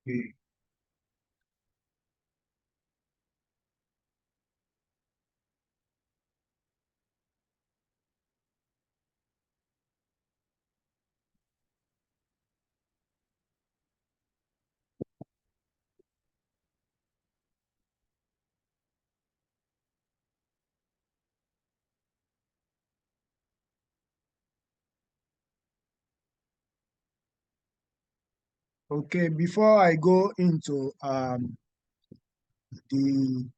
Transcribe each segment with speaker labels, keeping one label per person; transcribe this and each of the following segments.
Speaker 1: Okay. Okay, before I go into the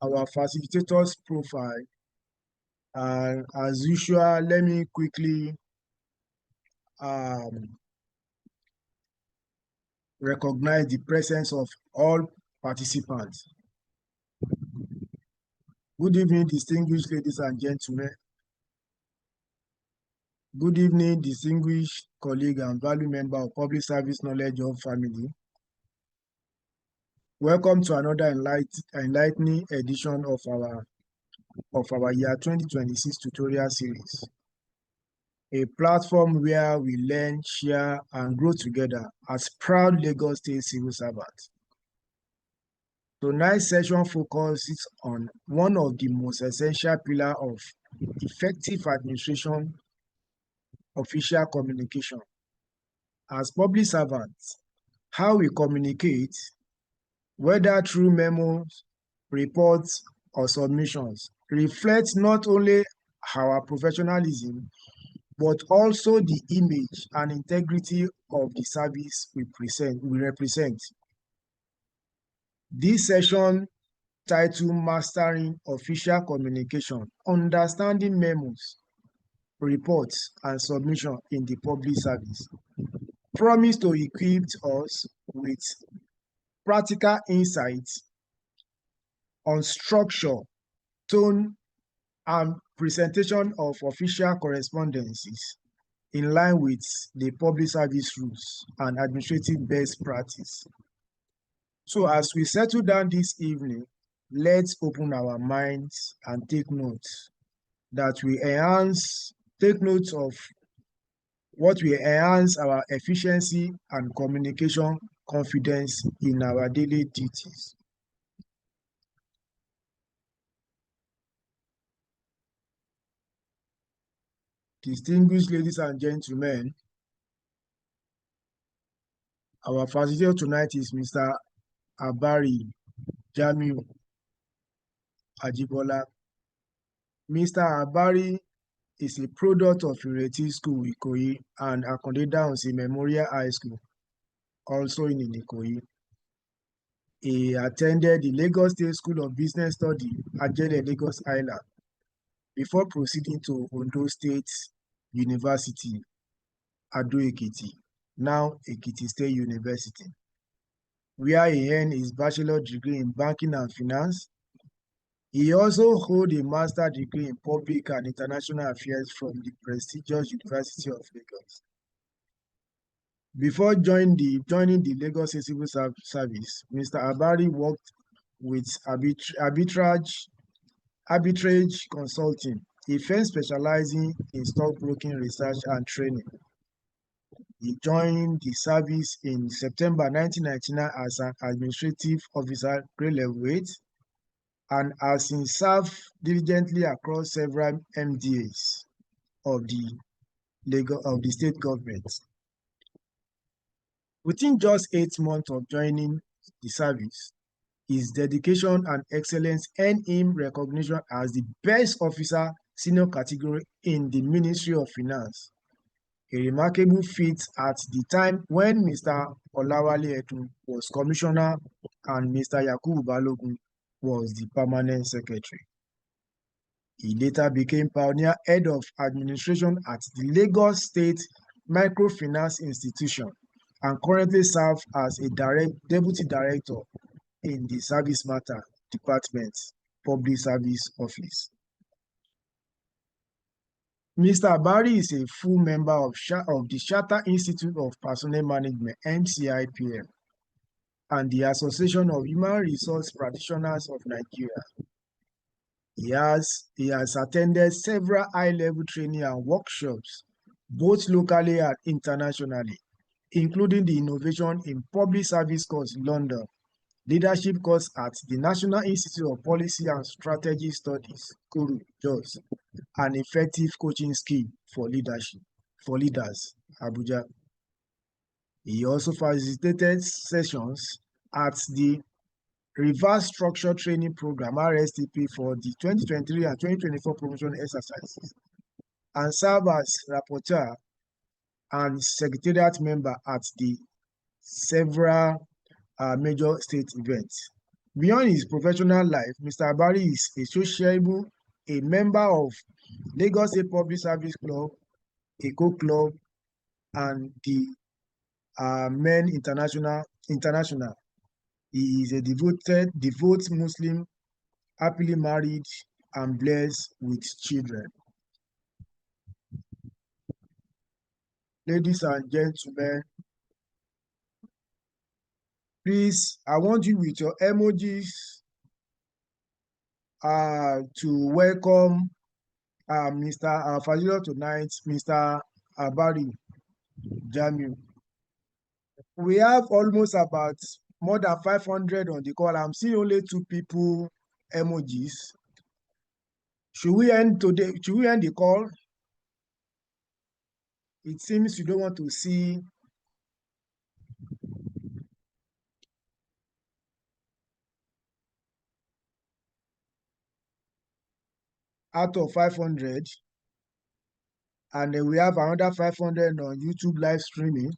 Speaker 1: our facilitators profile, as usual, let me quickly um, recognize the presence of all participants. Good evening, distinguished ladies and gentlemen. Good evening, distinguished colleague and value member of Public Service Knowledge of Family. Welcome to another enlightening edition of our year 2026 tutorial series, a platform where we learn, share, and grow together as proud Lagos State civil servants. Tonight's session focuses on one of the most essential pillars of effective administration: official communication. As public servants, how we communicate, whether through memos, reports, or submissions, reflects not only our professionalism, but also the image and integrity of the service we represent. This session, titled Mastering Official Communication, Understanding Memos, Reports, and Submission in the Public Service, promise to equip us with practical insights on structure, tone, and presentation of official correspondences in line with the public service rules and administrative best practice. So as we settle down this evening, let's open our minds and take notes take notes of what will enhance our efficiency and communication confidence in our daily duties. Distinguished ladies and gentlemen, our facilitator tonight is Mr. Abari Jamiu Ajibola. Mr. Abari is a product of Ireti School, Ikoyi, and Akonde Downs Memorial High School, also in Ikoyi. He attended the Lagos State School of Business Study, Ajele, Lagos Island, before proceeding to Ondo State University, Ado Ekiti, now Ekiti State University, where he earned his bachelor's degree in banking and finance. He also holds a master's degree in public and international affairs from the prestigious University of Lagos. Before joining the Lagos State Civil Service, Mr. Abari worked with arbitrage consulting, a firm specializing in stockbroking research and training. He joined the service in September 1999 as an administrative officer, grade level 8, and has since served diligently across several MDAs of the state government. Within just 8 months of joining the service, his dedication and excellence earned him recognition as the best officer senior category in the Ministry of Finance, a remarkable feat at the time when Mr. Olawale Edun was commissioner and Mr. Yakubu Balogun was the permanent secretary. He later became pioneer head of administration at the Lagos State Microfinance Institution and currently serves as a deputy director in the Service Matter Department, Public Service Office. Mr. Abari is a full member of the Charter Institute of Personnel Management, MCIPM, and the Association of Human Resource Practitioners of Nigeria. He has attended several high-level training and workshops, both locally and internationally, including the Innovation in Public Service course, London, Leadership course at the National Institute of Policy and Strategy Studies, Kuru, Jos, and Effective Coaching Scheme for Leadership for Leaders, Abuja. He also facilitated sessions at the Reverse Structure Training Program, RSTP, for the 2023 and 2024 promotion exercises, and served as rapporteur and secretariat member at the several major state events. Beyond his professional life, Mr. Abari is a sociable, a member of Lagos State Public Service Club, Eco Club, and the Men International. He is a devout Muslim, happily married and blessed with children. Ladies and gentlemen, please, I want you with your emojis to welcome Mr. Fazilo tonight, Mr. Abari Jamiu. We have almost about more than 500 on the call. I'm seeing only 2 people emojis. Should we end today? Should we end the call? It seems you don't want to see out of 500, and then we have another 500 on YouTube live streaming.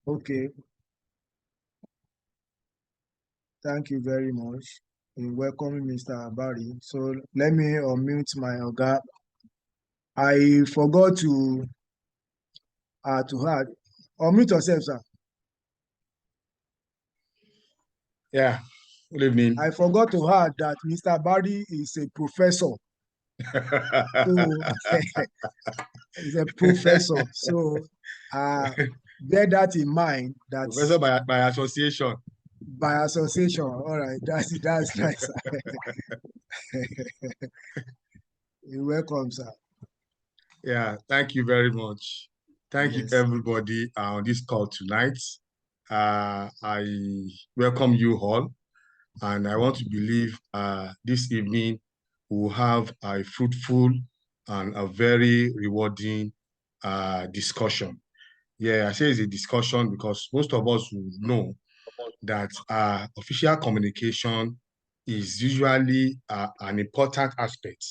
Speaker 1: Okay. Thank you very much in welcoming Mr. Abari. So let me unmute my Oga. I forgot to add. Unmute yourself, sir.
Speaker 2: Yeah, good evening.
Speaker 1: I forgot to add that Mr. Abari is a professor. So he's a professor. So bear that in mind. That
Speaker 2: professor by association.
Speaker 1: By association. All right. That's nice. You're welcome, sir.
Speaker 2: Yeah, thank you very much. Thank you, everybody, on this call tonight. I welcome you all, and I want to believe this evening we'll have a fruitful and a very rewarding discussion. Yeah, I say it's a discussion because most of us will know that official communication is usually an important aspect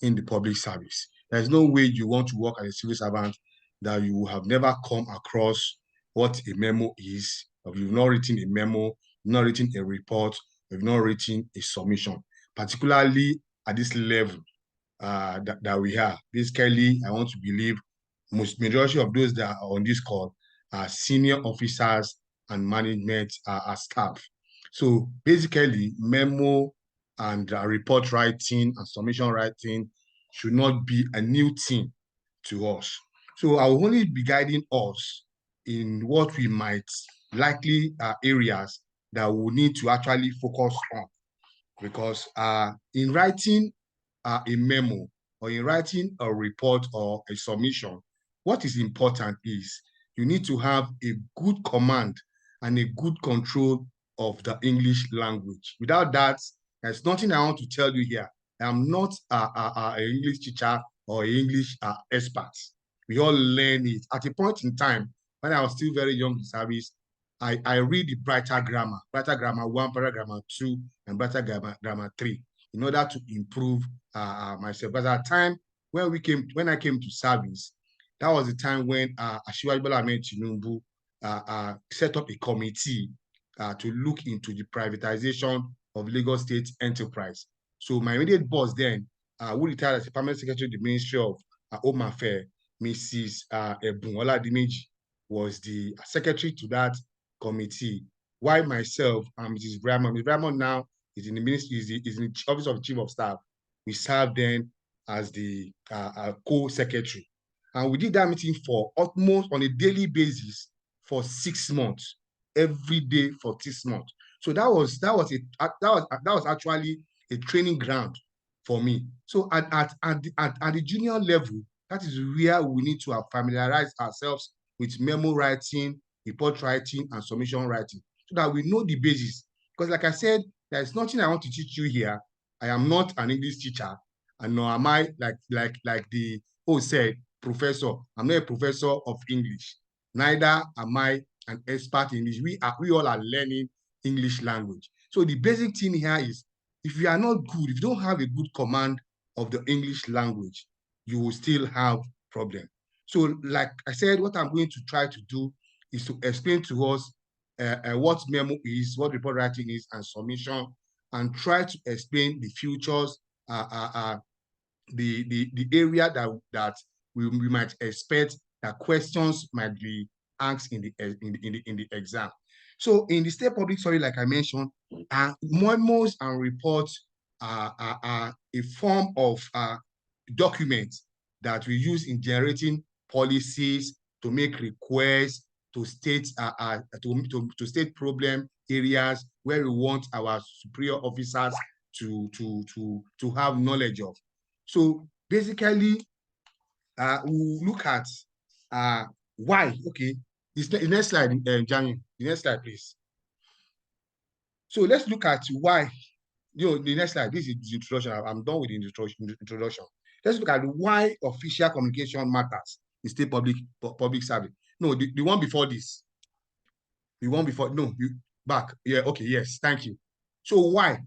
Speaker 2: in the public service. There's no way you want to work as a civil servant that you have never come across what a memo is, or you've not written a memo, you've not written a report, you've not written a submission, particularly at this level that we have. Basically, I want to believe majority of those that are on this call are senior officers and management staff. So basically, memo and report writing and submission writing should not be a new thing to us. So I will only be guiding us in what we might likely areas that we need to actually focus on. Because in writing a memo or in writing a report or a submission, what is important is you need to have a good command and a good control of the English language. Without that, there's nothing I want to tell you here. I'm not an English teacher or an English expert. We all learn it. At a point in time, when I was still very young in service, I read the Brighter Grammar 1, Brighter Grammar 2, and Brighter Grammar 3 in order to improve myself. Because at the time when I came to service, that was the time when Asiwaju Bola Ahmed Tinubu set up a committee to look into the privatization of Lagos State enterprise. So my immediate boss then, who retired as a permanent secretary of the Ministry of Home Affairs, Mrs. Ebun Oladimeji, was the secretary to that committee. While myself and Mrs. Brahman now is in the ministry, is in the office of chief of staff. We served then as the co-secretary. And we did that meeting for almost on a daily basis for 6 months, every day for 6 months. So that was actually a training ground for me. So at the junior level, That is where we need to familiarize ourselves with memo writing, report writing, and submission writing, so that we know the basis. Because like I said, there is nothing I want to teach you here. I am not an English teacher, and nor am I like the host said, professor. I'm not a professor of English. Neither am I an expert in English. We all are learning English language. So the basic thing here is, if you are not good, if you don't have a good command of the English language, you will still have problem. So like I said, what I'm going to try to do is to explain to us what memo is, what report writing is, and submission, and try to explain the futures, the area that we might expect that questions might be asked in the exam. So in the state public service, like I mentioned, memos and reports are a form of documents that we use in generating policies, to make requests, to state to state problem areas where we want our superior officers to have knowledge of. So basically, we'll look at why. Okay, the next slide, Jamie. The next slide, please. So let's look at why. The next slide. This is the introduction. I'm done with the introduction. Let's look at why official communication matters in state public service. No, the one before this. The one before, no, back. Yeah, okay, yes, thank you. So why?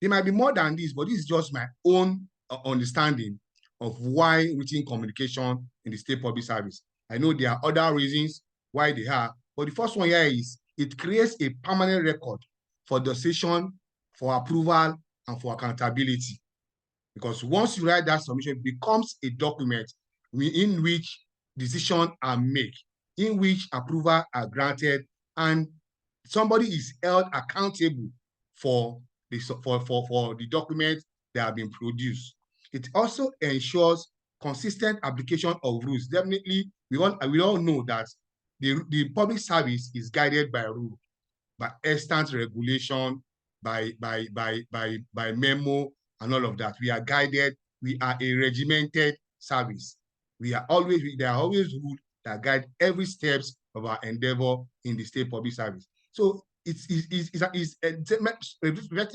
Speaker 2: There might be more than this, but this is just my own understanding of why written communication in the state public service. I know there are other reasons why they are, but the first one here is it creates a permanent record for decision, for approval, and for accountability. Because once you write that submission, it becomes a document in which decisions are made, in which approval are granted, and somebody is held accountable for the documents that have been produced. It also ensures consistent application of rules. Definitely, we all know that the public service is guided by rule, by extant regulation, by memo, and all of that. We are guided. We are a regimented service. There are always rules that guide every steps of our endeavor in the state public service. So it's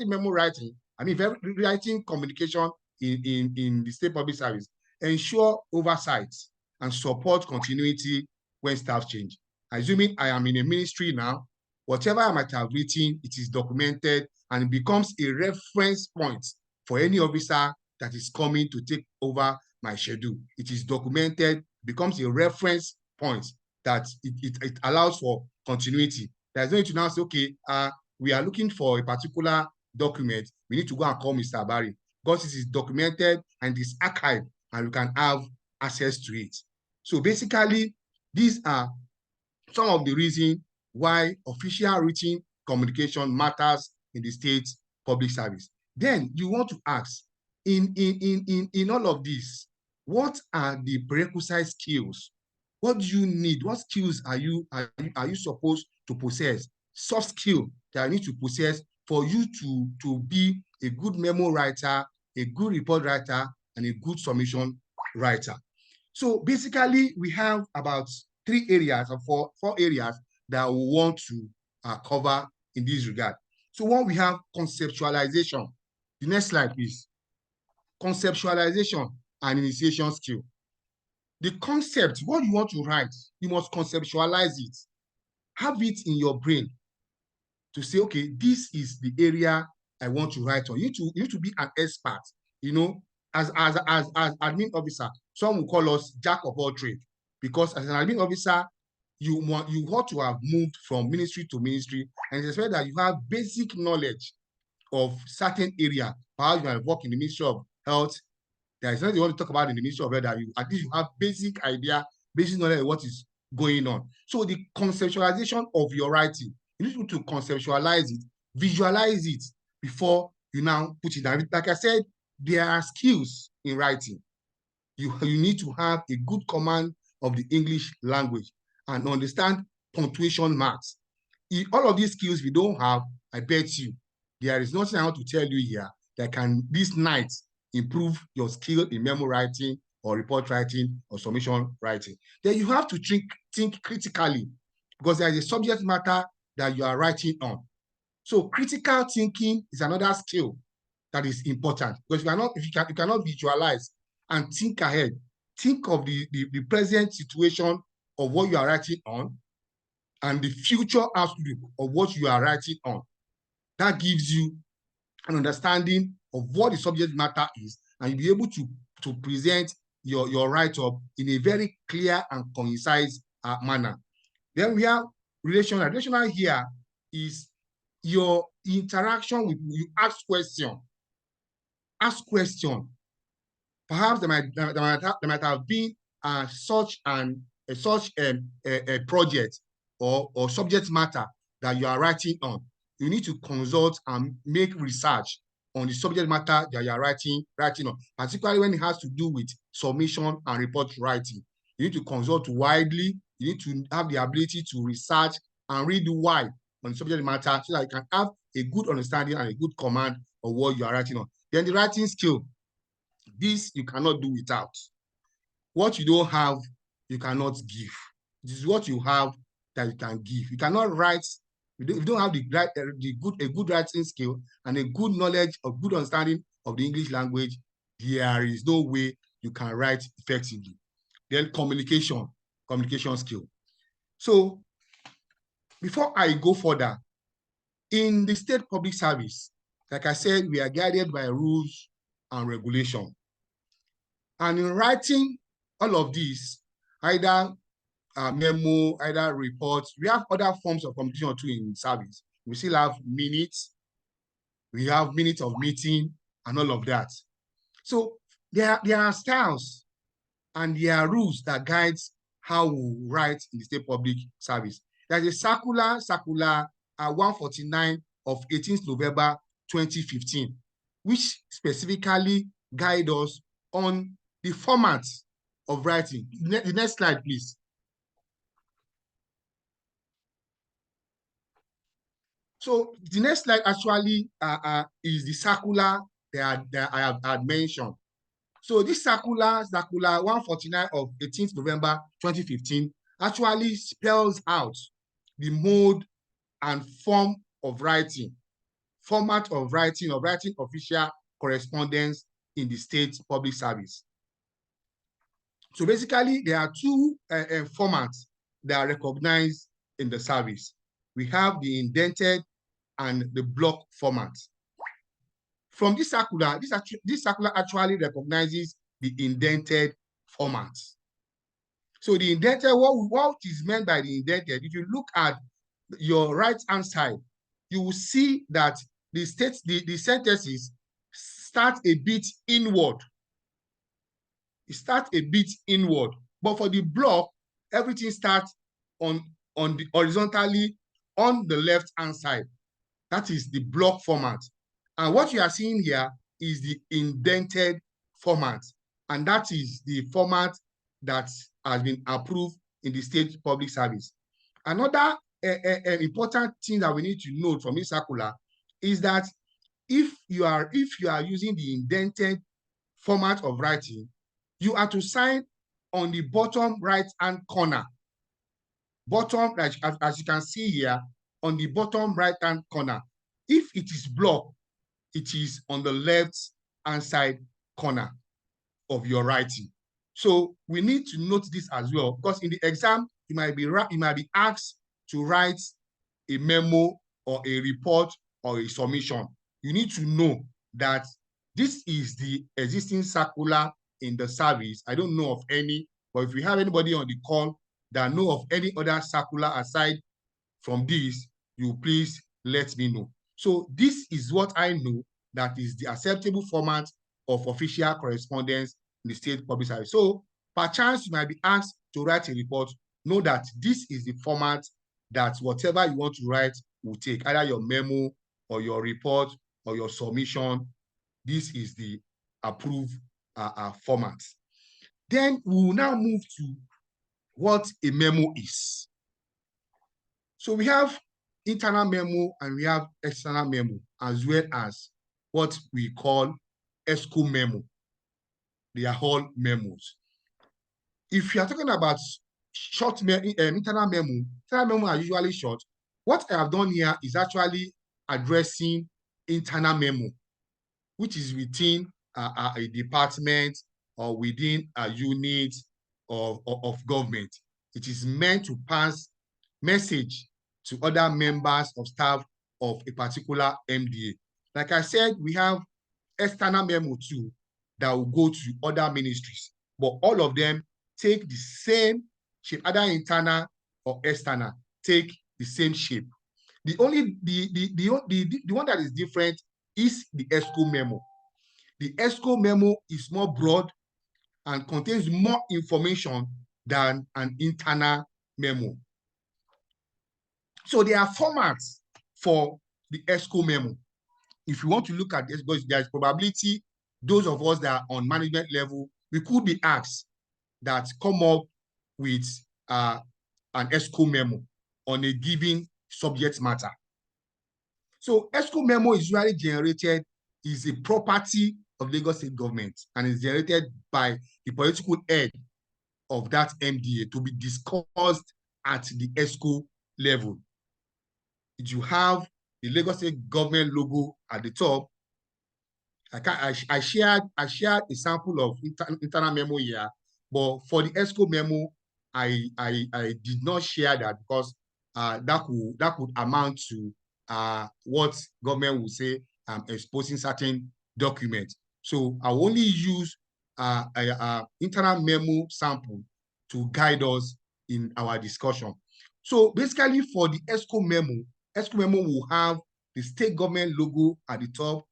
Speaker 2: memo writing. I mean, writing communication in the state public service ensure oversight and support continuity when staff change. Assuming I am in a ministry now, whatever I might have written, it is documented and it becomes a reference point for any officer that is coming to take over my schedule. It is documented, becomes a reference point that it allows for continuity. There's no need to now say, okay, we are looking for a particular document. We need to go and call Mr. Barry, because it is documented and it is archived and we can have access to it. So basically, these are some of the reasons why official written communication matters in the state public service. Then you want to ask, in all of this, what are the prerequisite skills? What do you need? What skills are you supposed to possess? Soft skill that you need to possess for you to be a good memo writer, a good report writer, and a good submission writer. So basically, we have about 3 areas or 4 areas that we want to cover in this regard. So one, we have conceptualization. The next slide, please. Conceptualization and initiation skill. The concept, what you want to write, you must conceptualize it. Have it in your brain to say, okay, this is the area I want to write on. You need to be an expert, as admin officer. Some will call us jack of all trades, because as an admin officer, you want to have moved from ministry to ministry, and it's expected that you have basic knowledge of certain area. Perhaps you might work in the Ministry of Health. There is nothing you want to talk about in the Ministry of Health, that at least you have basic idea, basic knowledge of what is going on. So the conceptualization of your writing, you need to conceptualize it, visualize it before you now put it down. Like I said, there are skills in writing. You need to have a good command of the English language and understand punctuation marks. If all of these skills we don't have, I bet you there is nothing I want to tell you here that can this night improve your skill in memo writing or report writing or submission writing. Then you have to think critically, because there is a subject matter that you are writing on. So critical thinking is another skill that is important, because you cannot visualize and think ahead, think of the present situation of what you are writing on and the future outlook of what you are writing on. That gives you an understanding of what the subject matter is, and you'll be able to present your write-up in a very clear and concise manner. Then we have relational. Relational here is your interaction with, you ask question. Ask question. Perhaps there might have been such a project or subject matter that you are writing on. You need to consult and make research on the subject matter that you are writing on, particularly when it has to do with submission and report writing. You need to consult widely. You need to have the ability to research and read wide on the subject matter, so that you can have a good understanding and a good command of what you are writing on. Then the writing skill. This you cannot do without. What you don't have, you cannot give. This is what you have that you can give. You cannot write. If you don't have a good writing skill and a good knowledge or good understanding of the English language, there is no way you can write effectively. Then communication skill. So before I go further, in the state public service, like I said, we are guided by rules and regulation. And in writing all of these, either memo, either reports, we have other forms of communication too in service. We still have minutes, we have minutes of meeting and all of that. So there are styles and there are rules that guides how we write in the state public service. There's a circular 149 of 18th November 2015, which specifically guide us on the format of writing. The next slide, please. So the next slide actually is the circular that I had mentioned. So this circular 149 of 18th November 2015 actually spells out the mode and form of writing, format of writing official correspondence in the state public service. So basically, there are two formats that are recognized in the service. We have the indented and the block format. From this circular, this circular actually recognizes the indented format. So the indented, what is meant by the indented, if you look at your right-hand side, you will see that the sentences start a bit inward. It starts a bit inward. But for the block, everything starts on the horizontally on the left-hand side. That is the block format. And what you are seeing here is the indented format. And that is the format that has been approved in the state public service. Another important thing that we need to note from this circular is that if you are using the indented format of writing, you are to sign on the bottom right-hand corner. Bottom, as you can see here, on the bottom right-hand corner. If it is blocked, it is on the left-hand side corner of your writing. So we need to note this as well, because in the exam, you might be asked to write a memo or a report or a submission. You need to know that this is the existing circular in the service. I don't know of any, but if we have anybody on the call that know of any other circular aside from this, you please let me know. So this is what I know that is the acceptable format of official correspondence in the state public service. So perchance you might be asked to write a report, know that this is the format that whatever you want to write will take, either your memo or your report or your submission. This is the approved format. Then we will now move to what a memo is. So we have internal memo and we have external memo, as well as what we call ESCO memo. they are all memos. If you are talking about short internal memo are usually short. What I have done here is actually addressing internal memo, which is within a department or within a unit of government. It is meant to pass message to other members of staff of a particular MDA. Like I said, we have external memo too that will go to other ministries, but all of them take the same shape, either internal or external, take the same shape. The one that is different is the ESCO memo. The ESCO memo is more broad and contains more information than an internal memo. So there are formats for the ESCO memo. If you want to look at this, because there's probability those of us that are on management level, we could be asked that come up with an ESCO memo on a given subject matter. So ESCO memo is usually generated, is a property of Lagos State government and is generated by the political head of that MDA to be discussed at the ESCO level. You have the Lagos State government logo at the top. I shared a sample of internal memo here, but for the ESCO memo, I did not share that because that could amount to what government will say exposing certain documents. So I will only use a internal memo sample to guide us in our discussion. So basically for the ESCO memo will have the state government logo at the top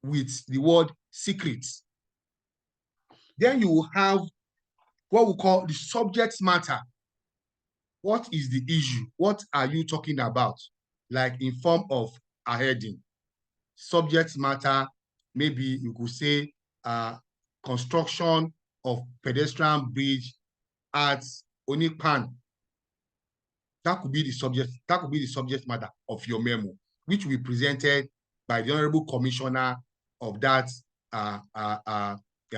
Speaker 2: with the word secrets. Then you will have what we call the subject matter. What is the issue? What are you talking about? Like in form of a heading. Subject matter, maybe you could say construction of pedestrian bridge at Onipan. That could be the subject matter of your memo, which will be presented by the Honorable Commissioner of that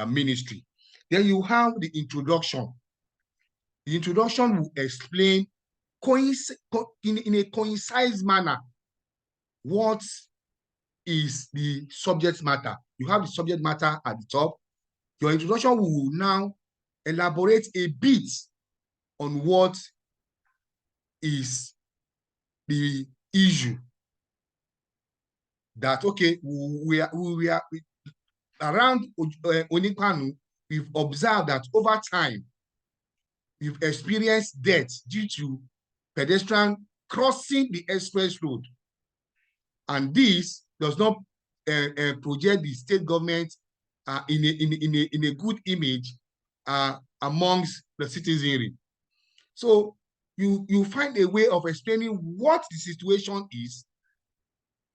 Speaker 2: ministry. Then you have the introduction. The introduction will explain in a concise manner what is the subject matter. You have the subject matter at the top. Your introduction will now elaborate a bit on what is the issue. That, okay, we are around Onipanu, we've observed that over time, we've experienced death due to pedestrian crossing the express road. And this does not project the state government in a good image amongst the citizenry. So you find a way of explaining what the situation is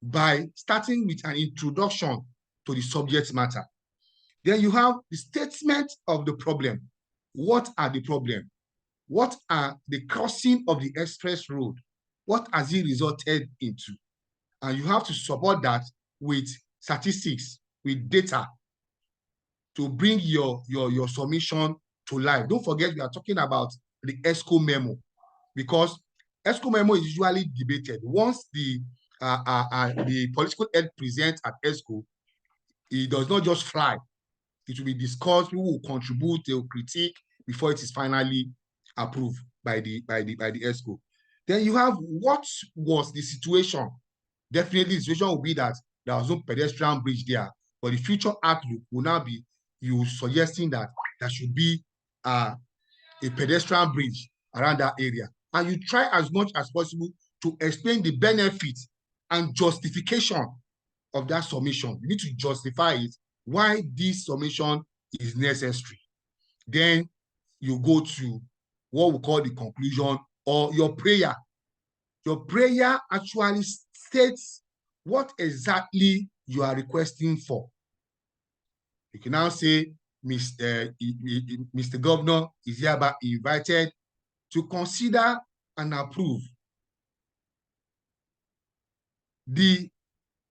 Speaker 2: by starting with an introduction to the subject matter. Then you have the statement of the problem. What are the problems? What are the crossing of the express road? What has it resulted into? And you have to support that with statistics, with data to bring your submission to life. Don't forget, we are talking about the ESCO memo, because ESCO memo is usually debated. Once the political head presents at ESCO, it does not just fly. It will be discussed, people will contribute, they will critique before it is finally approved by the ESCO. Then you have what was the situation. Definitely the situation will be that there was no pedestrian bridge there, but the future outlook will now be you suggesting that there should be a pedestrian bridge around that area. And you try as much as possible to explain the benefits and justification of that submission. You need to justify it, why this submission is necessary. Then you go to what we call the conclusion or your prayer. Your prayer actually states what exactly you are requesting for. You can now say, Mr. Governor is hereby invited to consider and approve the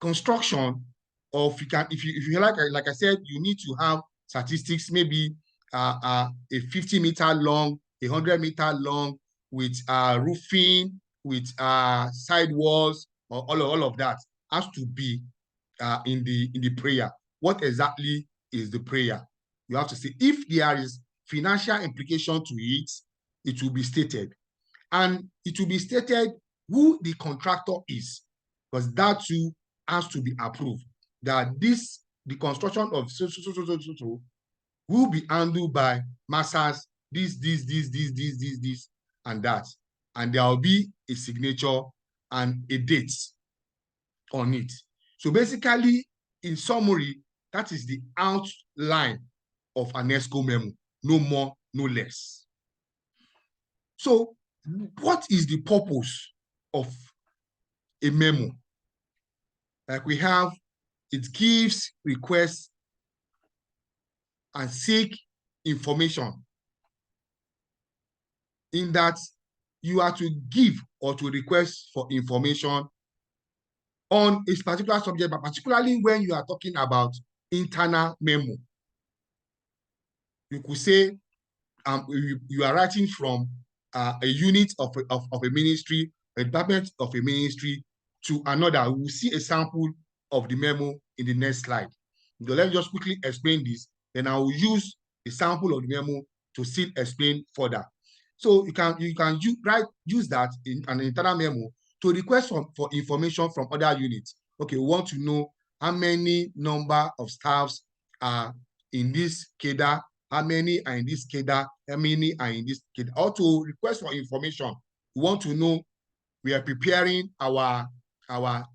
Speaker 2: construction of, if you like I said, you need to have statistics, maybe a 50-meter long, 100-meter long, with roofing, with side walls, or all of that has to be in the prayer. What exactly is the prayer? You have to say, if there is financial implication to it, it will be stated. And it will be stated who the contractor is, because that too has to be approved. That the construction of so will be handled by Masters, this, and that. And there will be a signature and a date on it. So basically, in summary, that is the outline of an ESCO memo, no more, no less. So what is the purpose of a memo? Like we have, it gives, requests, and seek information, in that you are to give or to request for information on a particular subject, but particularly when you are talking about internal memo. You could say you are writing from a unit of a ministry, a department of a ministry, to another. We will see a sample of the memo in the next slide. So let me just quickly explain this, then I will use a sample of the memo to still explain further. So you can use that in an internal memo to request for information from other units. Okay, we want to know how many number of staffs are in this cadre, how many are in this cadre, how many are in this cadre. Or to request for information, we want to know, we are preparing our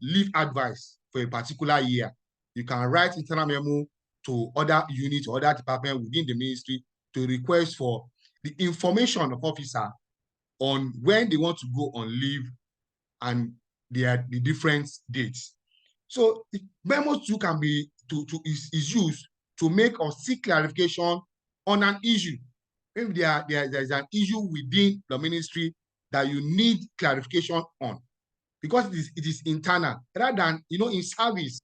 Speaker 2: leave advice for a particular year. You can write internal memo to other units or other department within the ministry to request for the information of officer on when they want to go on leave and the different dates. So memos too can be is used to make or seek clarification on an issue. If there is an issue within the ministry that you need clarification on, because it is internal, rather than, in service,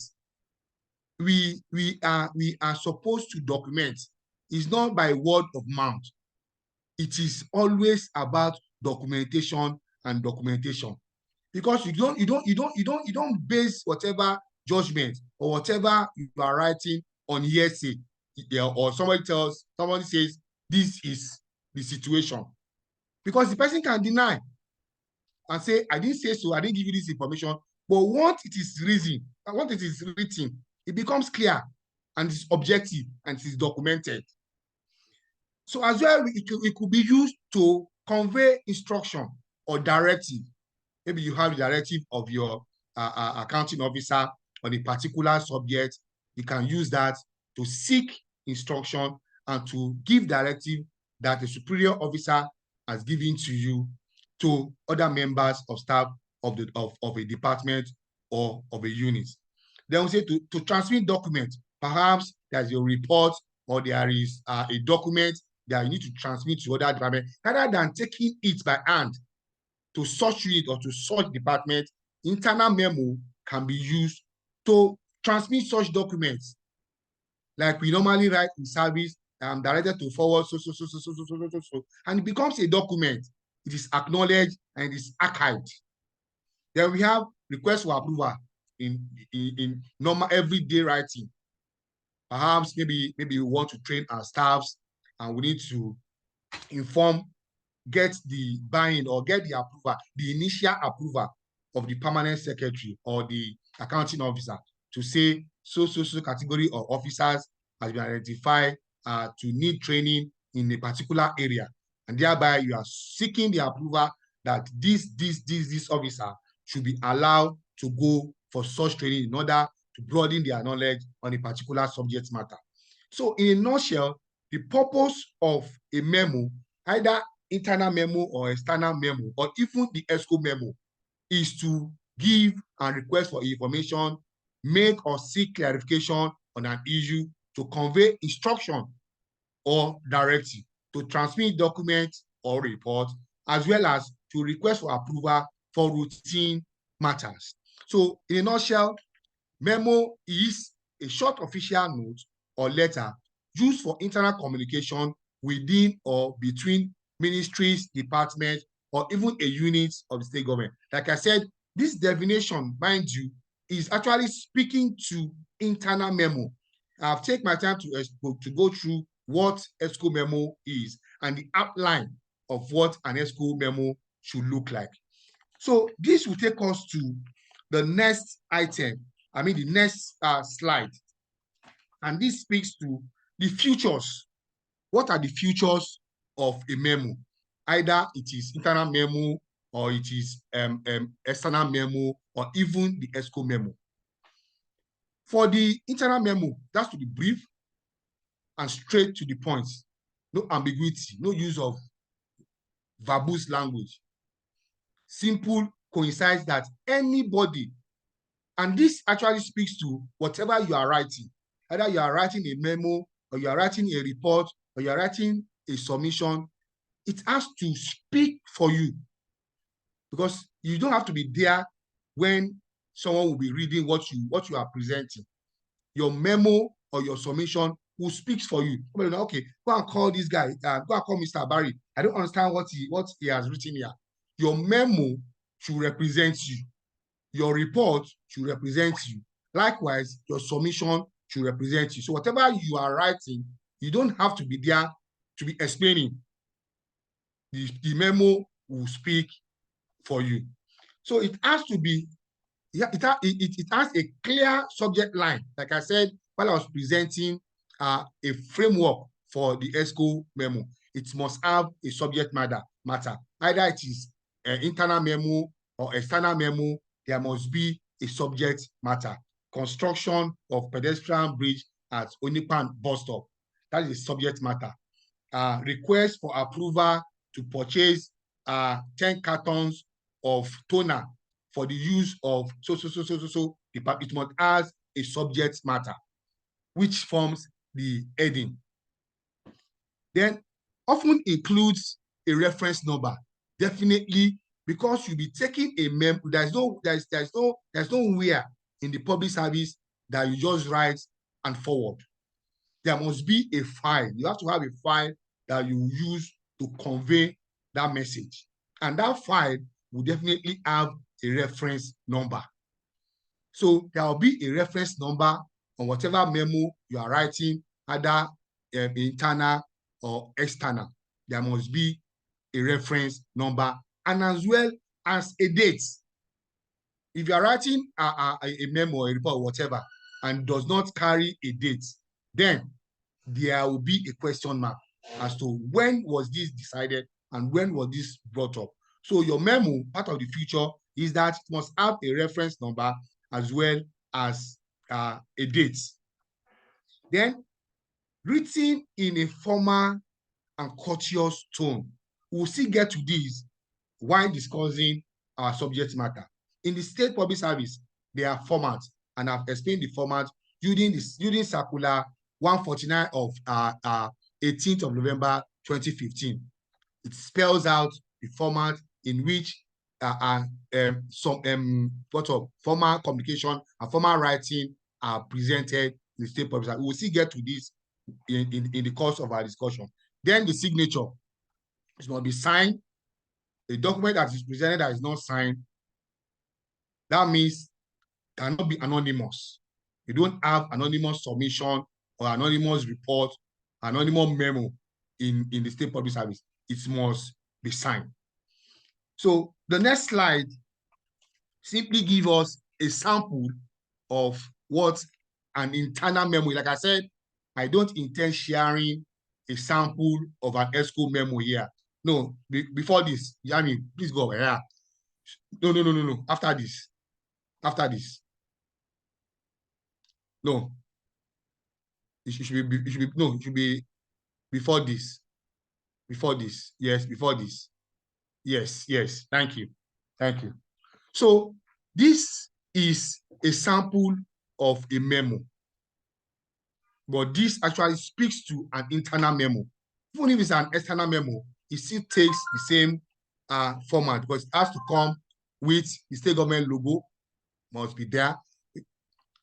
Speaker 2: we are supposed to document. It's not by word of mouth. It is always about documentation and documentation, because you don't base whatever judgment or whatever you are writing on hearsay, or somebody says this is the situation, because the person can deny and say, I didn't say so, I didn't give you this information. But once it is written, it becomes clear and it's objective and it is documented. So as well, it could be used to convey instruction or directive. Maybe you have a directive of your accounting officer on a particular subject. You can use that to seek instruction and to give directive that the superior officer has given to you, to other members of staff of a department or of a unit. Then we say to transmit documents. Perhaps there's your report, or there is a document that you need to transmit to other department, rather than taking it by hand to such unit or to such department. Internal memo can be used to transmit such documents, like we normally write in service, directed to forward so, and it becomes a document. It is acknowledged and it is archived. Then we have request for approval in normal everyday writing. Perhaps maybe we want to train our staffs and we need to get the buy-in or get the approval, the initial approval of the permanent secretary or the accounting officer to say so category of officers has been identified to need training in a particular area, and thereby you are seeking the approval that this officer should be allowed to go for such training in order to broaden their knowledge on a particular subject matter. So in a nutshell, the purpose of a memo, either internal memo or external memo, or even the ESCO memo, is to give and request for information, make or seek clarification on an issue, to convey instruction or directive, to transmit documents or report, as well as to request for approval for routine matters. So in a nutshell, memo is a short official note or letter used for internal communication within or between ministries, departments, or even a unit of the state government. Like I said, this definition, mind you, is actually speaking to internal memo. I've taken my time to go through what ESCO memo is and the outline of what an ESCO memo should look like. So this will take us to the next item, the next slide. And this speaks to the futures. What are the futures of a memo? Either it is internal memo or it is external memo or even the ESCO memo. For the internal memo, that's to be brief and straight to the point. No ambiguity, no use of verbose language. Simple, coincides that anybody, and this actually speaks to whatever you are writing. Either you are writing a memo or you are writing a report or you are writing a submission, it has to speak for you, because you don't have to be there when someone will be reading what you are presenting. Your memo or your submission will speak for you. Okay, go and call this guy. Go and call Mr. Barry. I don't understand what he has written here. Your memo should represent you. Your report should represent you. Likewise, your submission should represent you. So whatever you are writing, you don't have to be there to be explaining. The memo will speak for you. So it has to be, it has a clear subject line. Like I said, while I was presenting a framework for the ESCO memo, it must have a subject matter. Either it is an internal memo or external memo, there must be a subject matter. Construction of pedestrian bridge at Onipan bus stop. That is a subject matter. Request for approval to purchase 10 cartons of toner for the use of it must have a subject matter, which forms the heading. Then often includes a reference number. Definitely, because you'll be taking a memo. There's nowhere in the public service that you just write and forward. There must be a file. You have to have a file that you use to convey that message. And that file will definitely have a reference number. So there will be a reference number on whatever memo you are writing, either internal or external. There must be a reference number, and as well as a date. If you are writing a memo or a report or whatever and does not carry a date, then there will be a question mark as to when was this decided and when was this brought up. So your memo, part of the feature, is that it must have a reference number as well as a date. Then, written in a formal and courteous tone. We'll still get to this while discussing our subject matter. In the state public service, there are formats, and I've explained the format using circular 149 of 18th of November 2015. It spells out the format in which formal communication and formal writing are presented in the state public service. We will still get to this in the course of our discussion. Then the signature. It must be signed. A document that is presented that is not signed, that means cannot be anonymous. You don't have anonymous submission or anonymous report, anonymous memo in the state public service. It must be signed. So the next slide simply gives us a sample of what an internal memo. Like I said, I don't intend sharing a sample of an ESCO memo here. No, before this, Yami, please go over here. No. After this. No. It should be before this. Before this. Yes, before this. Yes. Thank you. So this is a sample of a memo. But this actually speaks to an internal memo. Even if it's an external memo, it still takes the same format, because it has to come with the state government logo, must be there.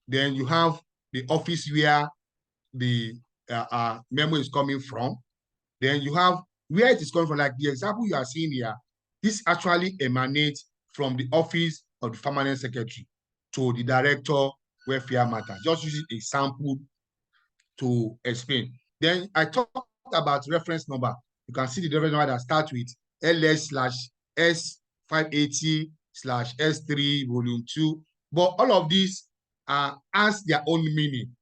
Speaker 2: Then you have the office where the memo is coming from. Then you have where it is coming from, like the example you are seeing here. This actually emanates from the office of the permanent secretary to the director welfare matter. Just using a sample to explain. Then I talked about reference number. You can see the reference number that starts with LS/S580/S3 volume 2. But all of these has their own meaning.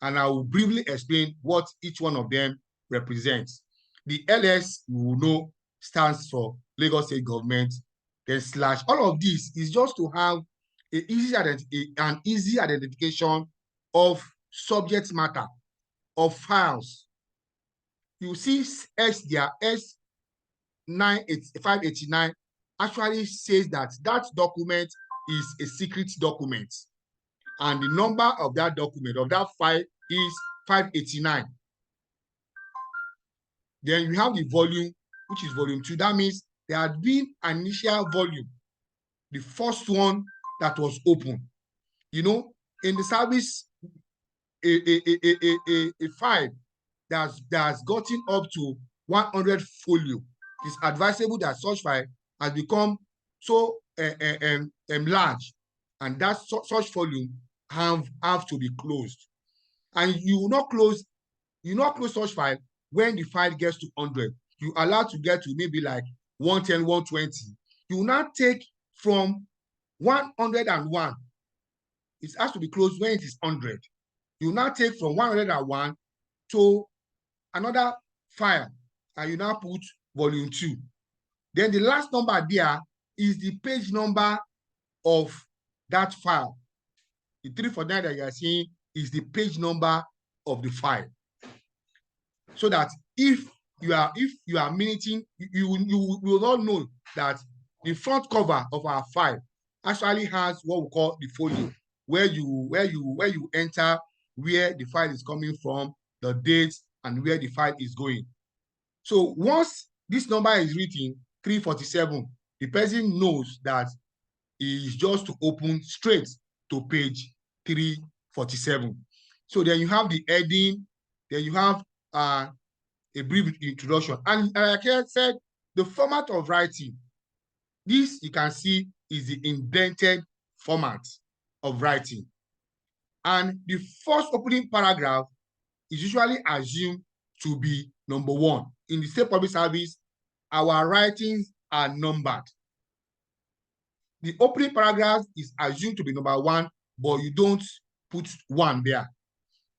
Speaker 2: And I will briefly explain what each one of them represents. The LS, you will know, stands for Lagos State Government. Then slash, all of this is just to have an easy identification of subject matter, of files. You see S there, S589 actually says that that document is a secret document. And the number of that document, of that file, is 589. Then you have the volume, which is volume 2. That means there had been an initial volume, the first one that was open. You know, in the service, a file that's gotten up to 100 folio, it's advisable that such file has become so large, and that such volume have to be closed. And you will not close such file when the file gets to 100. You are allowed to get to maybe like 110, 120. You will not take from 101. It has to be closed when it is 100. You will not take from 101 to another file, and you now put volume 2. Then the last number there is the page number of that file. The 349 that you are seeing is the page number of the file. So that if you are minuting, you will not know that the front cover of our file actually has what we call the folio, where you enter where the file is coming from, the date, and where the file is going. So once this number is written, 347, the person knows that he is just to open straight to page 347. So then you have the heading, then you have a brief introduction. And like I said, the format of writing, this you can see is the indented format of writing. And the first opening paragraph is usually assumed to be number 1. In the state public service, our writings are numbered. The opening paragraph is assumed to be number 1, but you don't put 1 there.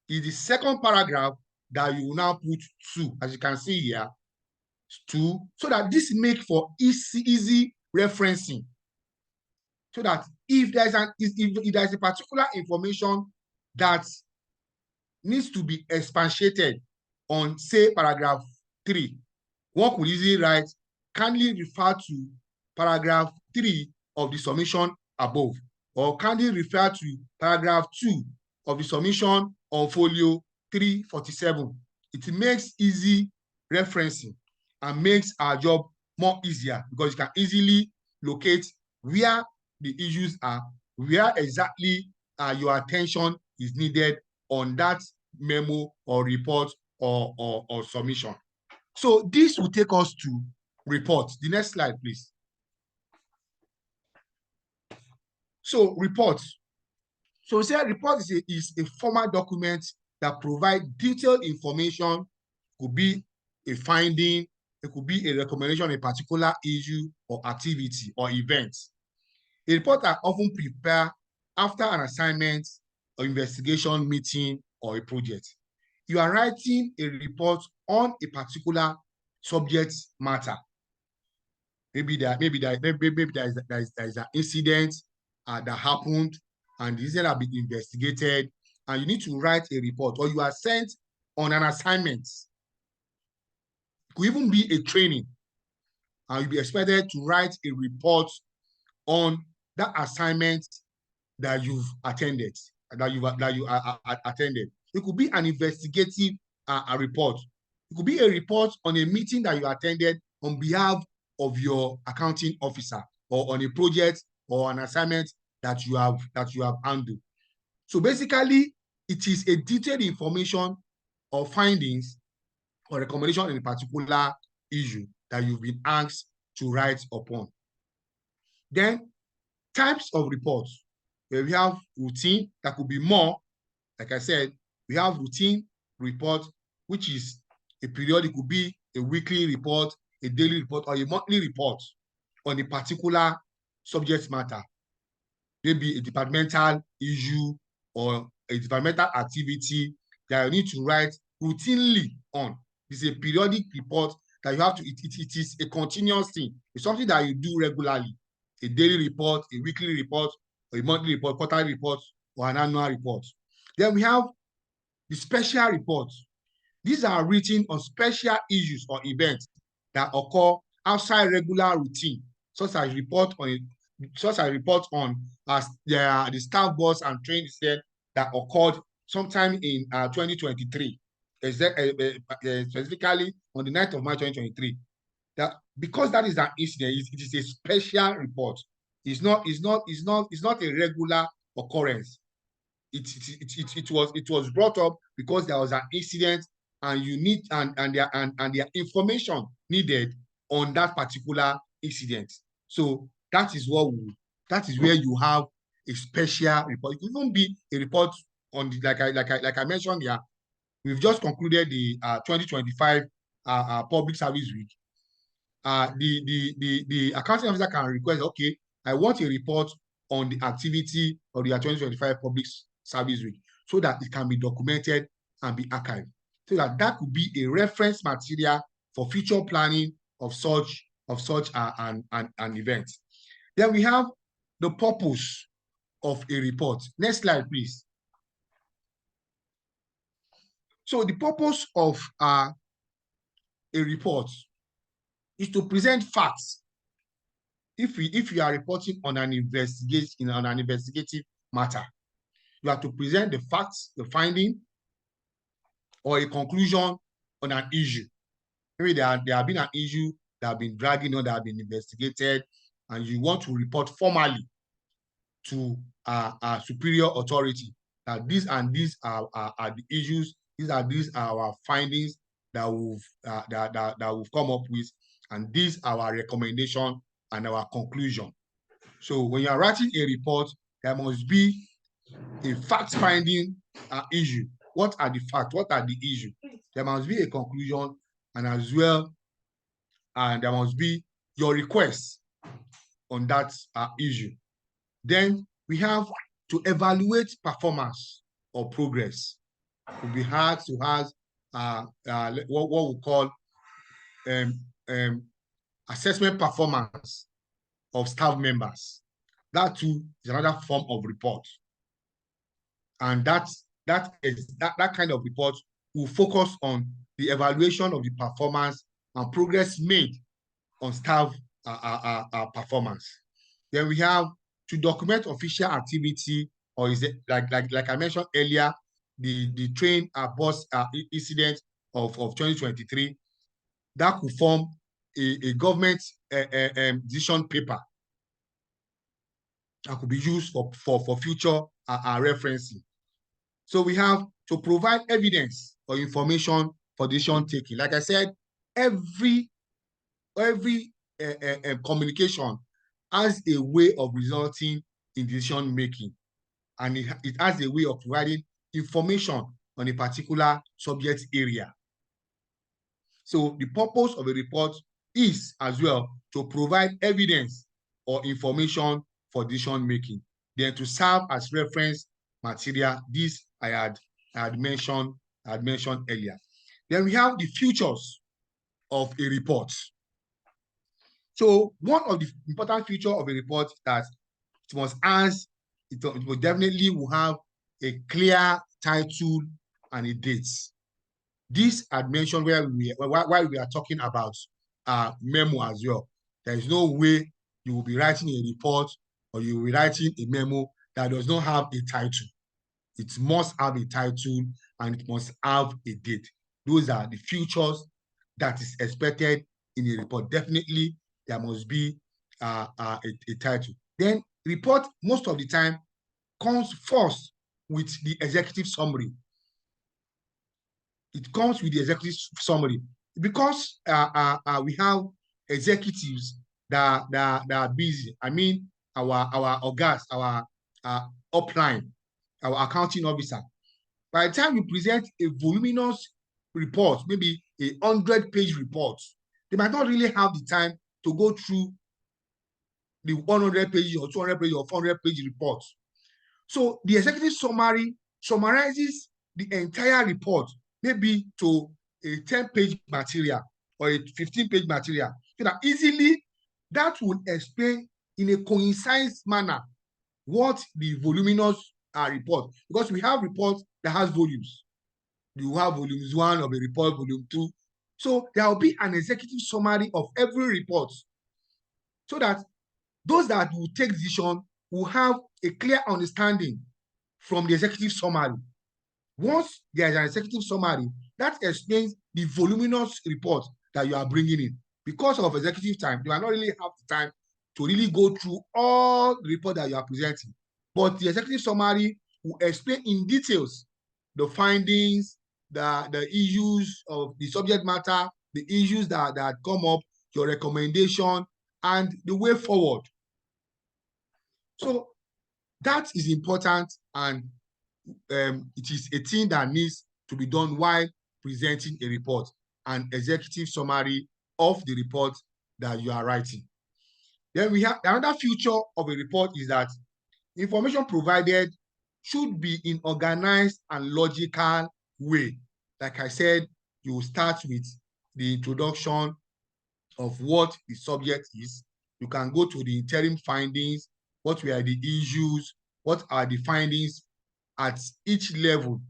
Speaker 2: It's the second paragraph that you will now put 2, as you can see here, 2, so that this makes for easy referencing. So that if there's a particular information that needs to be expatiated on, say, paragraph 3, one could easily write, kindly refer to paragraph 3 of the submission above, or kindly refer to paragraph 2 of the submission on folio 347. It makes easy referencing and makes our job more easier, because you can easily locate where the issues are, where exactly your attention is needed on that memo or report or submission. So this will take us to report. The next slide, please. So reports. So say report is a formal document that provides detailed information. Could be a finding, it could be a recommendation on a particular issue or activity or event. A report are often prepared after an assignment or investigation meeting or a project. You are writing a report on a particular subject matter. Maybe there is an incident that happened, and the incident has been investigated, and you need to write a report, or you are sent on an assignment. It could even be a training, and you'll be expected to write a report on that assignment that you've attended, attended. It could be an investigative report. It could be a report on a meeting that you attended on behalf of your accounting officer, or on a project or an assignment that you have handled. So basically, it is a detailed information or findings or recommendation in a particular issue that you've been asked to write upon. Then types of reports, where we have routine, that could be more. Like I said, we have routine report, which is a periodic, could be a weekly report, a daily report, or a monthly report on a particular subject matter, maybe a departmental issue or a departmental activity that you need to write routinely on. It's a periodic report that you have to, it is a continuous thing. It's something that you do regularly. A daily report, a weekly report, or a monthly report, quarterly report, or an annual report. Then we have the special reports. These are written on special issues or events that occur outside regular routine, such as report on as the staff bus and train incident that occurred sometime in 2023, specifically on the 9th of March 2023. That because that is an incident, it is a special report. It's not a regular occurrence. It was brought up because there was an incident and you need and their information needed on that particular incident. So that is where you have a special report. It could even be a report on the like I mentioned here. We've just concluded the 2025 public service week. The accounting officer can request, okay, I want a report on the activity of the 2025 public service week, so that it can be documented and be archived, so that could be a reference material for future planning of such an event. Then we have the purpose of a report. Next slide, please. So the purpose of a report is to present facts. If you are reporting on an investigative matter, you have to present the facts, the finding, or a conclusion on an issue. Maybe there have been an issue that have been dragging on, that have been investigated, and you want to report formally to a superior authority that these are the issues, these are our findings that we've come up with, and these are our recommendation and our conclusion. So when you are writing a report, there must be a fact-finding issue. What are the facts? What are the issues? There must be a conclusion, and as well, and there must be your request on that issue. Then we have to evaluate performance or progress. It will be hard to have what we call assessment performance of staff members. That too is another form of report. And that kind of report will focus on the evaluation of the performance and progress made on staff performance. Then we have to document official activity, or is it like I mentioned earlier, the train bus incident of 2023, that could form a government decision paper that could be used for future referencing. So we have to provide evidence or information for decision taking. Like I said, every communication has a way of resulting in decision making, and it has a way of providing information on a particular subject area. So the purpose of a report is as well to provide evidence or information for decision making, then to serve as reference material. This I had mentioned earlier. Then we have the features of a report. So one of the important features of a report is that it must definitely will have a clear title and a date. This I mentioned while we are talking about memo as well. There is no way you will be writing a report or you will be writing a memo that does not have a title. It must have a title and it must have a date. Those are the features that is expected in a report. Definitely, there must be a title. Then report most of the time comes first with the executive summary. it comes with the executive summary. Because we have executives that are busy. I mean, our organs, our upline, our accounting officer. By the time you present a voluminous report, maybe a 100-page report, they might not really have the time to go through the 100 pages or 200 pages or 400-page report. So the executive summary summarizes the entire report, maybe to a 10-page material or a 15-page material, so that easily that will explain in a concise manner what the voluminous report, because we have reports that has volumes. You have volumes 1 of a report, volume 2. So there will be an executive summary of every report, so that those that will take decision will have a clear understanding from the executive summary. Once there is an executive summary, that explains the voluminous report that you are bringing in. Because of executive time, you might not really have the time to really go through all the report that you are presenting. But the executive summary will explain in details the findings, the issues of the subject matter, the issues that come up, your recommendation, and the way forward. So that is important, and it is a thing that needs to be done while presenting a report, an executive summary of the report that you are writing. Then we have another feature of a report is that information provided should be in organized and logical way. Like I said, you will start with the introduction of what the subject is. You can go to the interim findings, what were the issues, what are the findings at each level,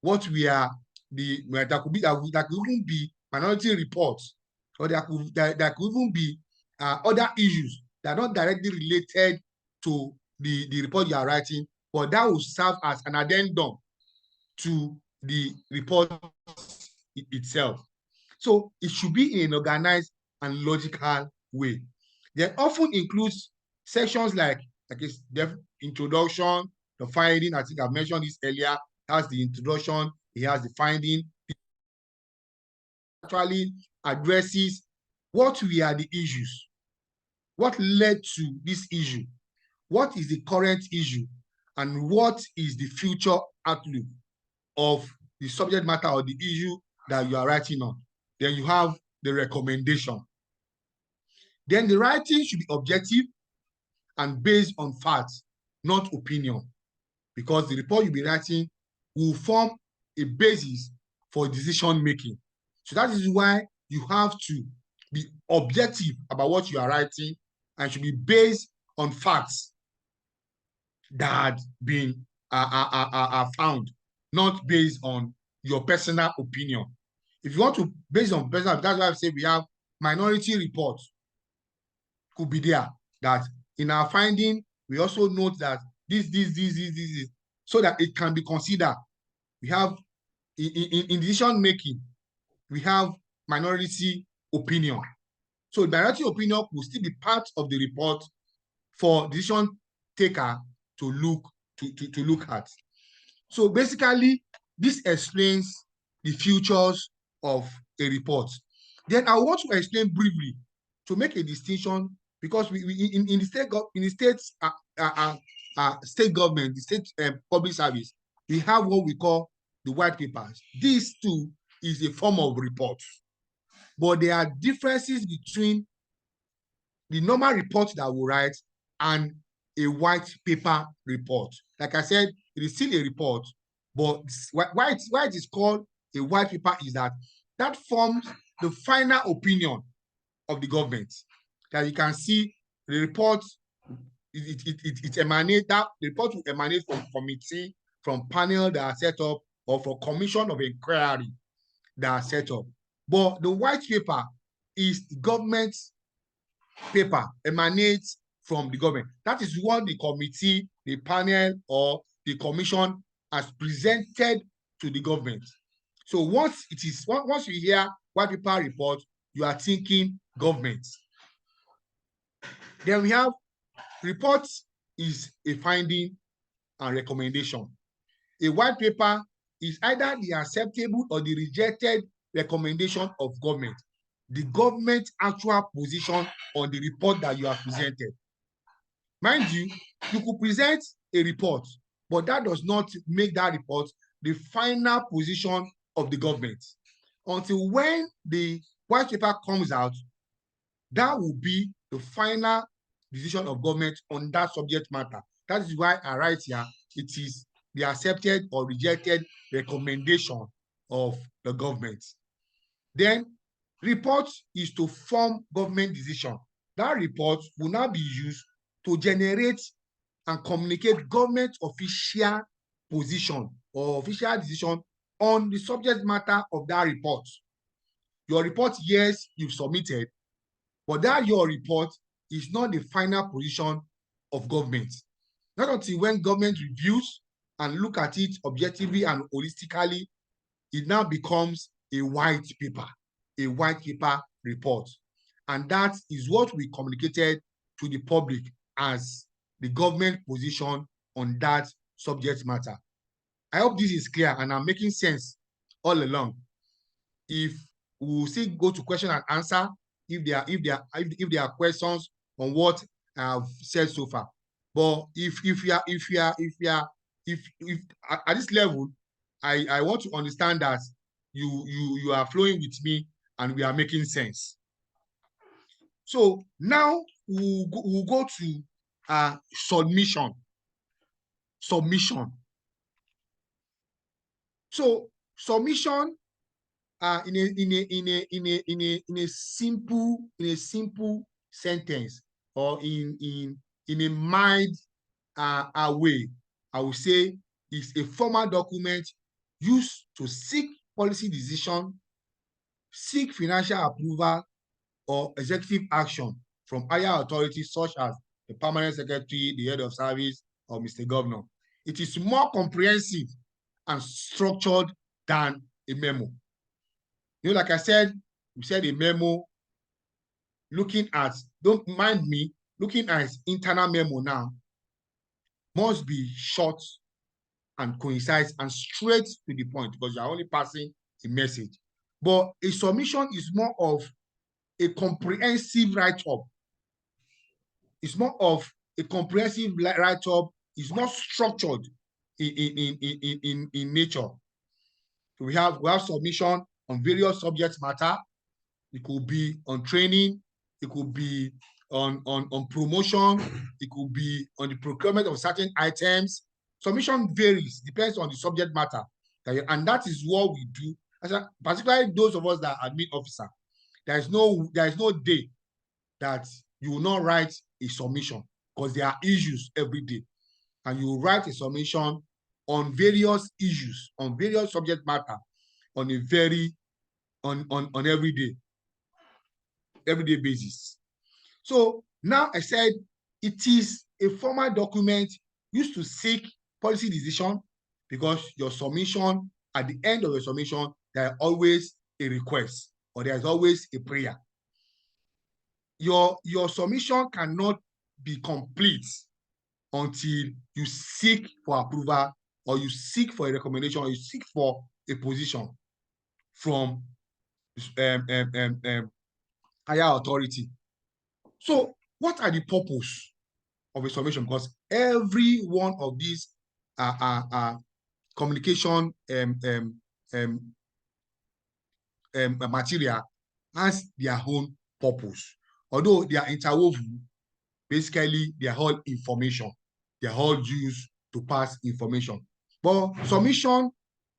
Speaker 2: what were the, that could even be minority reports, or there could even be other issues that are not directly related to the report you are writing, but that will serve as an addendum to the report itself. So it should be in an organized and logical way. They often includes sections like the introduction, the finding. I think I've mentioned this earlier. It has the introduction, it has the finding. It actually addresses what were the issues, what led to this issue, what is the current issue, and what is the future outlook of the subject matter or the issue that you are writing on. Then you have the recommendation. Then the writing should be objective and based on facts, not opinion, because the report you'll be writing will form a basis for decision making. So that is why you have to be objective about what you are writing and should be based on facts that had been found, not based on your personal opinion. If you want to based on personal, that's why I say we have minority reports could be there, that in our finding we also note that this, so that it can be considered. We have in decision making, we have minority opinion. So minority opinion will still be part of the report for decision taker to look at. So basically, this explains the features of a report. Then I want to explain briefly to make a distinction, because we in the state state government, the state public service, we have what we call the white papers. This too is a form of report, but there are differences between the normal report that we write and a white paper report. Like I said, it is still a report, but why it is called a white paper is that forms the final opinion of the government. That you can see the report, it emanates, that the report will emanate from committee, from panel that are set up, or from commission of inquiry that are set up. But the white paper is the government's paper, emanates from the government. That is what the committee, the panel, or the commission has presented to the government. So once you hear white paper report, you are thinking government. Then we have reports is a finding and recommendation. A white paper is either the acceptable or the rejected recommendation of government, the government actual position on the report that you have presented. Mind you, you could present a report, but that does not make that report the final position of the government. Until when the white paper comes out, that will be the final decision of government on that subject matter. That is why I write here, it is the accepted or rejected recommendation of the government. Then report is to form government decision. That report will now be used to generate and communicate government official position or official decision on the subject matter of that report. Your report, yes, you've submitted, but that your report is not the final position of government. Not until when government reviews and look at it objectively and holistically, it now becomes a white paper report. And that is what we communicated to the public as the government position on that subject matter. I hope this is clear and I'm making sense all along. If we will still go to question and answer, if there are questions on what I've said so far. But if at this level, I want to understand that you are flowing with me and we are making sense. So now we'll go to submission. So submission in a simple sentence or in a mild way, I would say is a formal document used to seek policy decision, seek financial approval or executive action from higher authorities such as the permanent secretary, the head of service, or Mr. Governor. It is more comprehensive and structured than a memo. You know, like I said, we said a memo, looking at, don't mind me, looking at internal memo now, must be short and concise and straight to the point because you are only passing a message. But a submission is more of a comprehensive write-up. It's more of a comprehensive write-up. It's not structured in nature. So we have submission on various subject matter. It could be on training. It could be on promotion. It could be on the procurement of certain items. Submission varies, depends on the subject matter. And that is what we do. Particularly those of us that are admin officer. There is no day that you will not write a submission because there are issues every day. And you will write a submission on various issues, on various subject matter, on a very on everyday basis. So now I said it is a formal document used to seek policy decision because your submission, at the end of your submission, there is always a request or there is always a prayer. Your submission cannot be complete until you seek for approval or you seek for a recommendation or you seek for a position from higher authority. So what are the purpose of a submission? Because every one of these communication material has their own purpose. Although they are interwoven, basically they are all information. They are all used to pass information. But submission,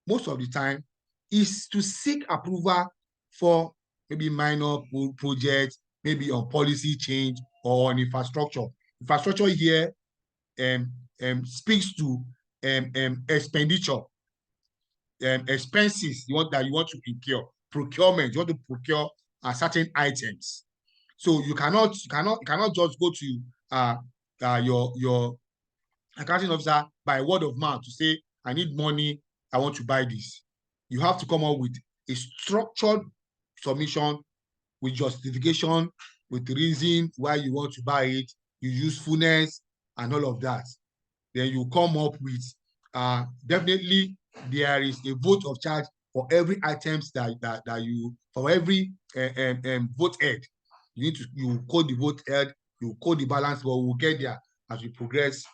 Speaker 2: most of the time, is to seek approval for maybe minor projects, maybe on policy change or on infrastructure. Infrastructure here speaks to expenditure, expenses you want to incur, procurement, you want to procure certain items. So you cannot just go to your accounting officer by word of mouth to say, I need money, I want to buy this. You have to come up with a structured submission with justification, with the reason why you want to buy it, your usefulness, and all of that. Then you come up with definitely there is a vote of charge for every items that you, for every vote head. You code the vote head, you code the balance, but we'll get there as we progress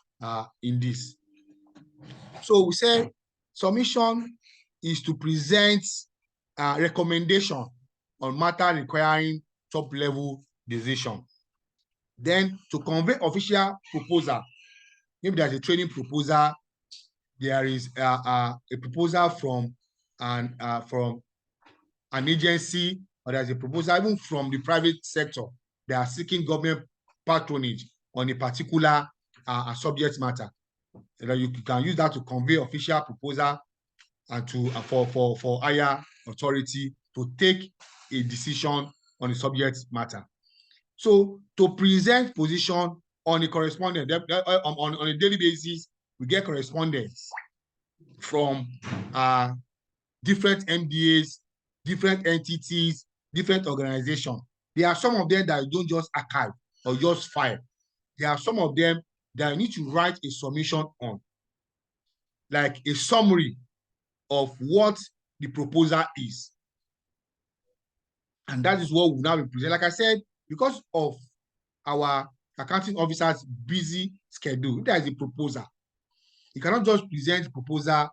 Speaker 2: in this. So we say submission is to present a recommendation on matter requiring top level decision. Then to convey official proposal, maybe there's a training proposal, there is a proposal from an agency, or there's a proposal even from the private sector. They are seeking government patronage on a particular subject matter. You can use that to convey official proposal and to for higher authority to take a decision on the subject matter. So to present position on a correspondent on a daily basis, we get correspondence from different MDAs, different entities, different organizations. There are some of them that you don't just archive or just file. There are some of them that you need to write a submission on, like a summary of what the proposal is. And that is what we now be presenting. Like I said, because of our accounting officer's busy schedule, there is a proposal. You cannot just present the proposal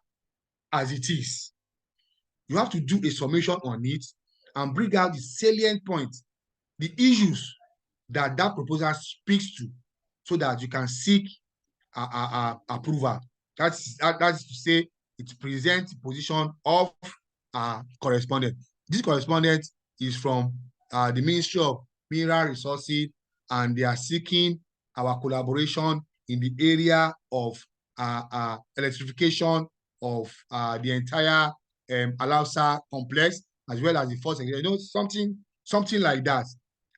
Speaker 2: as it is. You have to do a summation on it and bring out the salient points, the issues that proposal speaks to, so that you can seek approval. That's to say, it presents the position of correspondent. This correspondent is from the Ministry of Mineral Resources, and they are seeking our collaboration in the area of electrification of the entire Alausa complex, as well as the first, something like that,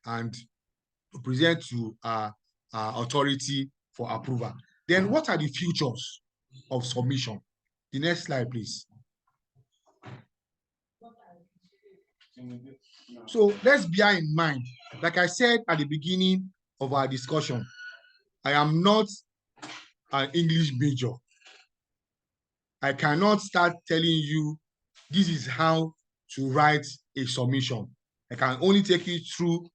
Speaker 2: and to present to authority for approval. Then what are the features of submission? The next slide, please. So let's bear in mind, like I said at the beginning of our discussion, I am not an English major. I cannot start telling you this is how to write a submission. I can only take you through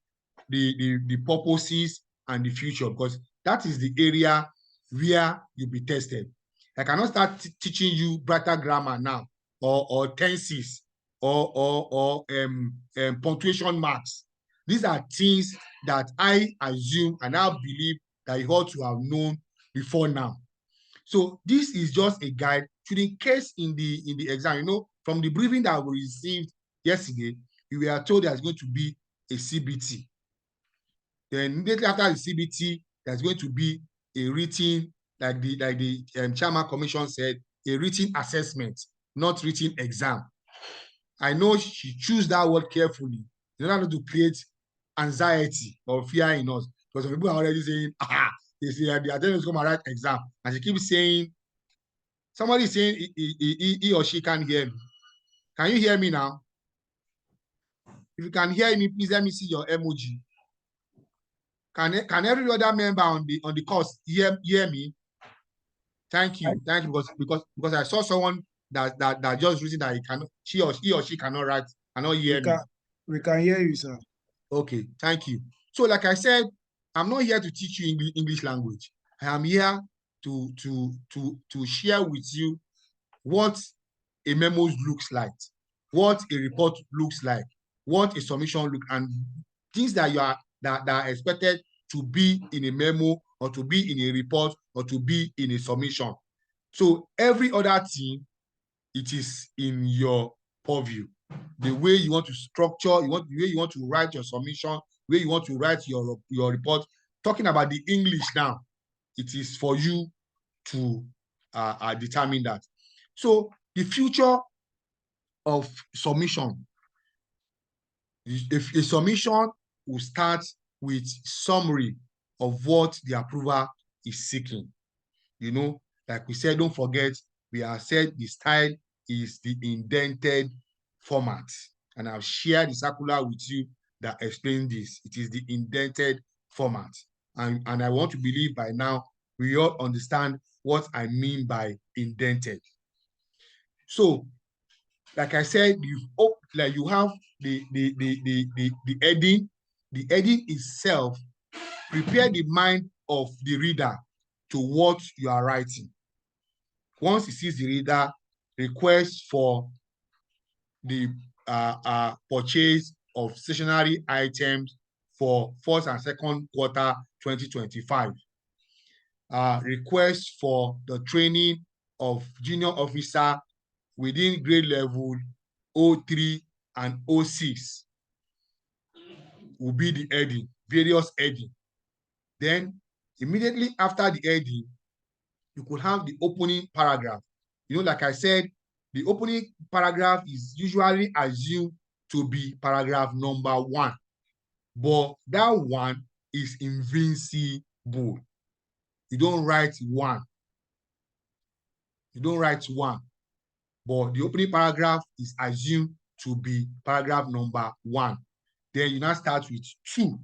Speaker 2: the purposes and the future, because that is the area where you'll be tested. I cannot start teaching you brighter grammar now, or tenses, or punctuation marks. These are things that I assume and I believe that you ought to have known before now. So this is just a guide to the case in the exam. From the briefing that we received yesterday, we were told there's going to be a CBT. Then immediately after the CBT, there's going to be a written, like the chairman commission said, a written assessment, not written exam. I know she chose that word carefully in order to create anxiety or fear in us, because some people are already saying, they say the attendance come and write exam, and she keeps saying, somebody is saying he or she can't hear me. Can you hear me now? If you can hear me, please let me see your emoji. Can every other member on the course hear me? Thank you, because I saw someone that just reason that he or she cannot write, cannot hear me.
Speaker 1: We can hear you, sir.
Speaker 2: Okay, thank you. So, like I said, I'm not here to teach you English language. I am here to share with you what a memo looks like, what a report looks like, what a submission looks, and things that are expected to be in a memo, or to be in a report, or to be in a submission. So every other thing, it is in your purview. The way you want to structure, the way you want to write your submission, the way you want to write your report. Talking about the English now, it is for you to determine that. So the future of submission, if a submission will start with summary of what the approver is seeking. Like we said, don't forget, we have said the style is the indented format, and I've shared the circular with you that explains this. It is the indented format, and I want to believe by now we all understand what I mean by indented. So, like I said, you have the heading. The heading itself prepare the mind of the reader to what you are writing. Once he sees the reader, request for the purchase of stationery items for first and second quarter 2025. Request for the training of junior officer within grade level 03 and 06 will be the heading, various heading. Then immediately after the heading, you could have the opening paragraph. Like I said, the opening paragraph is usually assumed to be paragraph number 1, but that one is invincible. You don't write 1. You don't write 1, but the opening paragraph is assumed to be paragraph number 1. Then you now start with 2.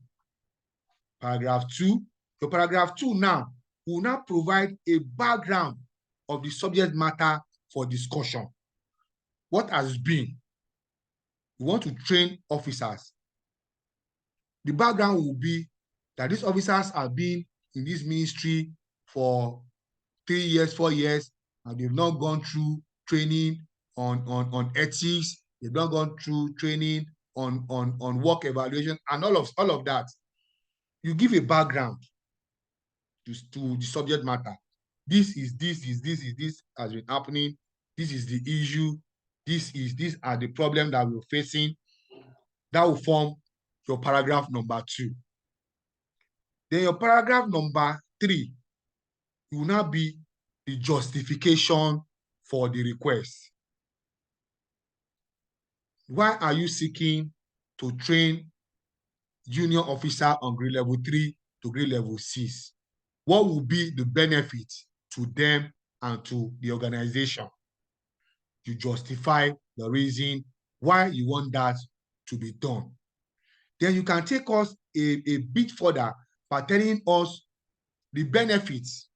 Speaker 2: Paragraph 2. Your paragraph 2 now will now provide a background of the subject matter for discussion. What has been? You want to train officers. The background will be that these officers have been in this ministry for 3 years, 4 years, and they've not gone through training on ethics. They've not gone through training on work evaluation and all of that. You give a background to the subject matter. This has been happening. This is the issue. These are the problems that we're facing. That will form your paragraph number 2. Then your paragraph number 3 will now be the justification for the request. Why are you seeking to train junior officer on grade level 3 to grade level 6? What will be the benefit to them and to the organization? You justify the reason why you want that to be done. Then you can take us a bit further by telling us the benefits.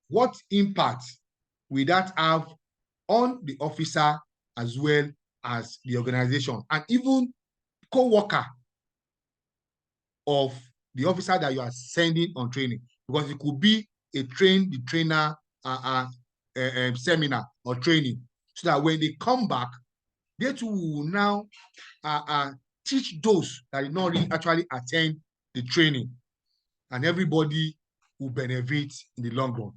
Speaker 2: What impact will that have on the officer as well as the organization and even co-worker of the officer that you are sending on training? Because it could be a train-the-trainer seminar or training, so that when they come back, they too will now teach those that did not really actually attend the training, and everybody will benefit in the long run.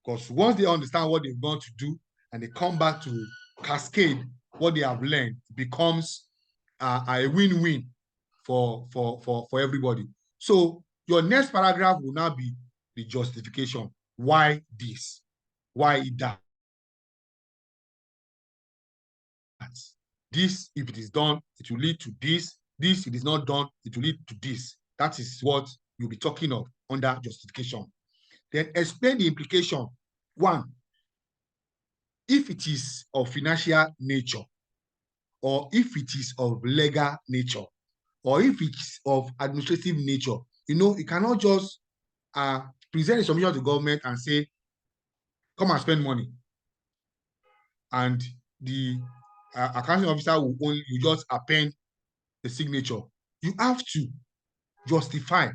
Speaker 2: Because once they understand what they've gone to do and they come back to cascade what they have learned, it becomes a win-win for everybody. So your next paragraph will now be the justification. Why this? Why that? This, if it is done, it will lead to this. This, if it is not done, it will lead to this. That is what you'll be talking of under justification. Then explain the implication. 1, if it is of financial nature, or if it is of legal nature, or if it's of administrative nature. You cannot just present a submission to the government and say, come and spend money. And the accounting officer will just append the signature. You have to justify.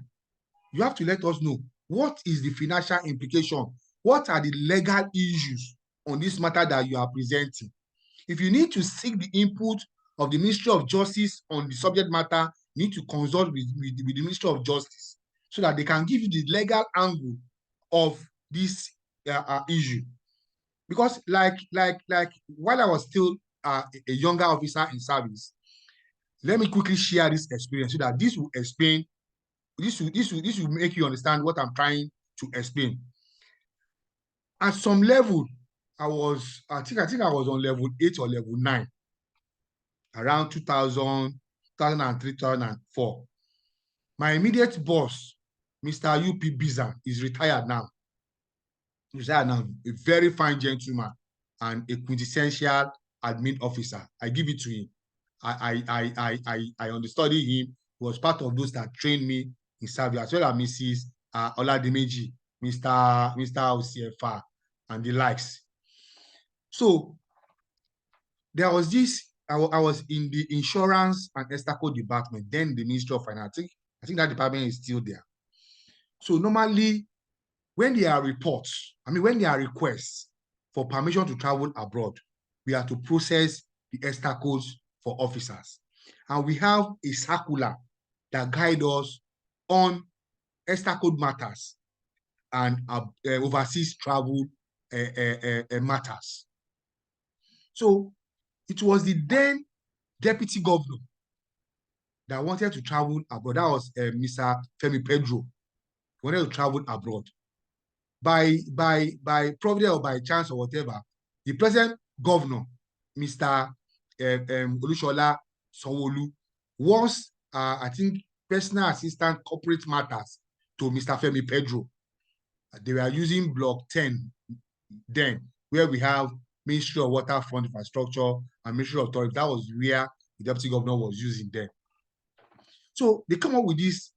Speaker 2: You have to let us know what is the financial implication. What are the legal issues on this matter that you are presenting? If you need to seek the input of the Ministry of Justice on the subject matter, you need to consult with the Ministry of Justice so that they can give you the legal angle of this issue. Because like while I was still a younger officer in service, let me quickly share this experience so that this will explain, this will make you understand what I'm trying to explain. At some level, I think I was on level 8 or level 9, around 2000, 2003, 2004. My immediate boss, Mr. U.P. Bizan, is retired now. He's retired now, a very fine gentleman and a quintessential admin officer. I give it to him. I understudied him. He was part of those that trained me in service, as well as Mrs. Oladimeji, Mr. Osiefa, and the likes. So there was this, I was in the insurance and Estaco department, then the Ministry of Finance. I think that department is still there. So normally, when there are reports, when there are requests for permission to travel abroad, we have to process the Estacos for officers. And we have a circular that guides us on Estaco matters and overseas travel matters. So it was the then deputy governor that wanted to travel abroad. That was Mr. Femi Pedro. He wanted to travel abroad. By providence or by chance or whatever, the present governor, Mr. Olushola Sanwo-Olu, was, I think, personal assistant corporate matters to Mr. Femi Pedro. They were using Block 10 then, where we have Ministry of Waterfront Infrastructure and Ministry of Tourism. That was where the deputy governor was using then. So they come up with this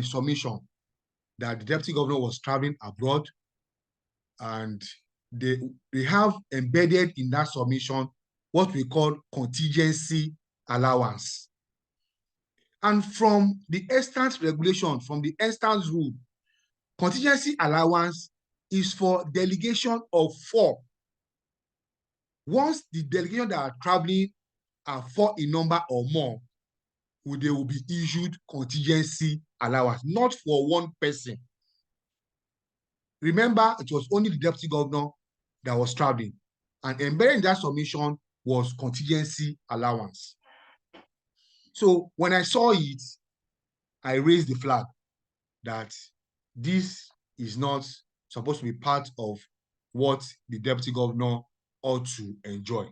Speaker 2: submission that the deputy governor was traveling abroad, and they have embedded in that submission what we call contingency allowance. And from the extant regulation, from the extant rule, contingency allowance is for delegation of 4. Once the delegation that are traveling are 4 in number or more, they will be issued contingency allowance, not for one person. Remember, it was only the deputy governor that was traveling, and embedded in that submission was contingency allowance. So when I saw it, I raised the flag that this is not supposed to be part of what the deputy governor ought to enjoy.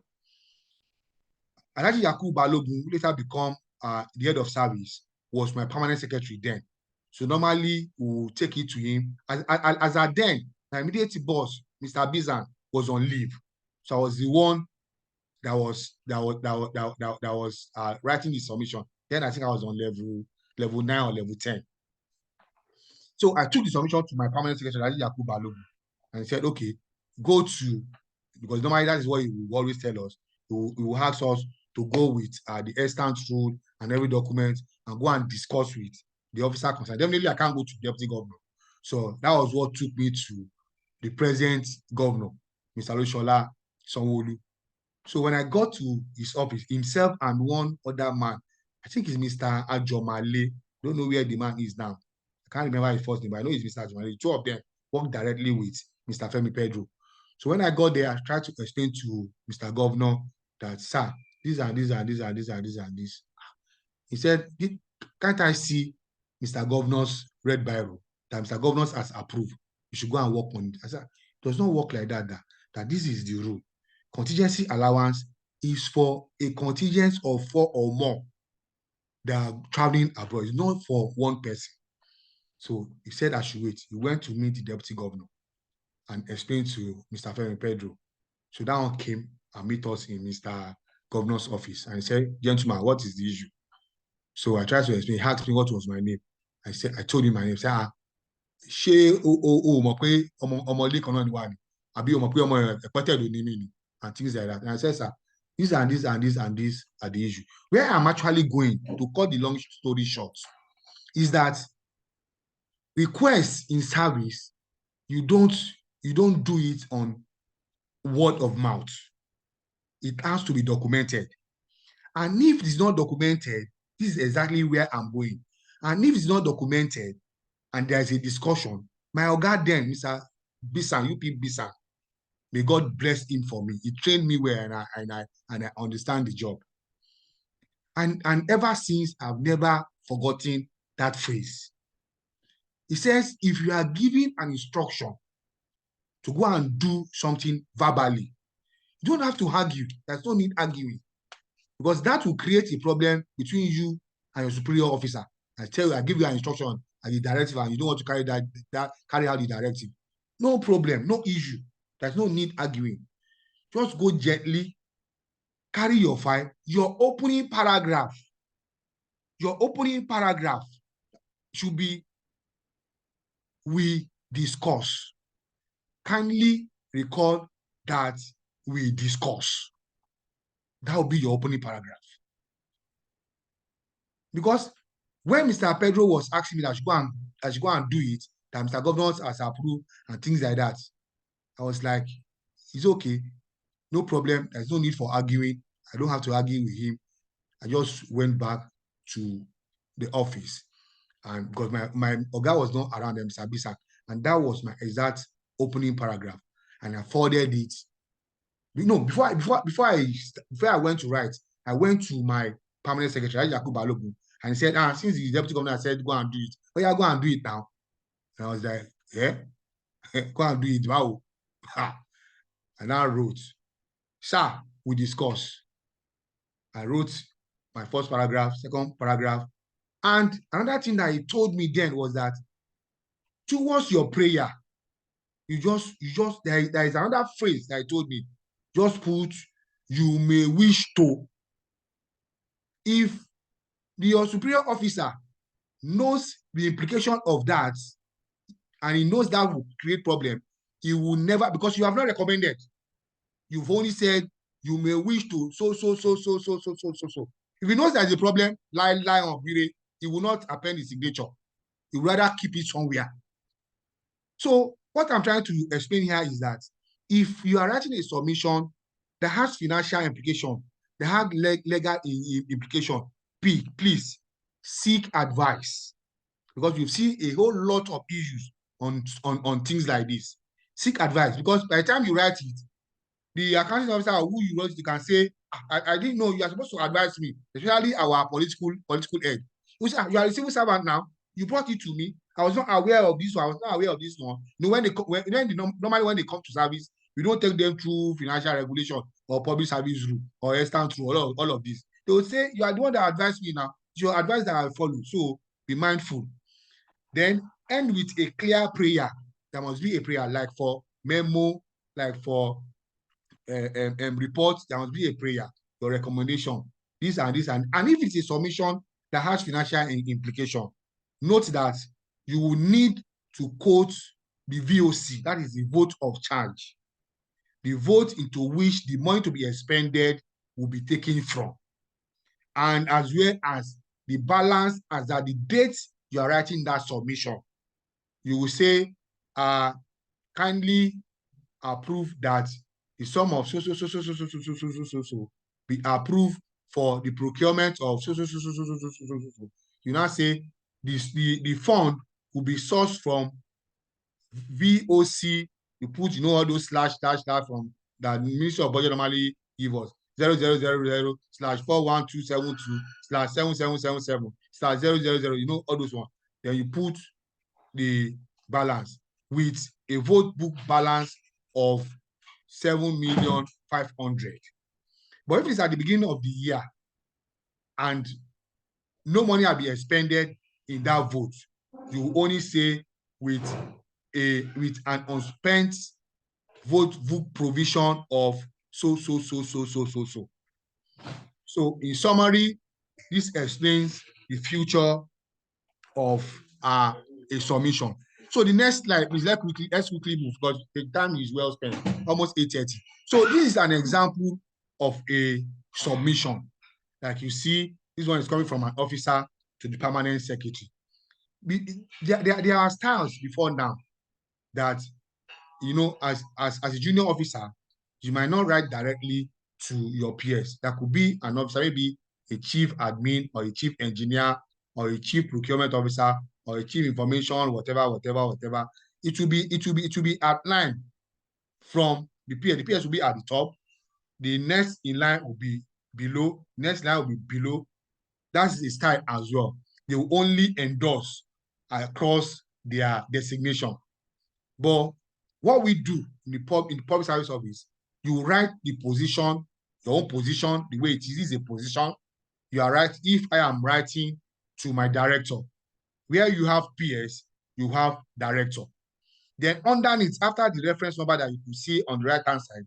Speaker 2: Alhaji Yakubu Balogun, who later become the head of service, was my permanent secretary then. So normally we'll take it to him. As at then, my immediate boss, Mr. Bizan, was on leave. So I was the one that was writing the submission. Then I think I was on level 9 or level 10. So I took the submission to my permanent secretary, Alhaji Yakubu Balogun, and he said, okay, go to, because normally that is what he will always tell us. He will ask us to go with the extant rule and every document and go and discuss with the officer concerned. Definitely, I can't go to the deputy governor. So that was what took me to the present governor, Mr. Olushola Sanwo-Olu. So when I got to his office, himself and one other man, I think it's Mr. Ajomale, don't know where the man is now. I can't remember his first name, but I know it's Mr. Ajomale. The 2 of them work directly with Mr. Femi Pedro. So when I got there, I tried to explain to Mr. Governor that, sir, these and these and these and these and these and this. He said, can't I see Mr. Governor's red biro that Mr. Governor has approved? You should go and work on it. I said, it does not work like that, that this is the rule. Contingency allowance is for a contingent of 4 or more that are traveling abroad. It's not for one person. So he said I should wait. He went to meet the deputy governor and explained to Mr. Femi Pedro. So that one came and meet us in Mr. Governor's office. And he said, gentlemen, what is the issue? So I tried to explain. He asked me what was my name. I told him my name. He said, ṣé o mọ̀ pé ọmọ ilé kan náà ni wà ní? Àbí o mọ̀ pé ọmọ Ẹ̀pẹ́tẹ̀dọ̀ ni mí ni? And things like that. And I said, sir, these and these and these and these are the issue. Where I'm actually going, to cut the long story short, is that requests in service, you don't do it on word of mouth. It has to be documented. And if it's not documented, this is exactly where I'm going. And if it's not documented and there's a discussion, my oga then, Mr. Bisan, UP Bisan, may God bless him for me. He trained me well, and I understand the job. And ever since, I've never forgotten that phrase. He says, if you are given an instruction to go and do something verbally, you don't have to argue. There's no need arguing, because that will create a problem between you and your superior officer. I give you an instruction and the directive, and you don't want to carry carry out the directive. No problem, no issue. There's no need arguing. Just go gently, carry your file. Your opening paragraph should be, we discuss. Kindly recall that we discuss. That will be your opening paragraph. Because when Mr. Pedro was asking me that I should go and do it, that Mr. Governor has approved and things like that, I was like, it's okay, no problem. There's no need for arguing. I don't have to argue with him. I just went back to the office, and because my Oga was not around, Mr. Bisak, and that was my exact opening paragraph, and I forwarded it. Before I went to write, I went to my permanent secretary, Yakub Balogun, and he said, since the deputy governor said go and do it, oh yeah, go and do it now. And I was like, yeah, go and do it. Wow. And I wrote, sir, we discuss. I wrote my first paragraph, second paragraph. And another thing that he told me then was that towards your prayer, there is another phrase that he told me. Just put, you may wish to. If your superior officer knows the implication of that, and he knows that will create problem, he will never, because you have not recommended. You've only said you may wish to so. If he knows there's a problem, lie on Bire, he will not append his signature. He would rather keep it somewhere. So what I'm trying to explain here is that if you are writing a submission that has financial implication, that has legal implication, please seek advice, because you've seen a whole lot of issues on things like this. Seek advice, because by the time you write it, the accounting officer who you wrote, you can say, I didn't know, you are supposed to advise me, especially our political head. You are a civil servant now, you brought it to me, I was not aware of this one, I was not aware of this one. Normally when they come to service, we don't take them through financial regulation or public service rule or extant rule, all of this. They will say, you are the one that advised me now, it's your advice that I follow, so be mindful. Then end with a clear prayer. There must be a prayer, like for memo, like for reports, there must be a prayer, your recommendation, this and this. And if it's a submission that has financial implication, note that you will need to quote the VOC, that is the vote of charge, the vote into which the money to be expended will be taken from, and as well as the balance as at the date you are writing that submission. You will say, kindly approve that the sum of so be approved for the procurement of so. You now say the fund will be sourced from VOC. You put, all those slash from that Ministry of Budget normally give us. 000/41272/7777/0000, all those ones. Then you put the balance with a vote book balance of 7,500,000. But if it's at the beginning of the year and no money will be expended in that vote, you only say with an unspent vote book provision of so. So in summary, this explains the future of a submission. So the next slide, please, let's quickly move, because the time is well spent, almost 8:30. So this is an example of a submission. Like you see, this one is coming from an officer to the permanent secretary. There are styles before now that, as a junior officer, you might not write directly to your peers. That could be an officer, maybe a chief admin or a chief engineer or a chief procurement officer or a chief information, whatever. It will be outlined from the PS. The PS will be at the top. The next in line will be below. Next line will be below. That's the style as well. They will only endorse across their designation. But what we do in the public service office, you write the position, your own position, the way it is a position. You are right. If I am writing to my director, where you have PS, you have director. Then underneath, after the reference number that you can see on the right-hand side,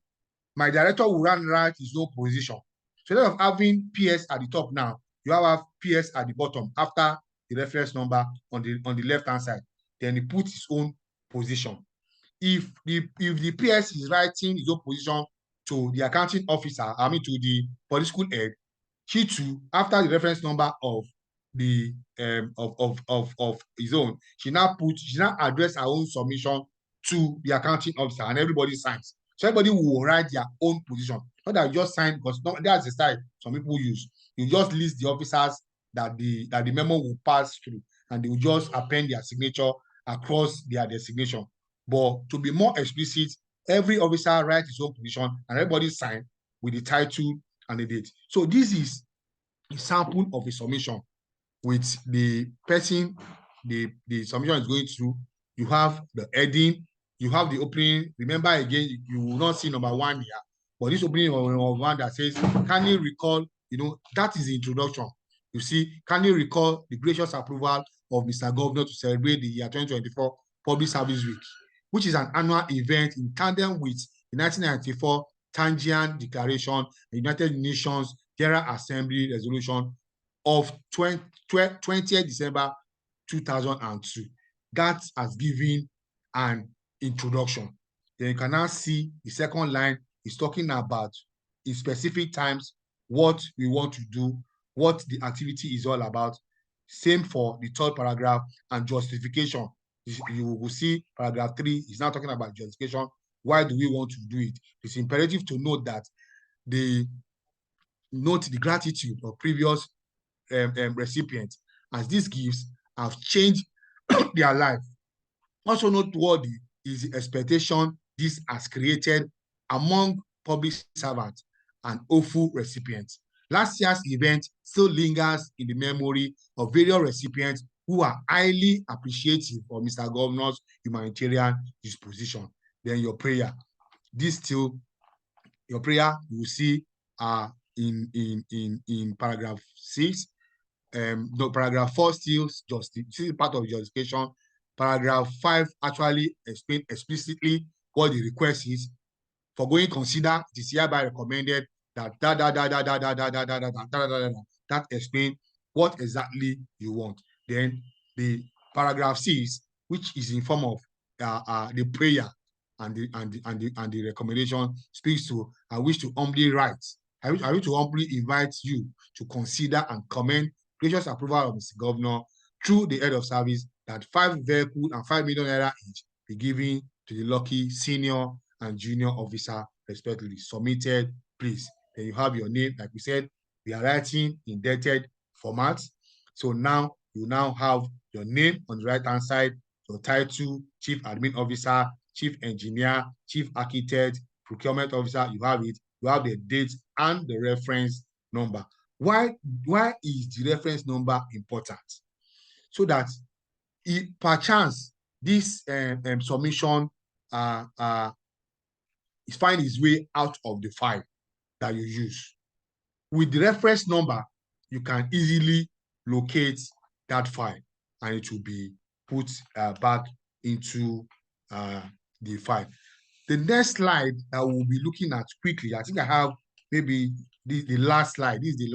Speaker 2: my director will write his own position. So instead of having PS at the top now, you have PS at the bottom after the reference number on the left-hand side. Then he puts his own position. If the PS is writing his own position to the accounting officer, to the political head, she too, after the reference number of the of his own, she now address her own submission to the accounting officer, and everybody signs. So everybody will write their own position. Not that you just sign, because that's the style some people use. You just list the officers that the memo will pass through, and they will just append their signature across their designation. But to be more explicit, every officer writes his own position, and everybody sign with the title and the date. So this is a sample of a submission with the person the submission is going through. You have the heading, you have the opening. Remember again, you will not see number 1 here, but this opening of one that says, can you recall, that is the introduction. You see, can you recall the gracious approval of Mr. Governor to celebrate the year 2024 Public Service Week, which is an annual event in tandem with the 1994 Tangian Declaration, the United Nations General Assembly Resolution of 20th December 2002. That has given an introduction. Then you can now see the second line is talking about in specific times what we want to do, what the activity is all about. Same for the third paragraph, and justification. You will see paragraph 3 is now talking about justification. Why do we want to do it? It's imperative to note that the gratitude of previous recipients, as these gifts have changed their life. Also noteworthy is the expectation this has created among public servants and hopeful recipients. Last year's event still lingers in the memory of various recipients who are highly appreciative of Mr. Governor's humanitarian disposition. Then your prayer. Your prayer, you will see in paragraph 6. Paragraph 4 still is part of justification. Paragraph 5 actually explain explicitly what the request is. For going consider, it is hereby recommended that that explain what exactly you want. Then the paragraph 6, which is in form of the prayer and the recommendation, speaks to, I wish to humbly invite you to consider and commend gracious approval of Mr. Governor through the head of service that 5 vehicles and 5 million naira each be given to the lucky senior and junior officer respectively. Submitted, please. Then you have your name. Like we said, we are writing in dated format. So now you now have your name on the right hand side, your title, chief admin officer, chief engineer, chief architect, procurement officer. You have it. You have the date and the reference number. Why is the reference number important? So that if perchance this submission is find its way out of the file that you use. With the reference number, you can easily locate that file, and it will be put back into the file. The next slide that we'll be looking at quickly, I think I have maybe the last slide. This is the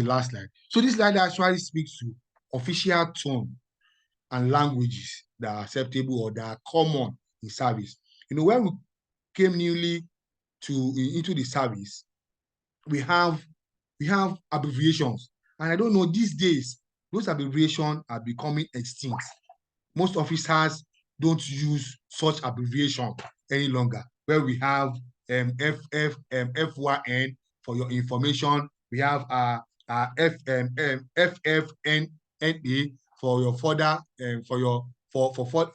Speaker 2: last slide. So this slide actually speaks to official tone and languages that are acceptable or that are common in service. When we came newly into the service, we have abbreviations, and I don't know, these days those abbreviations are becoming extinct. Most officers don't use such abbreviation any longer, where we have FYN for your information. We have FFNA for your further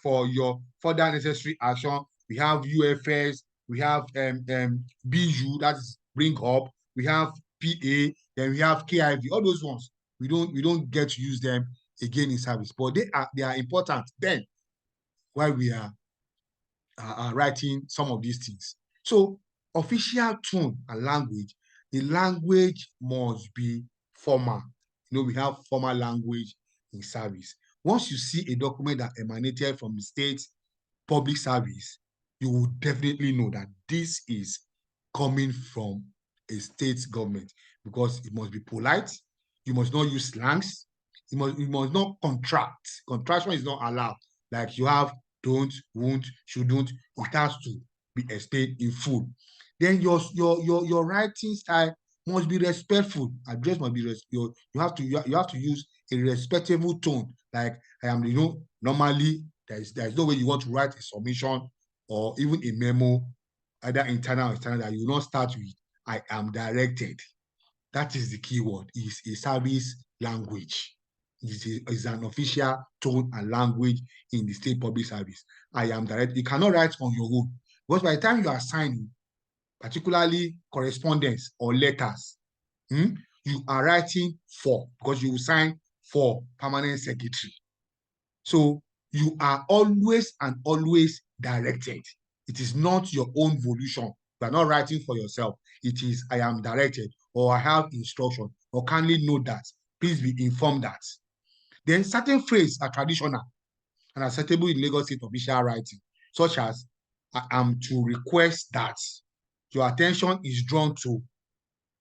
Speaker 2: for your further necessary action. We have UFS. We have BU, that is bring up. We have PA. Then we have KIV. All those ones we don't get to use them again in service, but they are important then while we are writing some of these things. So official tone and language, the language must be formal. We have formal language in service. Once you see a document that emanated from the state public service, you will definitely know that this is coming from a state government, because it must be polite. You must not use slangs. You must not contract. Contraction is not allowed. Like you have don't, won't, shouldn't. It has to be explained in full. Then your writing style must be respectful. Address must be you have to use a respectable tone. Like I am, normally there's no way you want to write a submission or even a memo, either internal or external, that you will not start with "I am directed." That is the key word. Is a service language. Is an official tone and language in the state public service. I am directed. You cannot write on your own, because by the time you are signing, particularly correspondence or letters, you are writing for, because you will sign for permanent secretary. So you are always and always directed. It is not your own volition. You are not writing for yourself. It is I am directed, or I have instruction, or kindly know that. Please be informed that. Then certain phrases are traditional and acceptable in Lagos State official writing, such as I am to request that your attention is drawn to.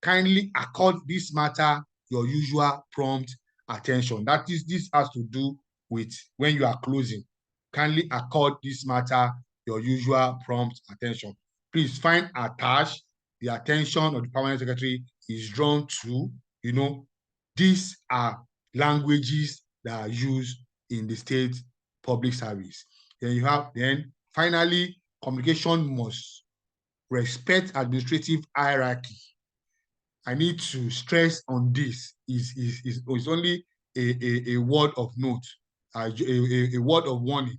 Speaker 2: Kindly accord this matter your usual prompt attention. That is, this has to do with when you are closing. Kindly accord this matter your usual prompt attention. Please find attached the attention of the permanent secretary is drawn to. These are languages that are used in the state public service. Then finally, communication must respect administrative hierarchy. I need to stress on this. Is only a word of note, a word of warning.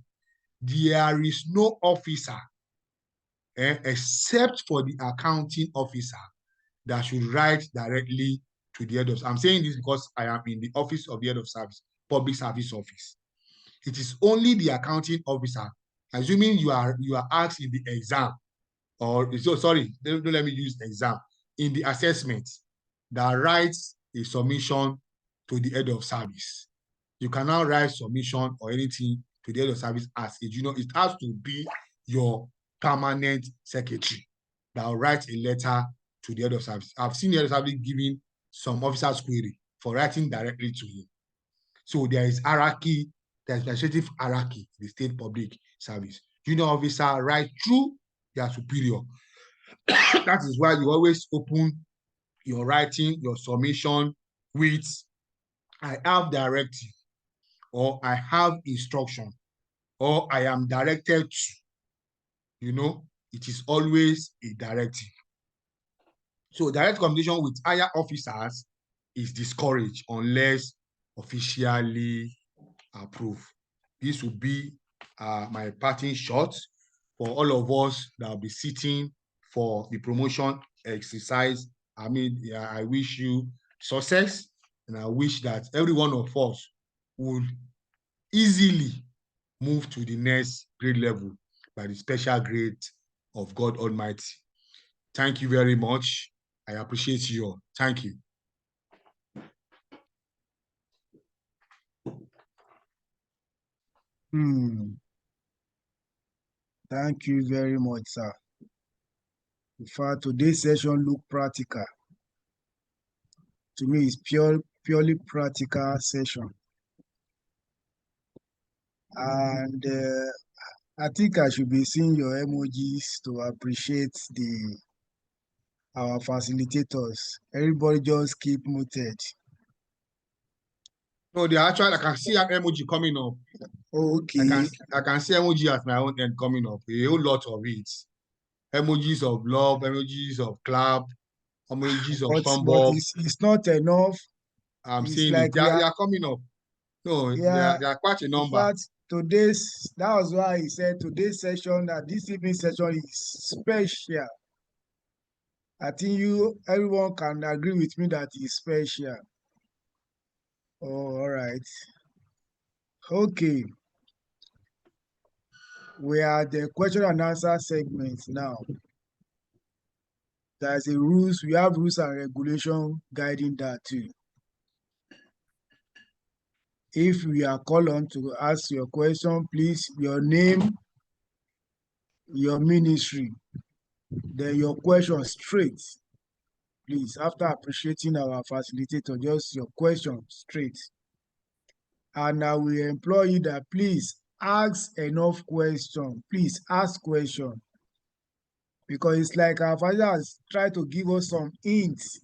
Speaker 2: There is no officer, except for the accounting officer, that should write directly to the head of. I'm saying this because I am in the office of the head of service, public service office. It is only the accounting officer, assuming you are asked in the exam, or sorry, don't let me use exam, in the assessment, that writes a submission to the head of service. You cannot write submission or anything to the head of service as a junior. It has to be your permanent secretary that will write a letter to the head of service. I've seen the head of service giving some officers query for writing directly to him. So there is hierarchy, there's administrative hierarchy in the state public service. Junior officer write through their superior. That is why you always open your writing, your submission with I have directive, or I have instruction, or I am directed to. It is always a directive. So direct communication with higher officers is discouraged unless officially approved. This will be my parting shot for all of us that will be sitting for the promotion exercise. I wish you success, and I wish that every one of us would easily move to the next grade level by the special grace of God Almighty. Thank you very much. I appreciate you all. Thank you.
Speaker 1: Thank you very much, sir. In fact, today's session looked practical. To me, it's purely practical session. And I think I should be seeing your emojis to appreciate our facilitators. Everybody just keep muted.
Speaker 2: No, I can see an emoji coming up.
Speaker 1: Oh, okay.
Speaker 2: I can see emoji at my own end coming up. A whole lot of it. Emojis of love, emojis of clap, emojis of thumb up.
Speaker 1: It's not enough.
Speaker 2: I'm seeing like it. They are coming up. No, yeah, they are quite a number.
Speaker 1: In fact, that was why he said today's session, that this evening session is special. I think everyone can agree with me that it's special. Oh, all right. Okay. We are the question and answer segment now. We have rules and regulation guiding that too. If we are called on to ask your question, please, your name, your ministry, then your question straight. Please, after appreciating our facilitator, just your question straight. And I will implore you that please ask enough questions. Please ask questions. because it's like our father has tried to give us some hints,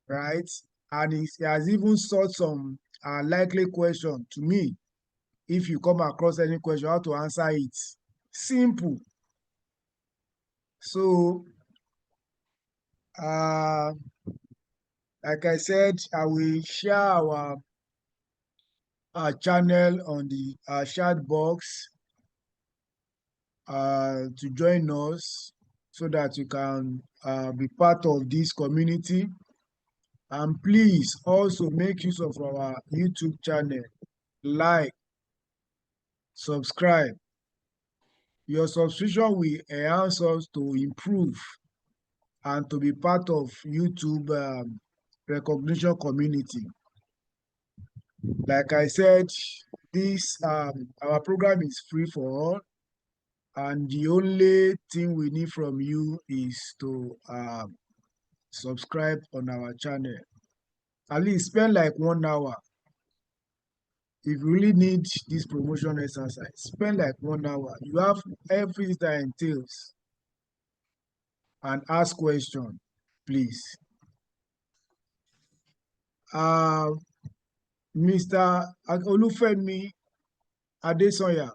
Speaker 1: right? And he has even sought some likely question to me. If you come across any question, how to answer it. Simple. So, like I said, I will share our channel on the chat box to join us so that you can be part of this community. And please also make use of our YouTube channel. Like, subscribe. Your subscription will enhance us to improve and to be part of YouTube recognition community. Like I said, this our program is free for all, and the only thing we need from you is to subscribe on our channel. At least spend like 1 hour. If you really need this promotion exercise, spend like 1 hour. You have everything that entails, and ask question, please. Mr. Olufemi Adesanya,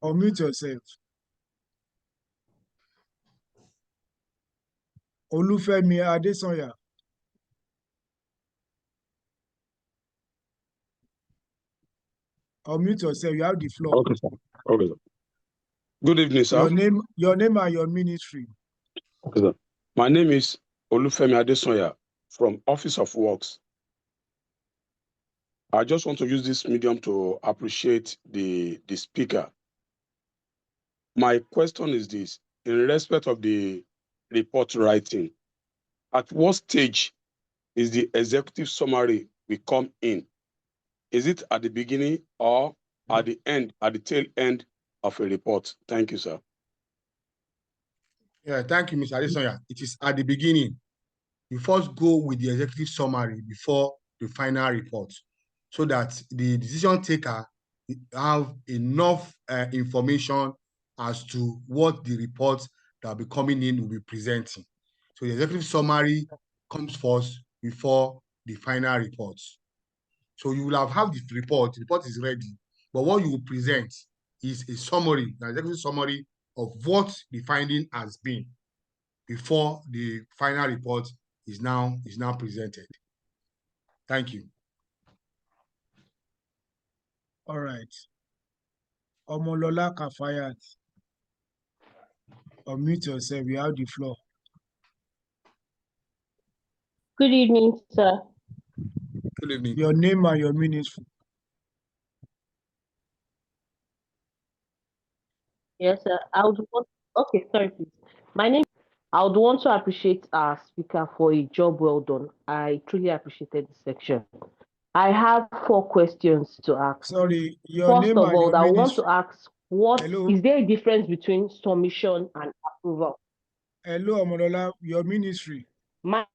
Speaker 1: unmute yourself. Olufemi Adesanya. Unmute yourself. You have the floor.
Speaker 3: Okay, sir. Okay, sir. Good evening, sir.
Speaker 1: Your name and your ministry.
Speaker 3: Okay, sir. My name is Olufemi Adesanya from Office of Works. I just want to use this medium to appreciate the speaker. My question is this: in respect of the report writing, at what stage is the executive summary will come in? Is it at the beginning or at the end, at the tail end of a report? Thank you, sir.
Speaker 2: Yeah, thank you, Mr. Adesanya. It is at the beginning. You first go with the executive summary before the final report, so that the decision taker have enough information as to what the report that will be coming in will be presenting. So the executive summary comes first before the final report. So you will have the report is ready, but what you will present is a summary, an executive summary of what the finding has been before the final report is now presented. Thank you.
Speaker 1: All right. Omolola Kafayat, unmute yourself. You have the floor.
Speaker 4: Good evening, sir.
Speaker 2: Good evening.
Speaker 1: Your name and your ministry.
Speaker 4: Yes, sir. Okay, sorry, please. My name. I would want to appreciate our speaker for a job well done. I truly appreciated this section. I have 4 questions to ask.
Speaker 1: Sorry, your
Speaker 4: First
Speaker 1: name
Speaker 4: of
Speaker 1: and
Speaker 4: all,
Speaker 1: your
Speaker 4: I want
Speaker 1: ministry.
Speaker 4: to ask, what
Speaker 1: Hello?
Speaker 4: is there a difference between submission and approval?
Speaker 1: Hello, Omolola, your ministry.
Speaker 4: My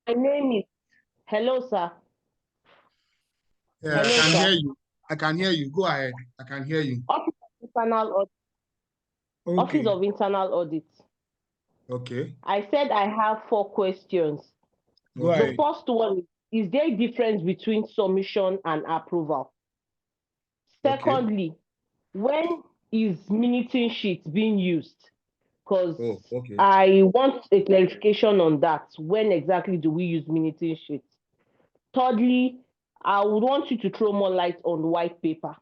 Speaker 4: name is. Hello, sir.
Speaker 2: Yeah,
Speaker 4: Hello,
Speaker 2: I can
Speaker 4: sir.
Speaker 2: hear you. I can hear you. Go ahead. I can hear you.
Speaker 4: Office
Speaker 1: Okay.
Speaker 4: of Internal Audit.
Speaker 2: Okay.
Speaker 4: I said I have 4 questions.
Speaker 1: Go
Speaker 2: Okay.
Speaker 4: The
Speaker 1: ahead.
Speaker 4: first one is there a difference between submission and approval?
Speaker 2: Okay.
Speaker 4: Secondly, when is minuting sheet being used? Because
Speaker 2: okay.
Speaker 4: I want a clarification on that. When exactly do we use minuting sheets? Thirdly, I would want you to throw more light on white paper.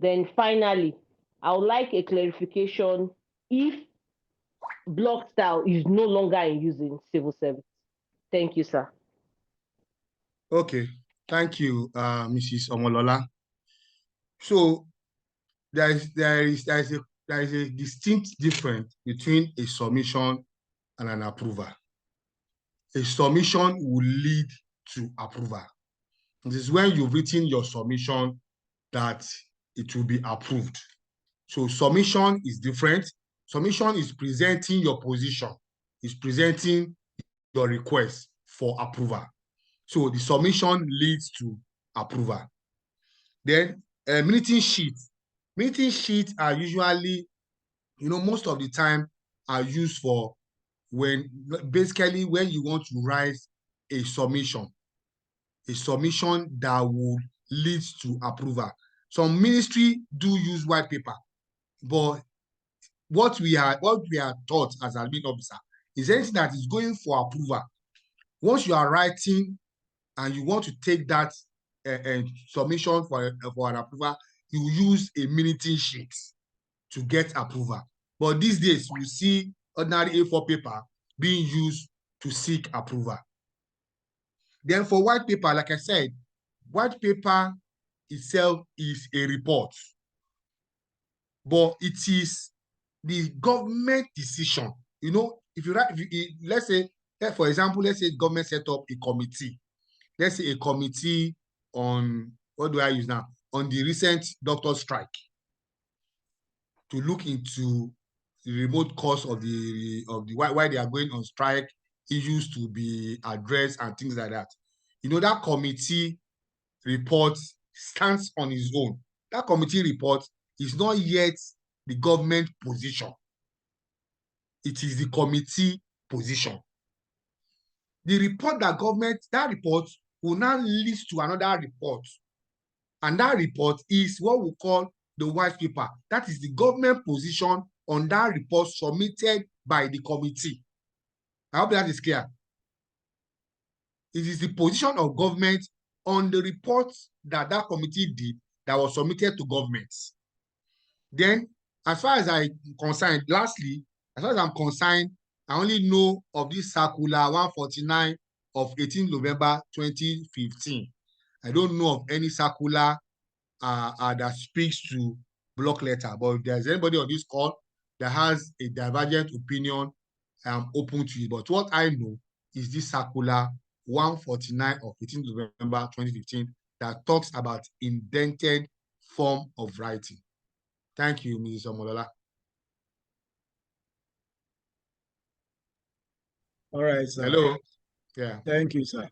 Speaker 4: Then finally, I would like a clarification if block style is no longer in use in civil service. Thank you, sir.
Speaker 2: Okay. Thank you, Mrs. Omolola. So there is a distinct difference between a submission and an approval. A submission will lead to approval. This is when you've written your submission that it will be approved. So submission is different. Submission is presenting your position, is presenting your request for approval. So the submission leads to approval. Then meeting sheets. Meeting sheets are usually, most of the time are used for basically when you want to write a submission that will lead to approval. Some ministry do use white paper, but what we are taught as admin officer is anything that is going for approval. Once you are writing and you want to take that submission for an approval, you use a minuting sheet to get approval. But these days, you see ordinary A4 paper being used to seek approval. Then for white paper, like I said, white paper itself is a report, but it is the government decision. If you write, let's say, for example, let's say government set up a committee. Let's say a committee on, what do I use now? On the recent doctor strike, to look into the remote cause of the why they are going on strike, issues to be addressed and things like that. That committee report stands on its own. That committee report is not yet the government position. It is the committee position. The report that report will now lead to another report. And that report is what we call the white paper. That is the government position on that report submitted by the committee. I hope that is clear. It is the position of government on the report that committee did that was submitted to government. Then, as far as I'm concerned, lastly, as far as I'm concerned, I only know of this circular 149 of 18 November 2015. I don't know of any circular that speaks to block letter. But if there's anybody on this call that has a divergent opinion, I'm open to it. But what I know is this circular 149 of 18 November 2015 that talks about indented form of writing. Thank you, Mrs. Omolola.
Speaker 1: All right, sir.
Speaker 2: Hello. Yeah.
Speaker 1: Thank you, sir.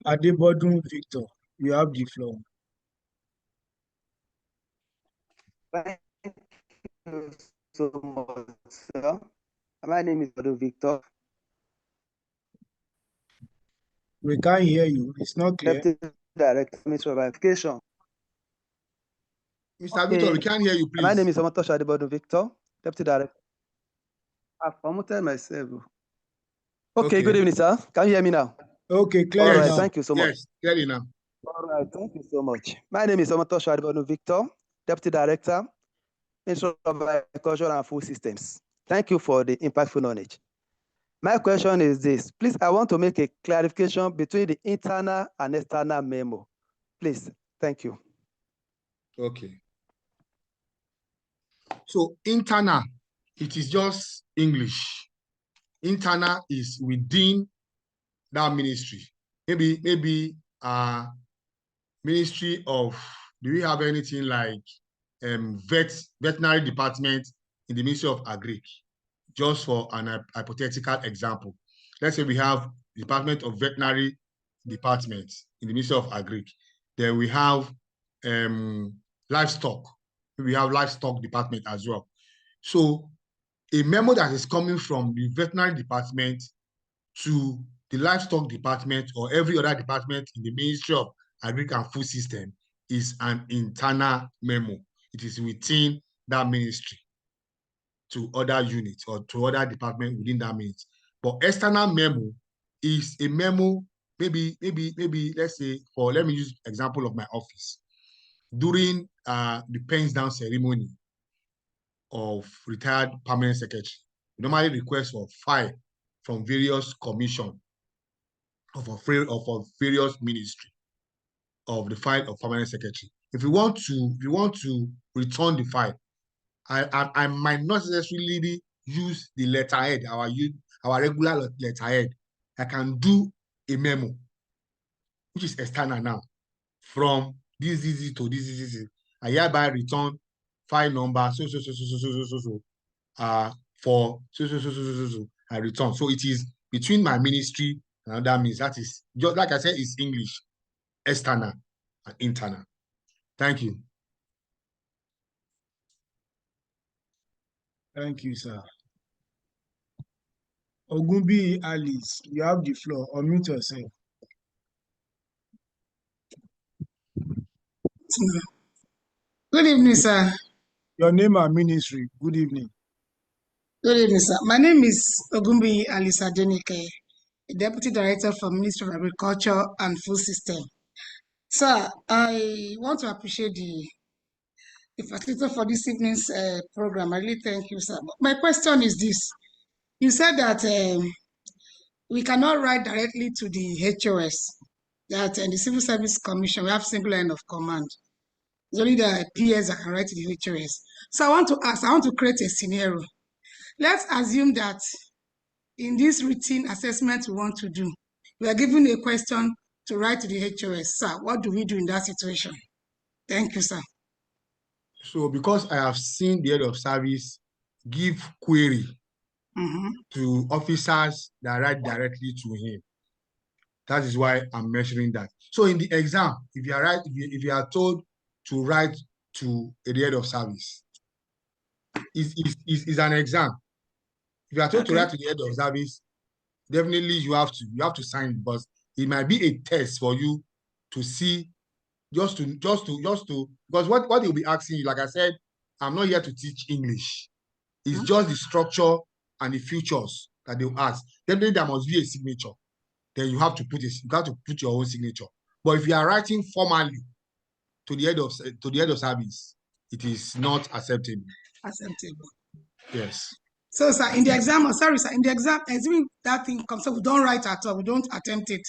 Speaker 1: Adebodun Victor, you have the floor.
Speaker 5: Thank you so much, sir. My name is Adebodun Victor.
Speaker 1: We can't hear you. It's not clear.
Speaker 5: Deputy Director, Ministry of Education.
Speaker 2: Mr. Victor, we can't hear you, please.
Speaker 5: My name is Omotosho Adebodun Victor, Deputy Director. I've promoted myself. Okay, good evening, sir. Can you hear me now?
Speaker 1: Okay, clear.
Speaker 5: All right,
Speaker 1: now.
Speaker 5: thank you so much.
Speaker 2: Yes, clearly now.
Speaker 5: All right, thank you so much. My name is Omotosho Adebodun Victor, Deputy Director, Ministry of Agriculture and Food Systems. Thank you for the impactful knowledge. My question is this. Please, I want to make a clarification between the internal and external memo. Please, thank you.
Speaker 2: Okay. So internal, it is just English. Internal is within that ministry. Maybe Ministry of, do we have anything like veterinary department in the Ministry of Agric? Just for an hypothetical example. Let's say we have Department of Veterinary Department in the Ministry of Agric. Then we have livestock. We have livestock department as well. So a memo that is coming from the veterinary department to the livestock department or every other department in the Ministry of Agric and Food System is an internal memo. It is within that ministry to other units or to other departments within that ministry. But external memo is a memo, maybe let's say, let me use example of my office. During the pens down ceremony of retired permanent secretary, we normally request for file from various commission of various ministry of the file of permanent secretary. If you want to return the file, I might not necessarily use the letterhead, our regular letterhead. I can do a memo, which is external now, from this to this. I hereby return file number for I return. So it is between my ministry and that means that is just like I said, it's English, external and internal. Thank you.
Speaker 1: Thank you, sir. Ogunbi Alice, you have the floor. Unmute yourself.
Speaker 6: Good evening, sir.
Speaker 1: Your name and ministry. Good evening.
Speaker 6: Good evening, sir. My name is Ogumbi Alisa Denike, Deputy Director for Ministry of Agriculture and Food System. Sir, I want to appreciate the facilitator for this evening's program. I really thank you, sir. But my question is this. You said that we cannot write directly to the HOS, that in the Civil Service Commission, we have single line of command. It's only the PS that can write to the HOS. So I want to ask, I want to create a scenario. Let's assume that in this routine assessment we want to do, we are given a question to write to the HOS. Sir, what do we do in that situation? Thank you, sir.
Speaker 2: So because I have seen the head of service give query to officers that write directly to him, that is why I'm measuring that. So in the exam, if you are told to write to the head of service, is an exam. If you are told to write to the head of service, definitely you have to sign it, because it might be a test for you to see, just to because what he'll be asking you, like I said, I'm not here to teach English. It's just the structure and the features that they'll ask. Definitely there must be a signature. Then you have to put your own signature. But if you are writing formally to the head of service, it is not acceptable.
Speaker 6: Acceptable.
Speaker 2: Yes.
Speaker 6: So, sir, in the exam, assuming that thing comes up, we don't write at all, we don't attempt it.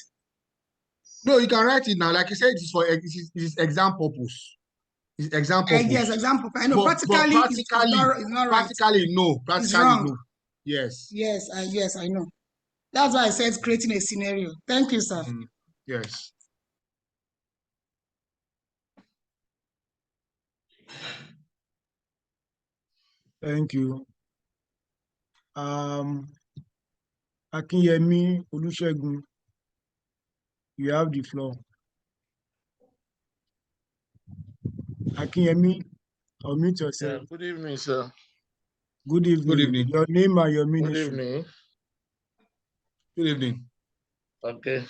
Speaker 2: No, you can write it now. Like I said, it is exam purpose. It's exam purpose.
Speaker 6: Yes, exam purpose. I know,
Speaker 2: but
Speaker 6: practically, it's not right.
Speaker 2: Practically, no. Practically,
Speaker 6: it's wrong.
Speaker 2: no. Yes.
Speaker 6: Yes, I know. That's why I said creating a scenario. Thank you, sir.
Speaker 2: Yes.
Speaker 1: Thank you. Akinyemi Olusegun, you have the floor. Akinyemi, unmute yourself.
Speaker 7: Yeah, good evening, sir.
Speaker 1: Good evening.
Speaker 2: Good evening.
Speaker 1: Your name and your ministry.
Speaker 7: Good evening.
Speaker 2: Good evening.
Speaker 7: Okay.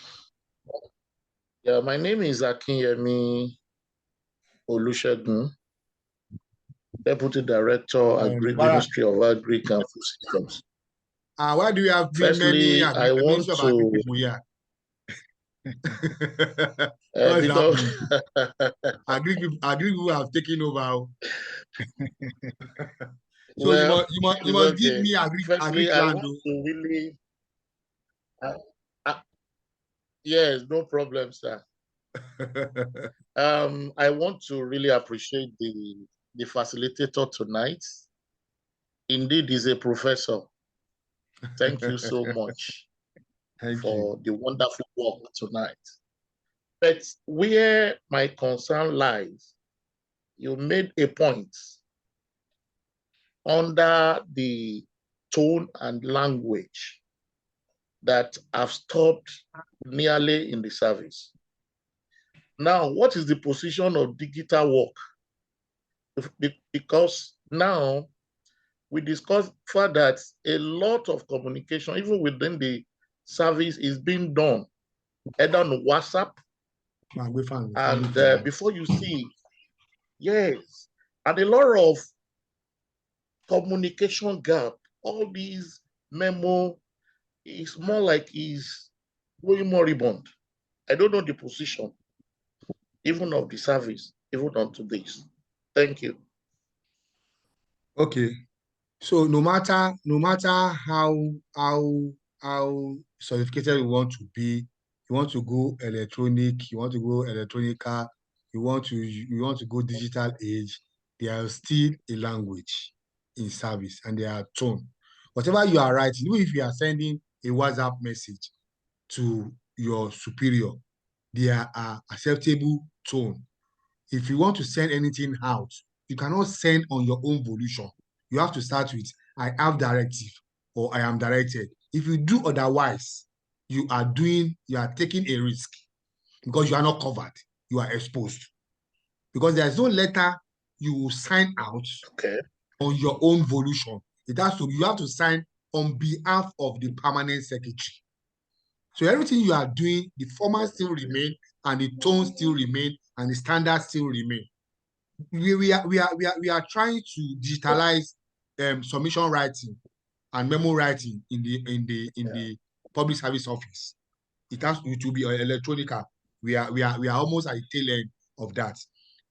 Speaker 7: Yeah, my name is Akinyemi Olusegun, Deputy Director, Ministry of Agri and Food Systems.
Speaker 2: Why do you have
Speaker 7: Firstly, I want to
Speaker 2: people here?
Speaker 7: because
Speaker 2: Agri people have taken over. So
Speaker 7: well,
Speaker 2: you must give
Speaker 7: okay.
Speaker 2: me agri
Speaker 7: Firstly, I
Speaker 2: land.
Speaker 7: want to really yes, no problem, sir. I want to really appreciate the facilitator tonight. Indeed, he's a professor. Thank you so much for the wonderful work tonight. But where my concern lies, you made a point under the tone and language that have stopped nearly in the service. Now, what is the position of digital work? Because now we discussed that a lot of communication, even within the service, is being done either on WhatsApp and before you see, yes, and a lot of communication gap. All these memo is more like is going moribund. I don't know the position, even of the service, even onto this. Thank you.
Speaker 2: Okay. So no matter how sophisticated you want to be, you want to go electronic, you want to go electronica, you want to go digital age, there is still a language in service and there are tone. Whatever you are writing, even if you are sending a WhatsApp message to your superior, there are acceptable tone. If you want to send anything out, you cannot send on your own volition. You have to start with, I have directive or I am directed. If you do otherwise, you are taking a risk because you are not covered. You are exposed. because there's no letter you will sign out on your own volition. You have to sign on behalf of the permanent secretary. So everything you are doing, the format still remain, and the tone still remain, and the standards still remain. We are trying to digitalize submission writing and memo writing in the public service office. It will be electronic. We are almost at the tail end of that.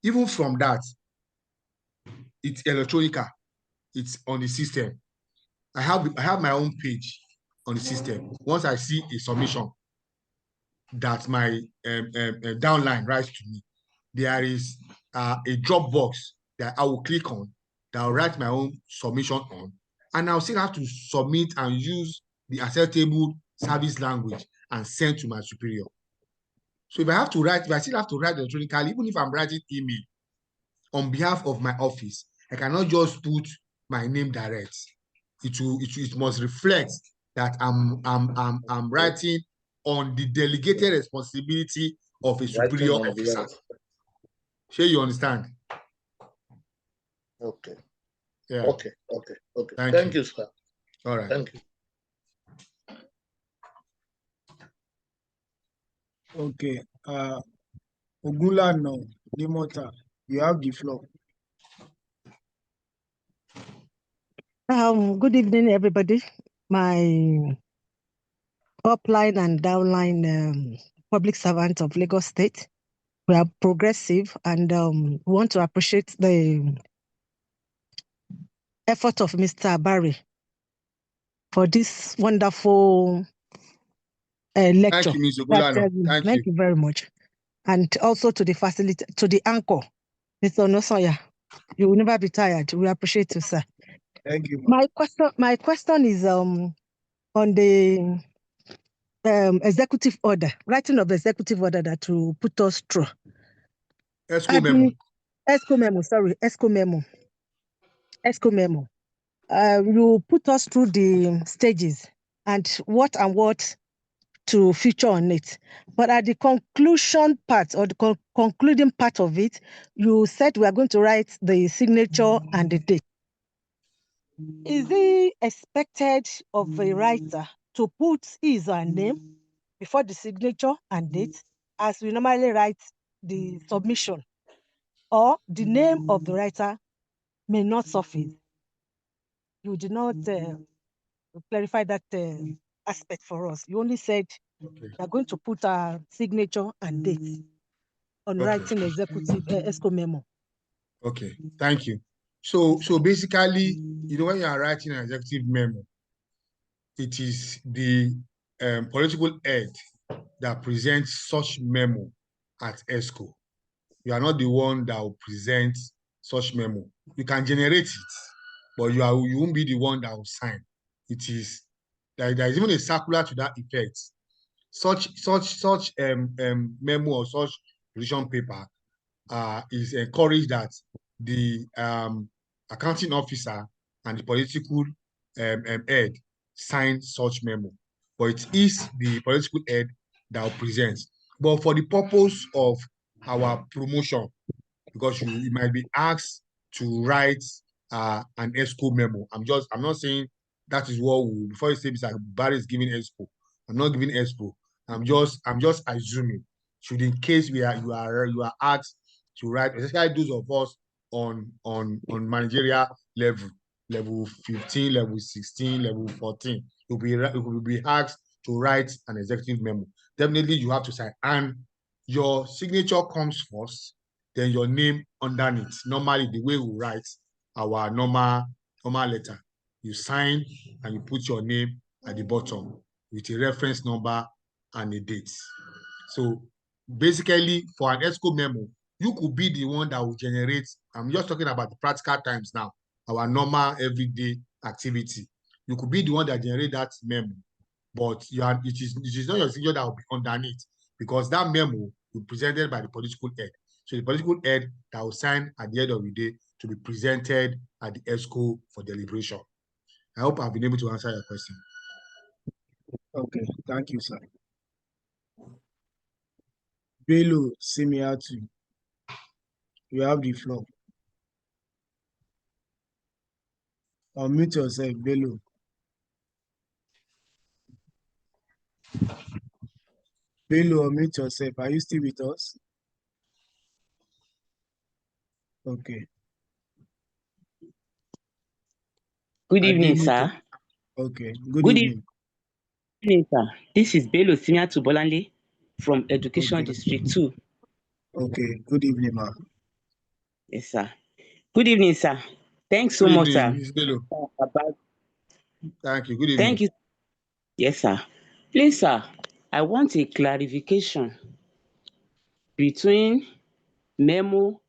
Speaker 2: Even from that, it's electronic. It's on the system. I have my own page on the system. Once I see a submission that my downline writes to me, there is a Dropbox that I will click on, that I'll write my own submission on, and I'll still have to submit and use the acceptable service language and send to my superior. So if I still have to write electronically, even if I'm writing email on behalf of my office, I cannot just put my name direct. It must reflect that I'm writing on the delegated responsibility of a superior officer. Sure, you understand?
Speaker 7: Okay.
Speaker 2: Yeah.
Speaker 7: Okay. Thank you, sir.
Speaker 2: All right.
Speaker 7: Thank you.
Speaker 1: Okay. Ogunlana Nimota, you have the floor.
Speaker 8: Good evening, everybody. My upline and downline public servants of Lagos State. We are progressive and want to appreciate the effort of Mr. Barry for this wonderful lecture.
Speaker 2: Thank you, Ms. Ogunlana.
Speaker 8: Thank you very much. And also to the anchor, Mr. Onosoya. You will never be tired. We appreciate you, sir.
Speaker 1: Thank you.
Speaker 8: My question is on the executive order, writing of executive order that will put us through.
Speaker 2: ESCO memo.
Speaker 8: ESCO memo. You put us through the stages and what to feature on it. But at the conclusion part or the concluding part of it, you said we are going to write the signature and the date. Is it expected of a writer to put his or her name before the signature and date, as we normally write the submission, or the name of the writer may not surface? You did not clarify that aspect for us. You only said we are going to put our signature and date on writing executive ESCO memo.
Speaker 2: Okay, thank you. So basically, when you are writing an executive memo, it is the political head that presents such memo at ESCO. You are not the one that will present such memo. You can generate it, but you won't be the one that will sign. It is there is even a circular to that effect. Such memo or such position paper is encouraged that the accounting officer and the political head sign such memo, but it is the political head that will present. But for the purpose of our promotion, because you might be asked to write an ESCO memo. I'm not saying that is what we, before you say Mr. Barry is giving ESCO. I'm not giving ESCO. I'm just assuming, should in case you are asked to write, especially those of us on managerial level 15, level 16, level 14, you'll be asked to write an executive memo. Definitely you have to sign, and your signature comes first, then your name underneath. Normally, the way we write our normal letter, you sign and you put your name at the bottom with a reference number and a date. So basically, for an ESCO memo, you could be the one that will generate. I'm just talking about the practical times now, our normal everyday activity. You could be the one that generate that memo, but it is not your signature that will be underneath, because that memo will be presented by the political head. So the political head that will sign at the end of the day to be presented at the ESCO for deliberation. I hope I've been able to answer your question.
Speaker 1: Okay, thank you, sir. Bello Simiatu. You have the floor. Unmute yourself, Bello. Bello, unmute yourself. Are you still with us? Okay.
Speaker 9: Good evening,
Speaker 1: Adenike.
Speaker 9: sir.
Speaker 1: Okay. Good
Speaker 9: Good
Speaker 1: evening.
Speaker 9: evening, sir. This is Bello Simiatu Bolanle from Education
Speaker 1: Okay.
Speaker 9: District 2.
Speaker 1: Okay. Good evening, ma.
Speaker 9: Yes, sir. Good evening, sir. Thanks so
Speaker 2: Good
Speaker 9: much,
Speaker 2: evening,
Speaker 9: sir.
Speaker 2: Ms. Bello.
Speaker 9: About
Speaker 2: Thank you. Good evening.
Speaker 9: Thank you. Yes, sir. Please, sir, I want a clarification between memo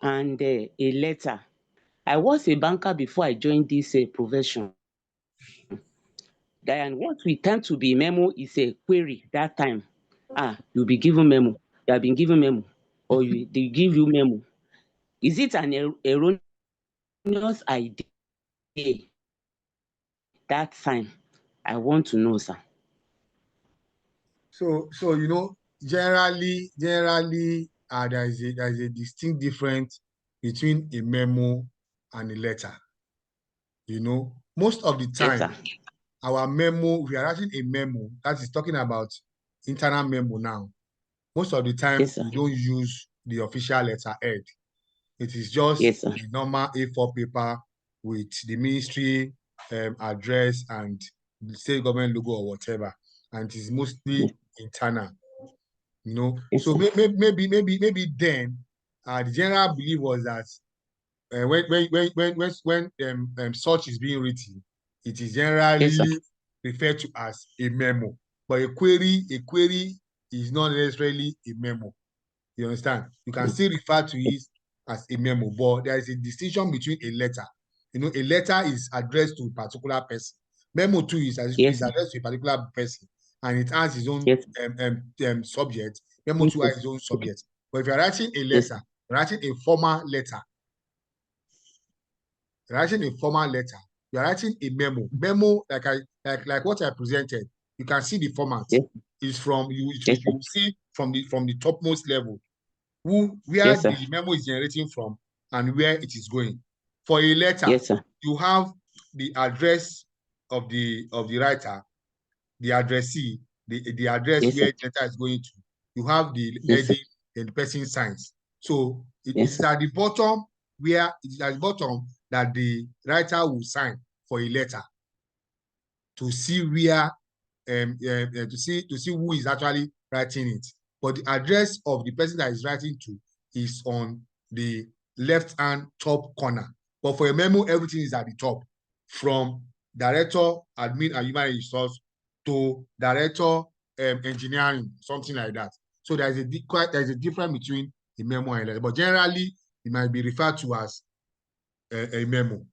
Speaker 9: and a letter. I was a banker before I joined this profession. Then what we tend to be memo is a query that time. You'll be given memo. You have been given memo. Or they give you memo. Is it an erroneous idea that time? I want to know, sir.
Speaker 2: So generally, there is a distinct difference between a memo and a letter. Most of the
Speaker 9: Yes, sir.
Speaker 2: time, our memo, we are writing a memo that is talking about internal memo now. Most of the time,
Speaker 9: Yes, sir.
Speaker 2: we don't use the official letterhead. It is just
Speaker 9: Yes, sir.
Speaker 2: the normal A4 paper with the ministry address and the state government logo or whatever, and it is mostly internal.
Speaker 9: Yes,
Speaker 2: So
Speaker 9: sir.
Speaker 2: maybe then the general belief was that when such is being written, it is generally
Speaker 9: Yes, sir.
Speaker 2: referred to as a memo. But a query is not necessarily a memo. You understand? You can still refer to it as a memo, but there is a distinction between a letter. A letter is addressed to a particular person. Memo too is
Speaker 9: Yes,
Speaker 2: addressed to a particular person, and it has its own
Speaker 9: yes,
Speaker 2: subject. Memo
Speaker 9: yes,
Speaker 2: too has its own subject. But if you're writing a
Speaker 9: yes,
Speaker 2: letter, writing a formal letter, writing a formal letter, you're writing a memo. Memo, like what I presented, you can see the format
Speaker 9: yes,
Speaker 2: is from you
Speaker 9: yes, sir.
Speaker 2: see from the topmost level where
Speaker 9: Yes, sir.
Speaker 2: the memo is generating from and where it is going. For a letter,
Speaker 9: Yes, sir.
Speaker 2: you have the address of the writer, the addressee, the address
Speaker 9: Yes,
Speaker 2: where
Speaker 9: sir.
Speaker 2: the letter is going to. You have the
Speaker 9: Yes, sir.
Speaker 2: heading and the person signs. So it
Speaker 9: Yes,
Speaker 2: is
Speaker 9: sir.
Speaker 2: at the bottom that the writer will sign for a letter to see where to see who is actually writing it. But the address of the person that is writing to is on the left-hand top corner. But for a memo, everything is at the top, from director, admin, and human resource to director, engineering, something like that. So there's a difference between a memo and a letter. But generally, it might be referred to as a memo,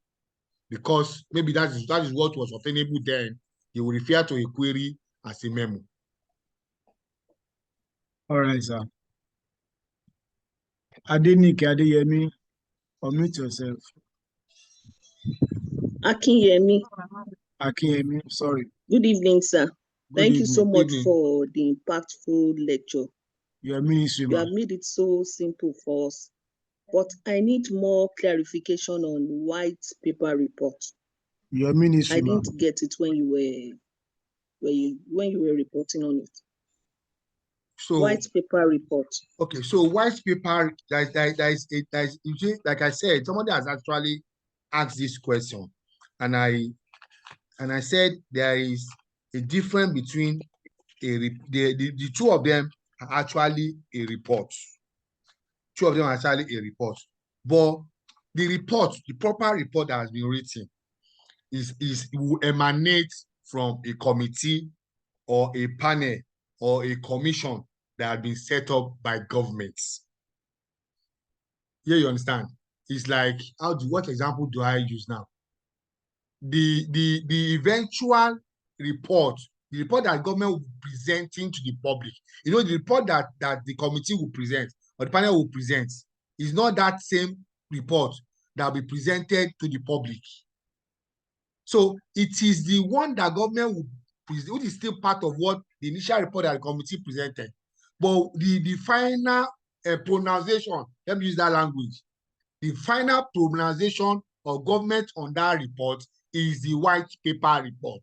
Speaker 2: because maybe that is what was obtainable then. They will refer to a query as a memo.
Speaker 1: All right, sir. Adenike Adeyemi, unmute yourself.
Speaker 10: Akinyemi,
Speaker 1: Akinyemi, sorry.
Speaker 10: good evening, sir.
Speaker 1: Good
Speaker 10: Thank you so
Speaker 1: evening.
Speaker 10: much for the impactful lecture.
Speaker 1: Your ministry,
Speaker 10: You
Speaker 1: ma.
Speaker 10: have made it so simple for us, but I need more clarification on white paper report.
Speaker 1: Your ministry,
Speaker 10: I
Speaker 1: ma.
Speaker 10: didn't get it when you were reporting on it.
Speaker 2: So
Speaker 10: White paper report.
Speaker 2: okay, so white paper, like I said, somebody has actually asked this question, and I said there is a difference between the two of them are actually a report. Two of them are actually a report, but the proper report that has been written will emanate from a committee or a panel or a commission that has been set up by governments. Here you understand? It's like, what example do I use now? The eventual report, the report that government will be presenting to the public, the report that the committee will present or the panel will present is not that same report that will be presented to the public. So it is the one that government will present, which is still part of what the initial report that the committee presented. But the final pronunciation, let me use that language. The final pronunciation of government on that report is the white paper report.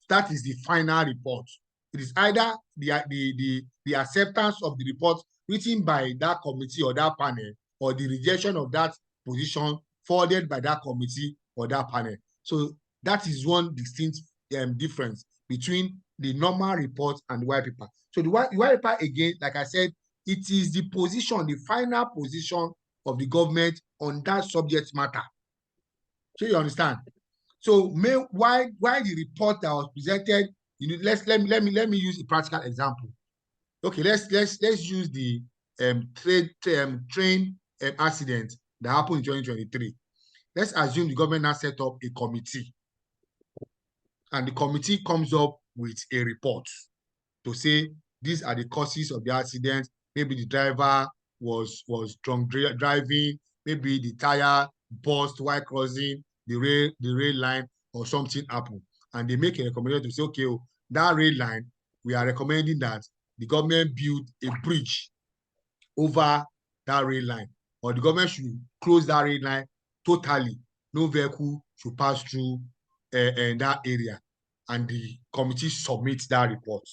Speaker 2: That is the final report. It is either the acceptance of the report written by that committee or that panel, or the rejection of that position forwarded by that committee or that panel. So that is one distinct difference between the normal report and the white paper. So the white paper, again, like I said, it is the position, the final position of the government on that subject matter. So you understand? So why the report that was presented, you know, let me use a practical example. Okay, let's use the train accident that happened in 2023. Let's assume the government now set up a committee, and the committee comes up with a report to say these are the causes of the accident. Maybe the driver was drunk driving, maybe the tire burst while crossing the rail line, or something happened. And they make a recommendation to say, okay, that rail line, we are recommending that the government build a bridge over that rail line, or the government should close that rail line totally. No vehicle should pass through that area. And the committee submits that report.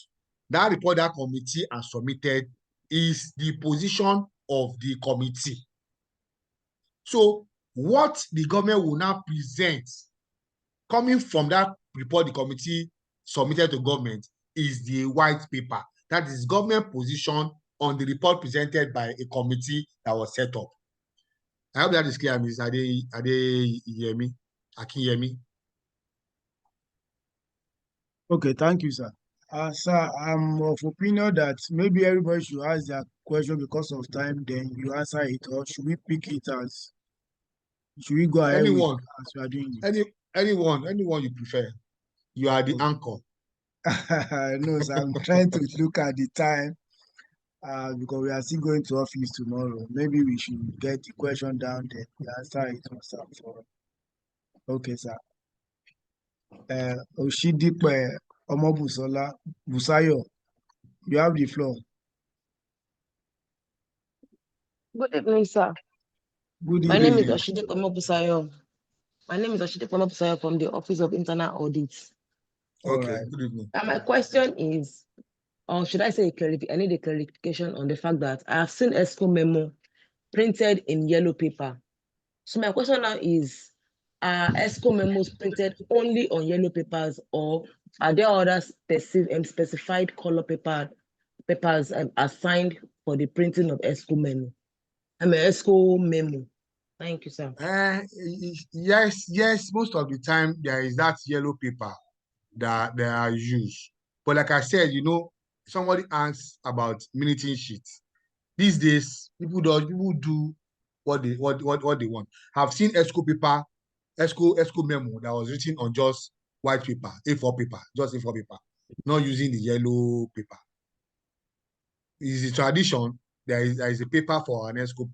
Speaker 2: That report that committee has submitted is the position of the committee. So what the government will now present, coming from that report the committee submitted to government, is the white paper. That is government position on the report presented by a committee that was set up. I hope that is clear, Ms. Adeyemi. Akinyemi.
Speaker 1: Okay, thank you, sir. Sir, I'm of opinion that maybe everybody should ask their question because of time, then you answer it, or should we pick it as, should we go ahead
Speaker 2: Anyone,
Speaker 1: as we are doing it?
Speaker 2: anyone you prefer. You are the anchor.
Speaker 1: No, sir, I'm trying to look at the time because we are still going to office tomorrow. Maybe we should get the question down there. We answer it for. Okay, sir. Oshidipe Omobusola Busayo, you have the floor.
Speaker 11: Good evening, sir.
Speaker 1: Good
Speaker 11: My
Speaker 1: evening.
Speaker 11: name is Oshidipe Omobusayo. My name is Oshidipe Omobusayo from the Office of Internal Audits.
Speaker 2: Okay,
Speaker 1: right.
Speaker 2: Good evening.
Speaker 11: And my question is, or should I say I need a clarification on the fact that I have seen ESCO memo printed in yellow paper. So my question now is, are ESCO memos printed only on yellow papers, or are there other specified color papers assigned for the printing of ESCO memo? ESCO memo. Thank you, sir.
Speaker 2: Yes, most of the time there is that yellow paper that they are used. But like I said, you know, somebody asked about minuting sheets. These days, people do what they want. I've seen ESCO paper, ESCO memo that was written on just white paper, A4 paper, just A4 paper, not using the yellow paper. It's a tradition. There is a paper for an ESCO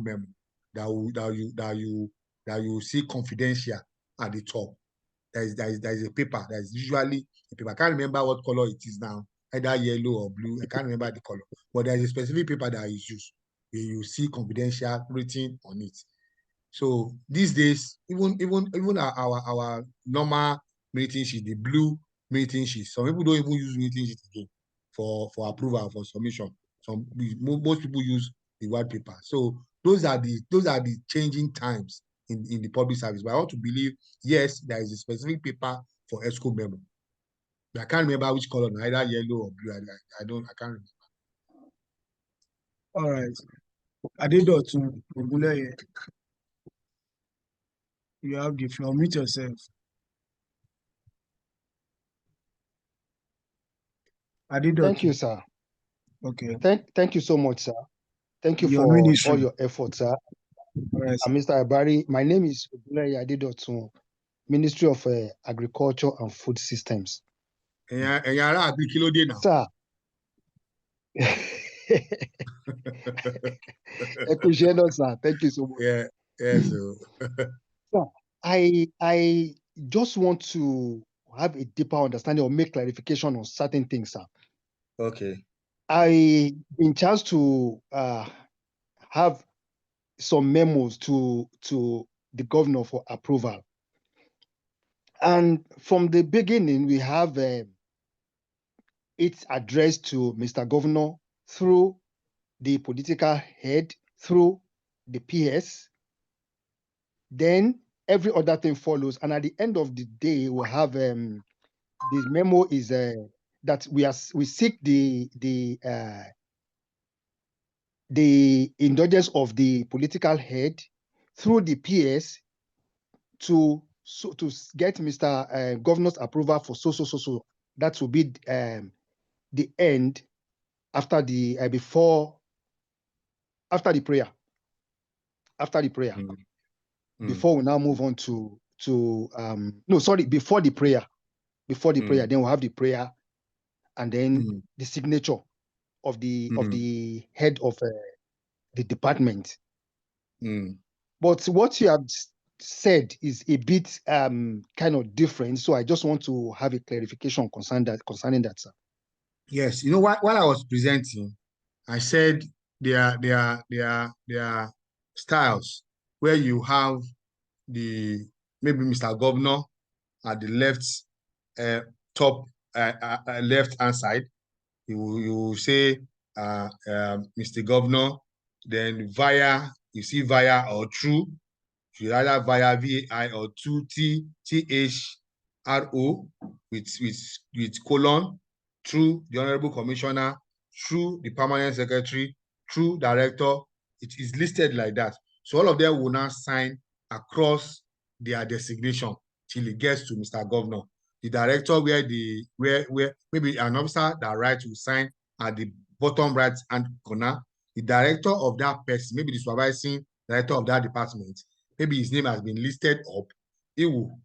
Speaker 2: memo that you see confidential at the top. There is a paper that is usually a paper. I can't remember what color it is now, either yellow or blue. I can't remember the color, but there is a specific paper that is used where you see confidential written on it. So these days, even our normal meeting sheet, the blue meeting sheet, some people don't even use meeting sheet again for approval, for submission. Most people use the white paper. So those are the changing times in the public service. But I want to believe, yes, there is a specific paper for ESCO memo. But I can't remember which color, either yellow or blue. I can't remember.
Speaker 1: All right. Adedotun Oguleye, you have the floor. Mute yourself. Adedotun.
Speaker 12: Thank you, sir.
Speaker 1: Okay.
Speaker 12: Thank you so much, sir. Thank you
Speaker 1: Your
Speaker 12: for
Speaker 1: ministry.
Speaker 12: all your efforts, sir.
Speaker 1: All right, sir.
Speaker 12: Mr. Abari, my name is Oguleye Adedotun, Ministry of Agriculture and Food Systems. Sir. Sir. Thank you so much.
Speaker 2: Yeah, yes.
Speaker 12: Sir, I just want to have a deeper understanding or make clarification on certain things, sir.
Speaker 2: Okay.
Speaker 12: I been chance to have some memos to the governor for approval. And from the beginning, we have it's addressed to Mr. Governor through the political head, through the PS. Then every other thing follows. And at the end of the day, we'll have this memo is that we seek the indulgence of the political head through the PS to get Mr. Governor's approval for so. That will be the end after the after the prayer. Before we now move on to before the prayer. Then we'll have the prayer and then the signature of the head of the department. But what you have said is a bit kind of different. So I just want to have a clarification concerning that, sir.
Speaker 2: Yes, while I was presenting, I said there are styles where you have maybe Mr. Governor at the left top left hand side. You will say Mr. Governor, then via or through, either via VAI or through THRO with colon, through the Honorable Commissioner, through the Permanent Secretary, through Director. It is listed like that. So all of them will now sign across their designation till it gets to Mr. Governor. The Director where maybe an officer that writes will sign at the bottom right hand corner. The Director of that person, maybe the supervising Director of that department, maybe his name has been listed up. He will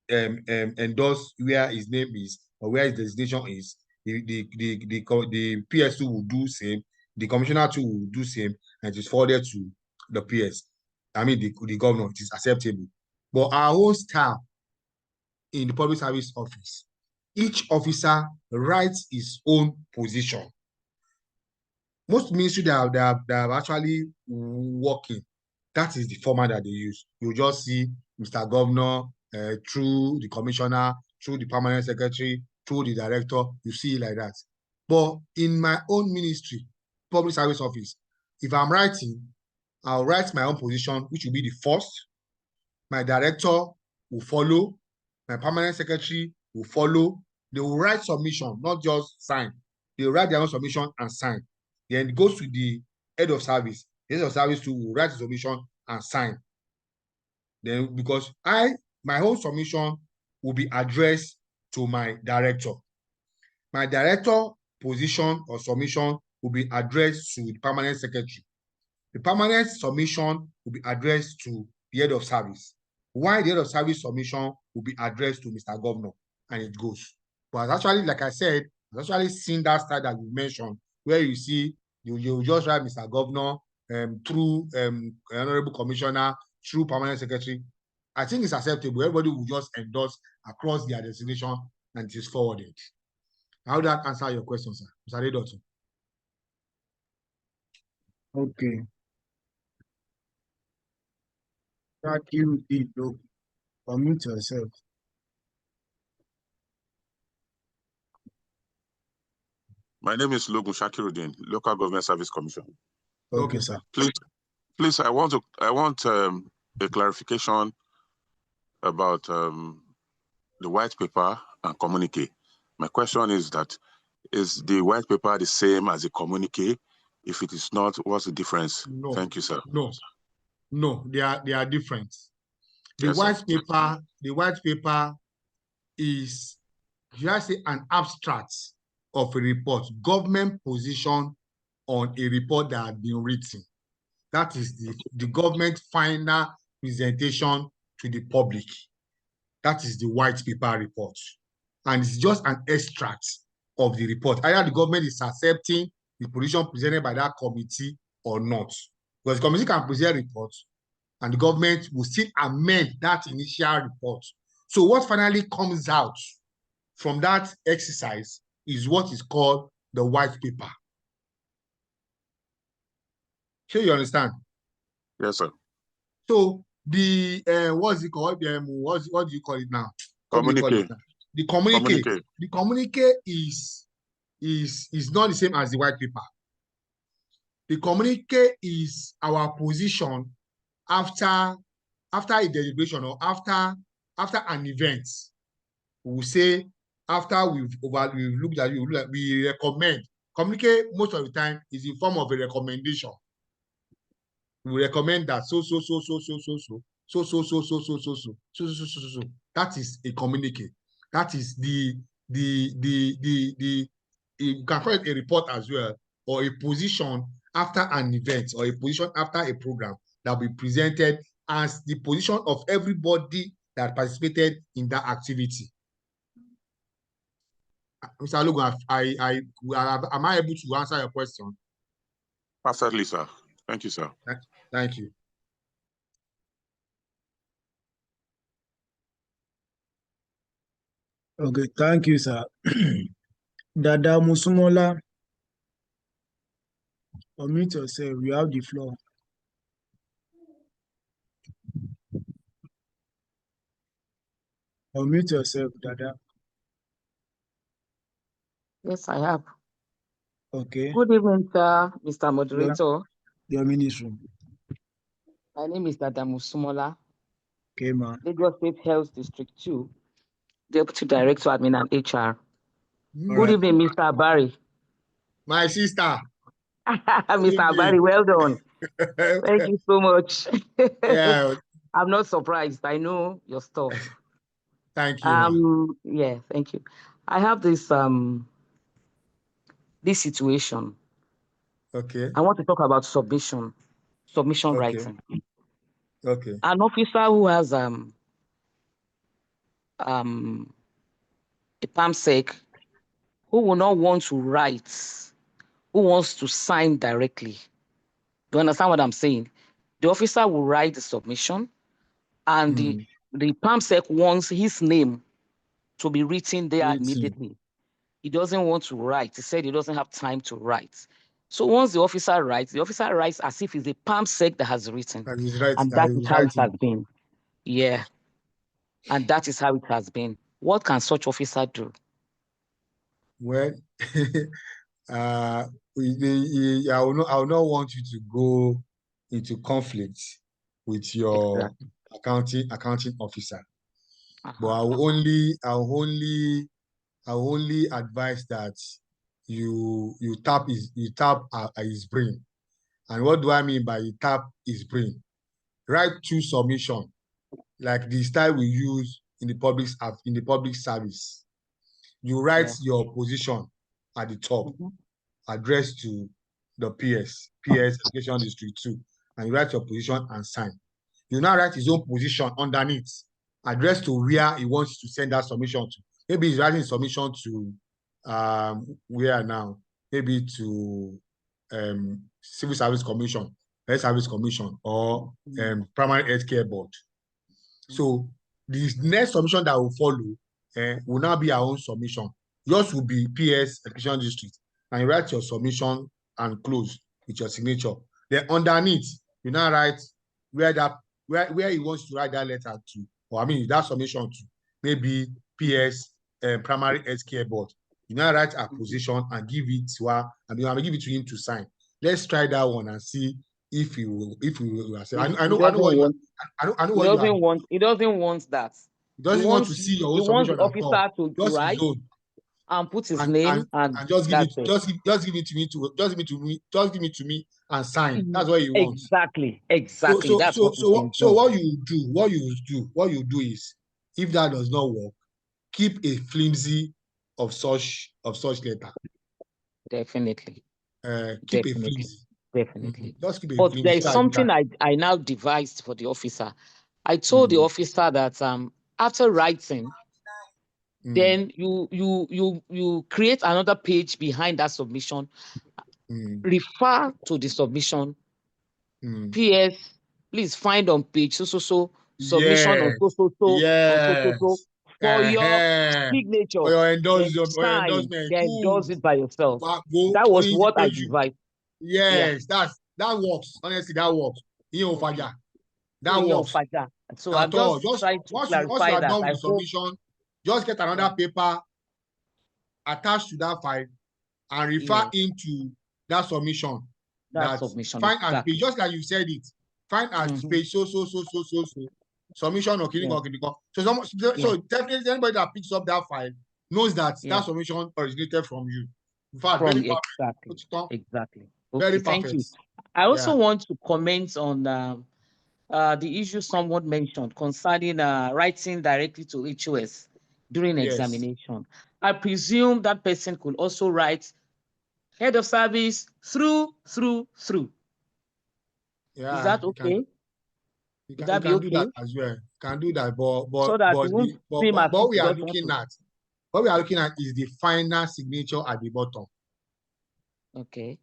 Speaker 2: endorse where his name is or where his designation is. The PSU will do same. The Commissioner too will do same, and it is forwarded to the PS. I mean the Governor. It is acceptable. But our own staff in the Public Service Office, each officer writes his own position. Most ministries that are actually working, that is the format that they use. You just see Mr. Governor through the Commissioner, through the Permanent Secretary, through the Director. You see it like that. But in my own ministry, Public Service Office, if I'm writing, I'll write my own position, which will be the first. My Director will follow. My Permanent Secretary will follow. They will write submission, not just sign. They will write their own submission and sign. Then it goes to the head of service. The head of service too will write the submission and sign. Then because my whole submission will be addressed to my Director. My Director position or submission will be addressed to the Permanent Secretary. The permanent submission will be addressed to the head of service. Why the head of service submission will be addressed to Mr. Governor, and it goes. But actually, like I said, I've actually seen that style that you mentioned, where you see you just write Mr. Governor through Honorable Commissioner, through Permanent Secretary. I think it's acceptable. Everybody will just endorse across their designation and it is forwarded. How did that answer your question, sir? Mr. Redotu?
Speaker 1: Okay. Thank you, Ido. Unmute yourself.
Speaker 13: My name is Logun Shakiruddin, Local Government Service Commission.
Speaker 1: Okay, sir.
Speaker 13: Please, I want a clarification about the white paper and communique. My question is that, is the white paper the same as the communique? If it is not, what's the difference?
Speaker 2: No.
Speaker 13: Thank you, sir.
Speaker 2: No, they are different. The white paper is, should I say, an abstract of a report, government position on a report that had been written. That is the government final presentation to the public. That is the white paper report. And it's just an extract of the report. Either the government is accepting the position presented by that committee or not. Because the committee can present reports and the government will still amend that initial report. So what finally comes out from that exercise is what is called the white paper. Sure, you understand?
Speaker 13: Yes, sir.
Speaker 2: So the what's it called? What do you call it now? What do you call it now? The communique. The communique is not the same as the white paper. The communique is our position after a deliberation or after an event. We will say after we've looked at you, we recommend. Communicate most of the time is in form of a recommendation. We recommend that so. That is a communique. That is you can call it a report as well, or a position after an event, or a position after a program that will be presented as the position of everybody that participated in that activity. Mr. Logan, am I able to answer your question?
Speaker 13: Perfectly, sir. Thank you, sir.
Speaker 2: Thank you.
Speaker 1: Okay, thank you, sir. Dada Musumola, unmute yourself. You have the floor. Unmute yourself, Dada.
Speaker 14: Yes, I have.
Speaker 1: Okay.
Speaker 14: Good evening, sir, Mr. Moderator.
Speaker 1: Your ministry.
Speaker 14: My name is Dada Musumola.
Speaker 1: Okay, ma'am.
Speaker 14: Lagos State Health District 2, Deputy Director, Admin and HR. Good
Speaker 1: right.
Speaker 14: evening, Mr. Barry.
Speaker 2: My sister.
Speaker 14: Mr. Barry, well done. Thank you so much.
Speaker 2: Yeah.
Speaker 14: I'm not surprised. I know your stuff.
Speaker 2: Thank you.
Speaker 14: Yeah, thank you. I have this situation.
Speaker 2: Okay.
Speaker 14: I want to talk about submission writing.
Speaker 2: Okay.
Speaker 14: An officer who has a PAMSEC, who will not want to write, who wants to sign directly. Do you understand what I'm saying? The officer will write the submission, and the PAMSEC wants his name to be written there immediately. He doesn't want to write. He said he doesn't have time to write. So once the officer writes as if it's a PAMSEC that has written. And that is how it has been. Yeah. And that is how it has been. What can such officer do?
Speaker 2: Well, I will not want you to go into conflict with your accounting officer. But I will only advise that you tap his brain. And what do I mean by you tap his brain? Write 2 submission, like the style we use in the public service. You write your position at the top, addressed to the PS Education District 2, and you write your position and sign. You now write his own position underneath, addressed to where he wants to send that submission to. Maybe he's writing submission to where now? Maybe to Civil Service Commission, Health Service Commission, or Primary Healthcare Board. So the next submission that will follow will now be our own submission. Yours will be PS Education District, and you write your submission and close with your signature. Then underneath, you now write where he wants to write that letter to, or I mean that submission to, maybe PS Primary Healthcare Board. You now write a position and give it to her, and then I will give it to him to sign. Let's try that one and see if he will accept. I know what you are.
Speaker 14: He doesn't want that.
Speaker 2: He doesn't want to see your own submission
Speaker 14: at all. He wants the officer to write and put his name and
Speaker 2: just give it to me and sign. That's what he wants.
Speaker 14: Exactly.
Speaker 2: So what you do is, if that does not work, keep a flimsy of such letter.
Speaker 14: Definitely.
Speaker 2: Keep a flimsy.
Speaker 14: Definitely.
Speaker 2: Just keep a
Speaker 14: but
Speaker 2: flimsy.
Speaker 14: There is something I now devised for the officer. I told the officer that after writing, then you create another page behind that submission. Refer to the submission. PS, please find on page so submission on so for your signature.
Speaker 2: For your endorsement.
Speaker 14: Then endorse it by yourself. That was what I devised.
Speaker 2: Yes, that works. Honestly, that works.
Speaker 14: Okay.
Speaker 2: That works.
Speaker 14: So
Speaker 2: At
Speaker 14: I'm
Speaker 2: all.
Speaker 14: just trying to
Speaker 2: once you
Speaker 14: clarify
Speaker 2: are
Speaker 14: that.
Speaker 2: done with
Speaker 14: I
Speaker 2: the
Speaker 14: hope.
Speaker 2: submission, just get another paper attached to that file and refer into that submission.
Speaker 14: That submission,
Speaker 2: find as
Speaker 14: exactly.
Speaker 2: page, just like you said it. Find as page so. Submission or clinic or clinic. So definitely anybody that picks up that file knows that that submission originated from you. In fact, very perfect.
Speaker 14: Exactly.
Speaker 2: Okay, very
Speaker 14: thank
Speaker 2: perfect.
Speaker 14: you. I also want to comment on the issue someone mentioned concerning writing directly to HOS during examination. I presume that person could also write head of service through.
Speaker 2: Yeah,
Speaker 14: is that okay?
Speaker 2: You can do that as well. Can do that, but
Speaker 14: so that
Speaker 2: what we are looking at, is the final signature at the bottom.
Speaker 14: Okay.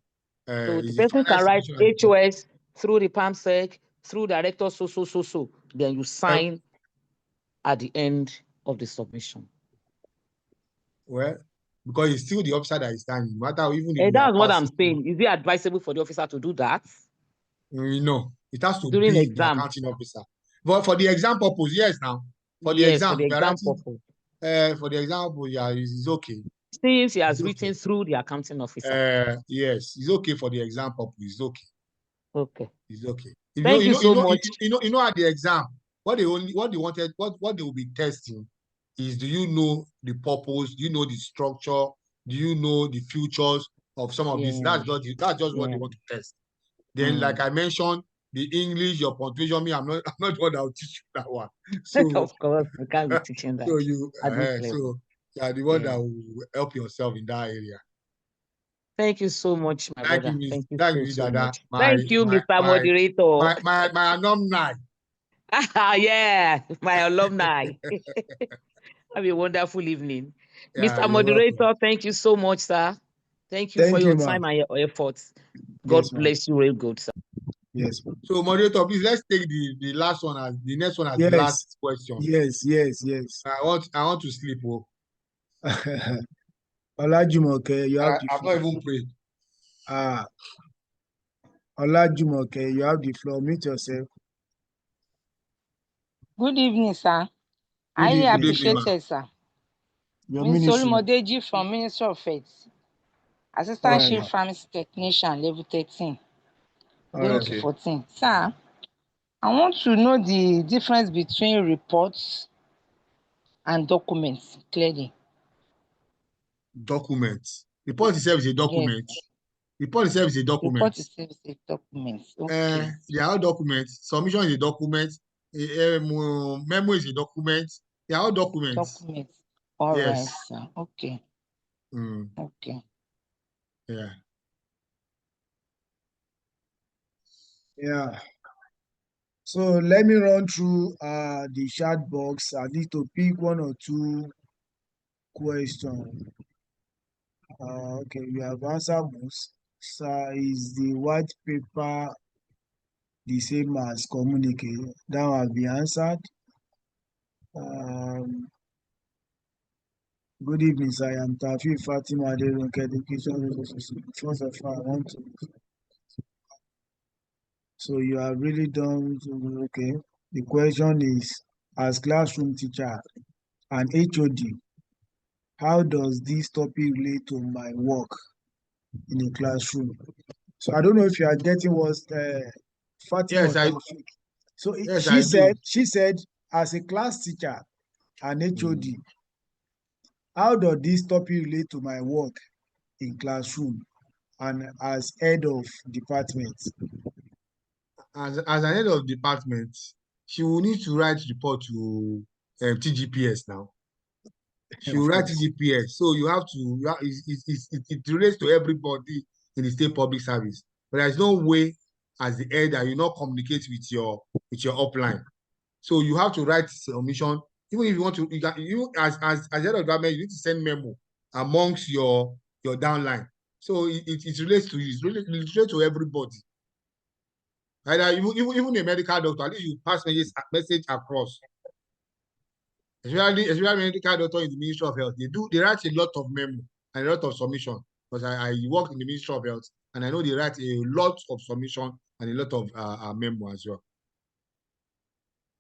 Speaker 14: So the person can write HOS through the PAMSEC, through director, so. Then you sign at the end of the submission.
Speaker 2: Well, because it's still the officer that is signing, no matter even if
Speaker 14: that's what I'm saying. Is it advisable for the officer to do that?
Speaker 2: No, it has to
Speaker 14: during
Speaker 2: be
Speaker 14: exam.
Speaker 2: the accounting officer. But for the exam purpose, yes, now. For the exam purpose. For the example, yeah, it's okay.
Speaker 14: Since he has written through the accounting officer.
Speaker 2: Yes, it's okay for the exam purpose. It's okay.
Speaker 14: Okay.
Speaker 2: It's okay.
Speaker 14: Thank you so much.
Speaker 2: You know at the exam, what they will be testing is, do you know the purpose? Do you know the structure? Do you know the futures of some of these? That's just what they want to test. Then, like I mentioned, the English, your punctuation, I'm not the one that will teach you that one. So
Speaker 14: of course, we can't be teaching that.
Speaker 2: So you are the one that will help yourself in that area.
Speaker 14: Thank you so much, my brother. Thank you so much.
Speaker 2: Thank
Speaker 14: you, Mr. Moderator.
Speaker 2: My alumni.
Speaker 14: Yeah, my alumni. Have a wonderful evening.
Speaker 2: Yeah,
Speaker 14: Mr. Moderator, welcome. Thank you so much, sir. Thank you for your time and your efforts. God bless you real good, sir.
Speaker 1: Yes.
Speaker 2: So, moderator, please, let's take the last one as the next one as the last question.
Speaker 1: Yes.
Speaker 2: I want to sleep.
Speaker 1: Olajumoke, you have the
Speaker 2: floor. I've not even prayed.
Speaker 1: Olajumoke, you have the floor. Meet yourself.
Speaker 15: Good evening, sir. I appreciate it, sir. Ms. Olumodeji from Ministry of Faith, Assistant Chief Pharmacy Technician, level 13, going to 14. Sir, I want to know the difference between reports and documents clearly.
Speaker 2: Documents. Report itself is a document.
Speaker 15: Yes.
Speaker 2: Report itself is a document.
Speaker 15: Report itself is a document. Okay.
Speaker 2: They are all documents. Submission is a document. Memo is a document. They are all documents.
Speaker 15: Documents. All right, sir. Okay. Okay.
Speaker 2: Yeah.
Speaker 1: Yeah. So let me run through the chat box. I need to pick one or two questions. Okay, we have answered most. So is the white paper the same as communique? That will be answered. Good evening, sir. I am Tafi Fatima Aderonke, Education. First of all, I want to. So you have really done okay. The question is, as classroom teacher and HOD, how does this topic relate to my work in the classroom? So I don't know if you are getting what Fatima.
Speaker 2: Yes,
Speaker 1: So
Speaker 2: yes,
Speaker 1: she said, as a class teacher and HOD, how does this topic relate to my work in classroom and as head of department?
Speaker 2: As an head of department, she will need to write report to TGPS now. She will write TGPS. So you have to, it relates to everybody in the state public service. But there's no way as the head that you not communicate with your upline. So you have to write submission. Even if you want to, you as head of department, you need to send memo amongst your downline. So it relates to you. It relates to everybody. Either even a medical doctor, at least you pass message across. Especially medical doctor in the Ministry of Health, they write a lot of memo and a lot of submission. because I work in the Ministry of Health, and I know they write a lot of submission and a lot of memo as well.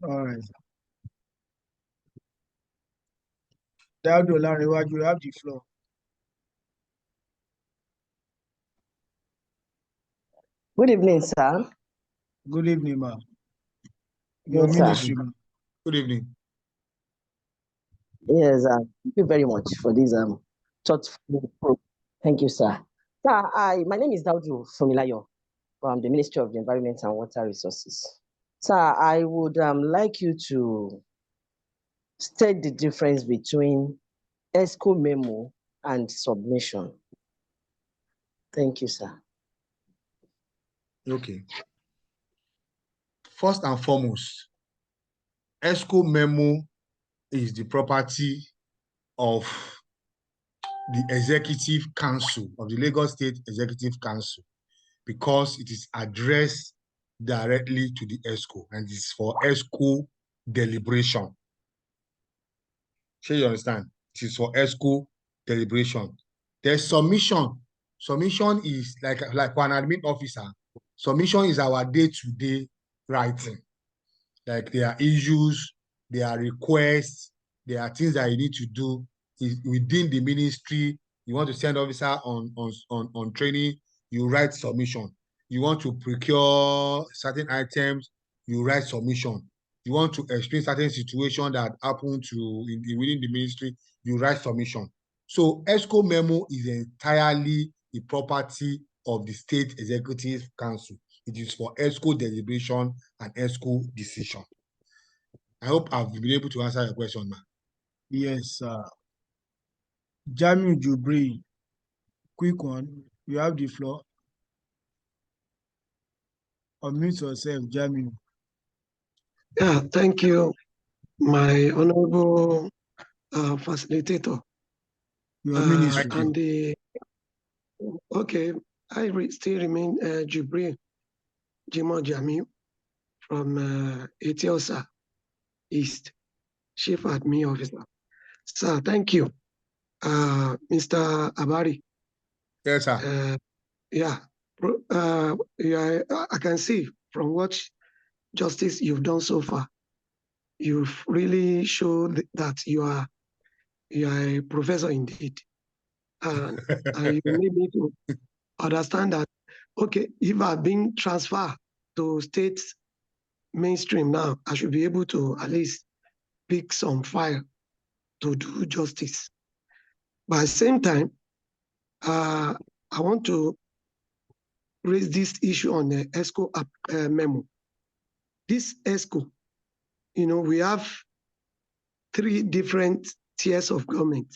Speaker 1: All right. Daudu Olanrewaju, you have the floor.
Speaker 16: Good evening, sir.
Speaker 1: Good evening, ma'am. Your
Speaker 16: Yes,
Speaker 1: ministry,
Speaker 16: sir.
Speaker 1: ma'am.
Speaker 2: Good evening.
Speaker 16: Yes, thank you very much for this thoughtful program. Thank you, sir. Sir, my name is Daudu Fumilayo from the Ministry of the Environment and Water Resources. Sir, I would like you to state the difference between ESCO memo and submission. Thank you, sir.
Speaker 2: Okay. First and foremost, ESCO memo is the property of the Executive Council, of the Lagos State Executive Council, because it is addressed directly to the ESCO, and it's for ESCO deliberation. Sure, you understand? It is for ESCO deliberation. There's submission. Submission is like for an admin officer. Submission is our day-to-day writing. Like there are issues, there are requests, there are things that you need to do within the ministry. You want to send officer on training, you write submission. You want to procure certain items, you write submission. You want to explain certain situation that happen within the ministry, you write submission. So ESCO memo is entirely the property of the State Executive Council. It is for ESCO deliberation and ESCO decision. I hope I've been able to answer your question, man.
Speaker 1: Yes, sir. Jamiu Jubri, quick one. You have the floor. Unmute yourself, Jamiu.
Speaker 17: Yeah, thank you, my honorable facilitator.
Speaker 1: Your ministry.
Speaker 17: And okay, I still remain Jibri Jimo Jamiu from Etiosa East, Chief Admin Officer. Sir, thank you. Mr. Abari.
Speaker 2: Yes, sir.
Speaker 17: Yeah, I can see from what justice you've done so far, you've really showed that you are a professor indeed. And you need me to understand that, okay, if I've been transferred to state mainstream now, I should be able to at least pick some file to do justice. But at the same time, I want to raise this issue on the ESCO memo. This ESCO, we have 3 different tiers of government.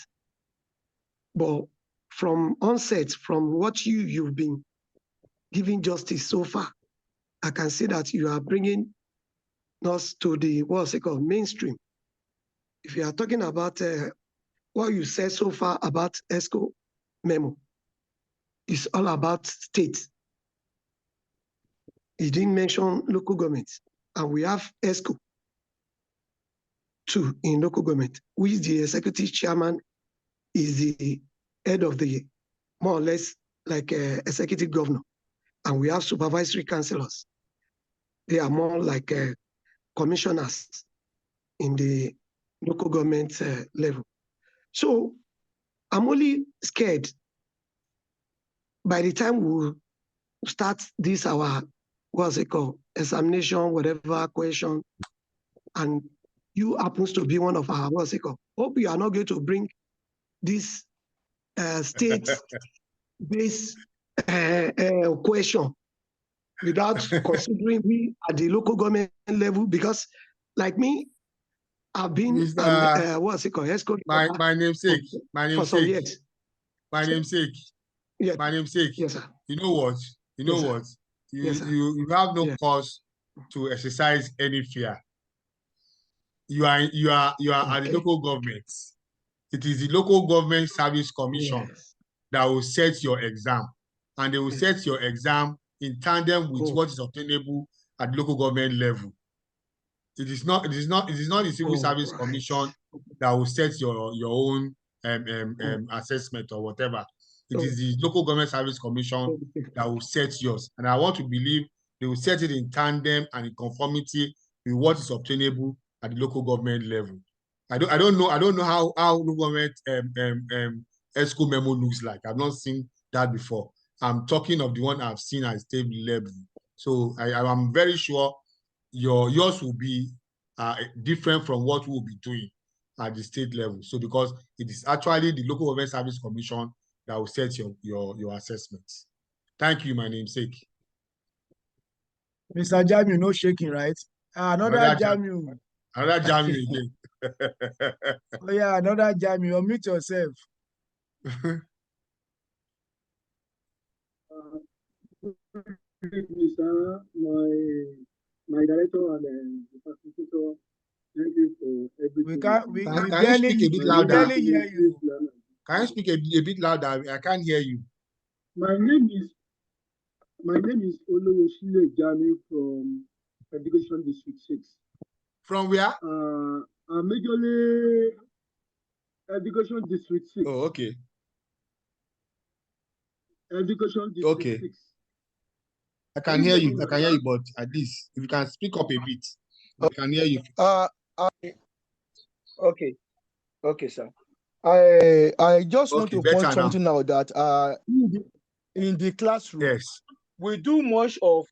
Speaker 17: But from onset, from what you've been giving justice so far, I can see that you are bringing us to the, what's it called, mainstream. If you are talking about what you said so far about ESCO memo, it's all about states. You didn't mention local governments. And we have ESCO too in local government, which the executive chairman is the head of the, more or less like executive governor. And we have supervisory councillors. They are more like commissioners in the local government level. So I'm only scared by the time we start this, our, what's it called, examination, whatever question, and you happens to be one of our, what's it called, hope you are not going to bring this state-based question without considering we at the local government level, because like me, I've been what's it called?
Speaker 2: My namesake.
Speaker 17: For some years.
Speaker 2: My namesake.
Speaker 17: Yeah.
Speaker 2: My namesake.
Speaker 17: Yes, sir.
Speaker 2: You know what? You have no cause to exercise any fear. You are at the local government. It is the local government service commission that will set your exam, and they will set your exam in tandem with what is obtainable at the local government level. It is not the civil service commission that will set your own assessment or whatever. It is the Local Government Service Commission that will set yours. And I want to believe they will set it in tandem and in conformity with what is obtainable at the local government level. I don't know how local government ESCO memo looks like. I've not seen that before. I'm talking of the one I've seen at state level. So I'm very sure yours will be different from what we'll be doing at the state level. So because it is actually the Local Government Service Commission that will set your assessments. Thank you, my namesake.
Speaker 1: Mr. Jamiu, no shaking, right? Another Jamiu.
Speaker 2: Another Jamiu again.
Speaker 1: Oh yeah, another Jamiu. Unmute yourself.
Speaker 18: Good evening, sir. My director and the facilitator, thank you for everything.
Speaker 2: Can you speak a bit louder?
Speaker 1: Barely hear you.
Speaker 2: Can you speak a bit louder? I can't hear you.
Speaker 18: My name is Olowoshile Jami from Education District 6.
Speaker 2: From where?
Speaker 18: Majorly Education District 6.
Speaker 2: Oh, okay.
Speaker 18: Education District 6.
Speaker 2: I can hear you. But at least if you can speak up a bit, I can hear you.
Speaker 12: Okay, sir. I just want to point something out that in the classroom,
Speaker 2: yes,
Speaker 12: we do much of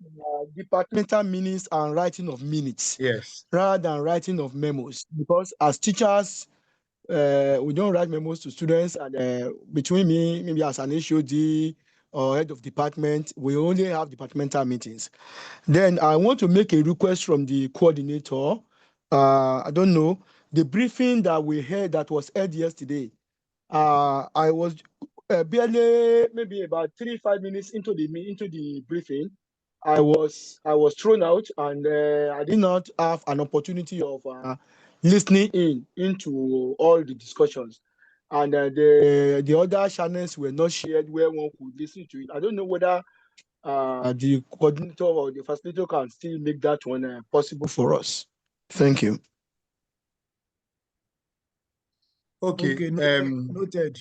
Speaker 12: departmental minutes and writing of minutes,
Speaker 2: yes,
Speaker 12: rather than writing of memos. Because as teachers, we don't write memos to students, and between me, maybe as an HOD or head of department, we only have departmental meetings. Then I want to make a request from the coordinator. I don't know, the briefing that we had that was held yesterday. I was barely maybe about 3-5 minutes into the briefing. I was thrown out, and I did not have an opportunity of listening into all the discussions. And the other channels were not shared where one could listen to it. I don't know whether the coordinator or the facilitator can still make that one possible for us. Thank you.
Speaker 2: Okay.
Speaker 1: Noted.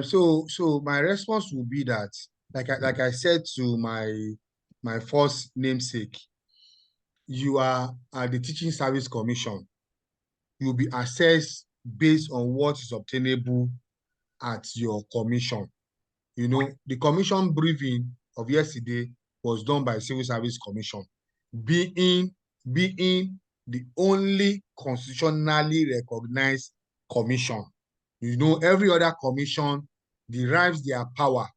Speaker 2: So my response will be that, like I said to my first namesake, you are at the Teaching Service Commission. You'll be assessed based on what is obtainable at your commission. You know, the commission briefing of yesterday was done by Civil Service Commission, being the only constitutionally recognized commission. You know, every other commission derives their power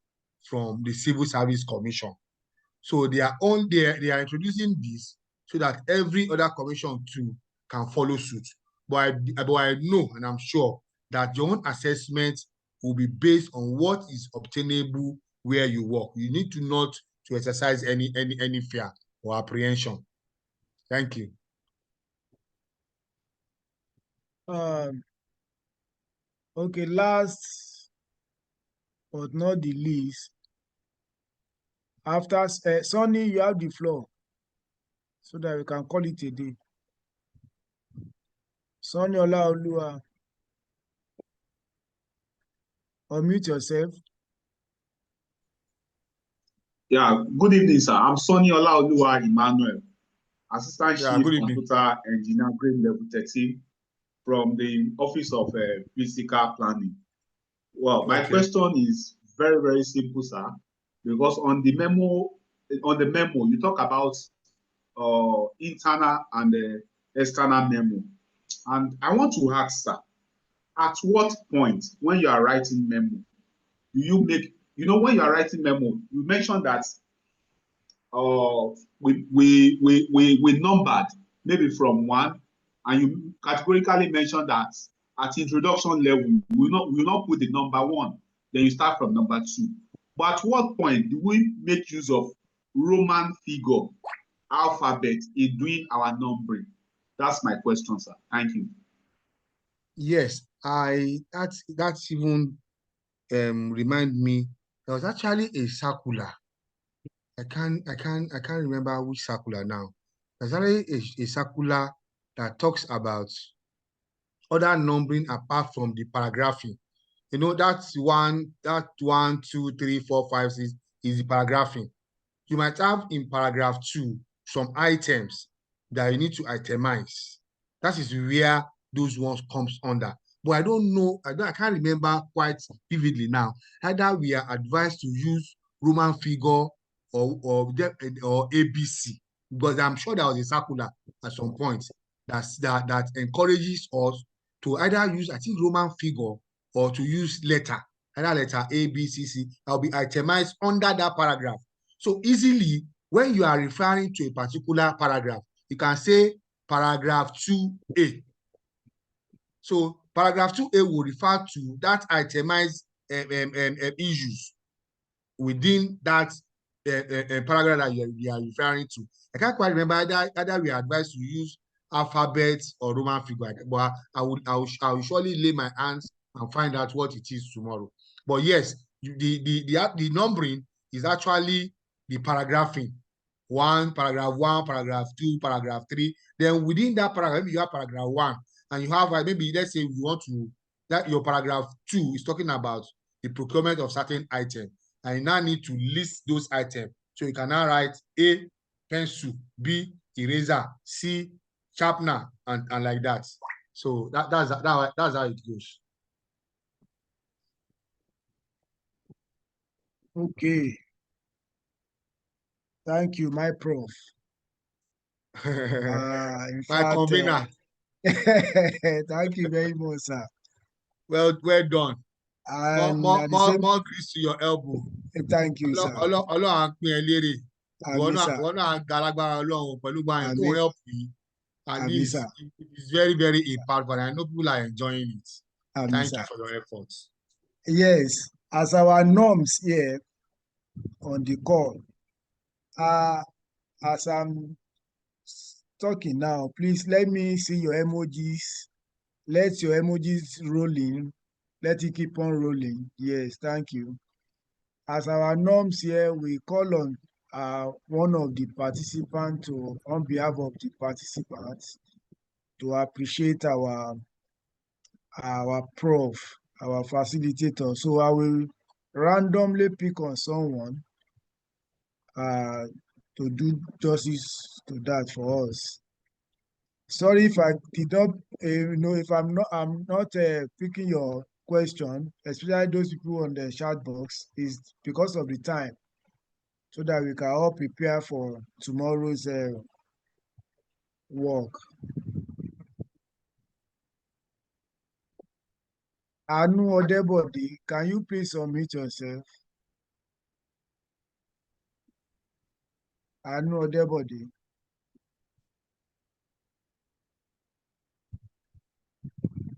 Speaker 2: from the Civil Service Commission. So they are introducing this so that every other commission too can follow suit. But I know, and I'm sure, that your own assessment will be based on what is obtainable where you work. You need to not to exercise any fear or apprehension. Thank you.
Speaker 1: Okay, last but not the least, after Sonny, you have the floor so that we can call it a day. Sonny Olaoluwa, unmute yourself.
Speaker 19: Yeah, good evening, sir. I'm Sonny Olaoluwa Emmanuel, Assistant Chief Computer Engineer, grade level 13 from the Office of Physical Planning. Well, my question is very, very simple, sir, because on the memo, you talk about internal and external memo. And I want to ask, sir, at what point when you are writing memo, do you make, when you are writing memo, you mentioned that we numbered maybe from 1, and you categorically mentioned that at introduction level, we will not put the number 1, then you start from number 2. But at what point do we make use of Roman figure, alphabet in doing our numbering? That's my question, sir. Thank you.
Speaker 2: Yes, that's even remind me, there was actually a circular. I can't remember which circular now. There's actually a circular that talks about other numbering apart from the paragraphing You know, that's one, 2, 3, 4, 5, 6 is the paragraphing. You might have in paragraph 2 some items that you need to itemize. That is where those ones comes under. But I don't know, I can't remember quite vividly now. Either we are advised to use Roman figure or ABC, because I'm sure there was a circular at some point that encourages us to either use, I think, Roman figure or to use letter, either letter A, B, C, C. That will be itemized under that paragraph. So easily, when you are referring to a particular paragraph, you can say paragraph 2A. So paragraph 2A will refer to that itemized issues within that paragraph that you are referring to. I can't quite remember either we are advised to use alphabets or Roman figure, but I will surely lay my hands and find out what it is tomorrow. But yes, the numbering is actually the paragraphing. Paragraph 1, paragraph 2, paragraph 3. Then within that paragraph, maybe you have paragraph 1, and you have maybe, let's say you want to, that your paragraph 2 is talking about the procurement of certain items, and you now need to list those items. So you can now write A, pencil, B, eraser, C, sharpener, and like that. So that's how it goes.
Speaker 1: Okay. Thank you, my prof. In
Speaker 2: my
Speaker 1: fact,
Speaker 2: convener.
Speaker 1: Thank you very much, sir.
Speaker 2: Well done. And more grease to your elbow.
Speaker 1: Thank you, sir.
Speaker 2: Ọlọ́run á pín ẹ lérè. Wọ́n náà galagbára Ọlọ́run pẹ̀lú gbàyàn tó help me. And this is very, very impactful. I know people are enjoying it. Thank you for your efforts.
Speaker 1: Yes, as our norms here on the call, as I'm talking now, please let me see your emojis. Let your emojis roll in. Let it keep on rolling. Yes, thank you. As our norms here, we call on one of the participants to, on behalf of the participants, to appreciate our prof, our facilitator. So I will randomly pick on someone to do justice to that for us. Sorry if I did not, if I'm not picking your question, especially those people on the chat box, is because of the time, so that we can all prepare for tomorrow's work. Anu Odebode, can you please unmute yourself? Anu Odebode.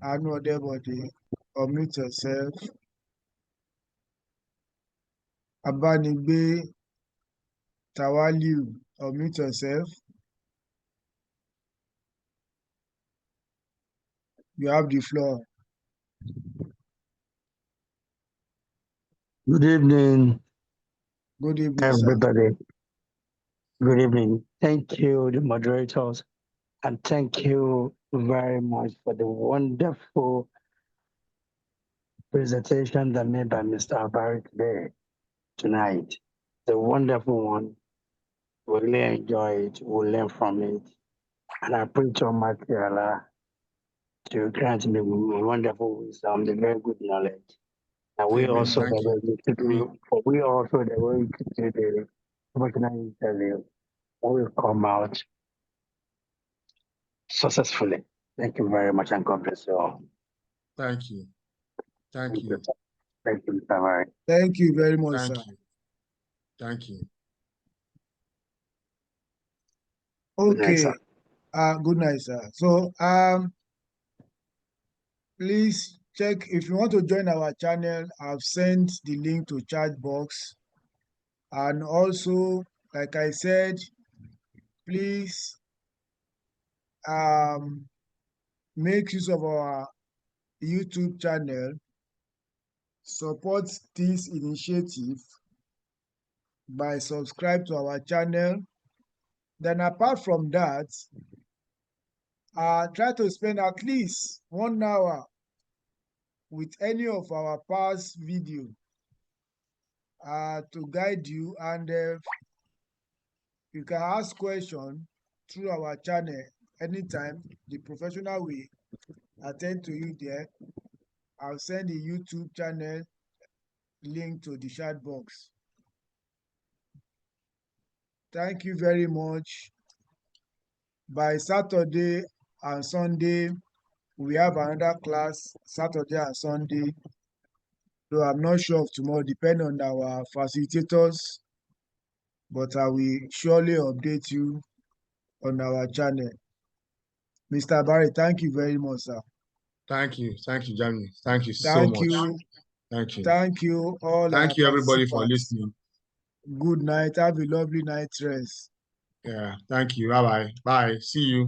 Speaker 1: Anu Odebode, unmute yourself. Abanigbe Tawaliu, unmute yourself. You have the floor.
Speaker 20: Good evening.
Speaker 1: Good evening,
Speaker 20: everybody. Sir. Good evening. Thank you, the moderators, and thank you very much for the wonderful presentation that made by Mr. Abari tonight. The wonderful one. We really enjoy it. We'll learn from it. And I pray to Almighty Allah to grant me wonderful wisdom, the very good knowledge. And we also the way to do the professional interview, we will come out successfully. Thank you very much, and God bless you all.
Speaker 2: Thank you. Thank you.
Speaker 20: Thank you, Mr. Mary.
Speaker 1: Thank you very much, sir.
Speaker 2: Thank you.
Speaker 1: Okay. Good night, sir. So please check if you want to join our channel. I've sent the link to chat box. And also, like I said, please make use of our YouTube channel. Support this initiative by subscribe to our channel. Then apart from that, try to spend at least 1 hour with any of our past video to guide you, and you can ask questions through our channel anytime. The professional will attend to you there. I'll send the YouTube channel link to the chat box. Thank you very much. By Saturday and Sunday, we have another class, Saturday and Sunday. So I'm not sure of tomorrow, depending on our facilitators, but I will surely update you on our channel. Mr. Barry, thank you very much, sir.
Speaker 2: Thank you, Jamie. Thank you so
Speaker 1: Thank
Speaker 2: much.
Speaker 1: you.
Speaker 2: Thank you.
Speaker 1: Thank you, all.
Speaker 2: Thank you, everybody, for listening.
Speaker 1: Good night. Have a lovely night rest.
Speaker 2: Yeah, thank you. Bye-bye. Bye. See you.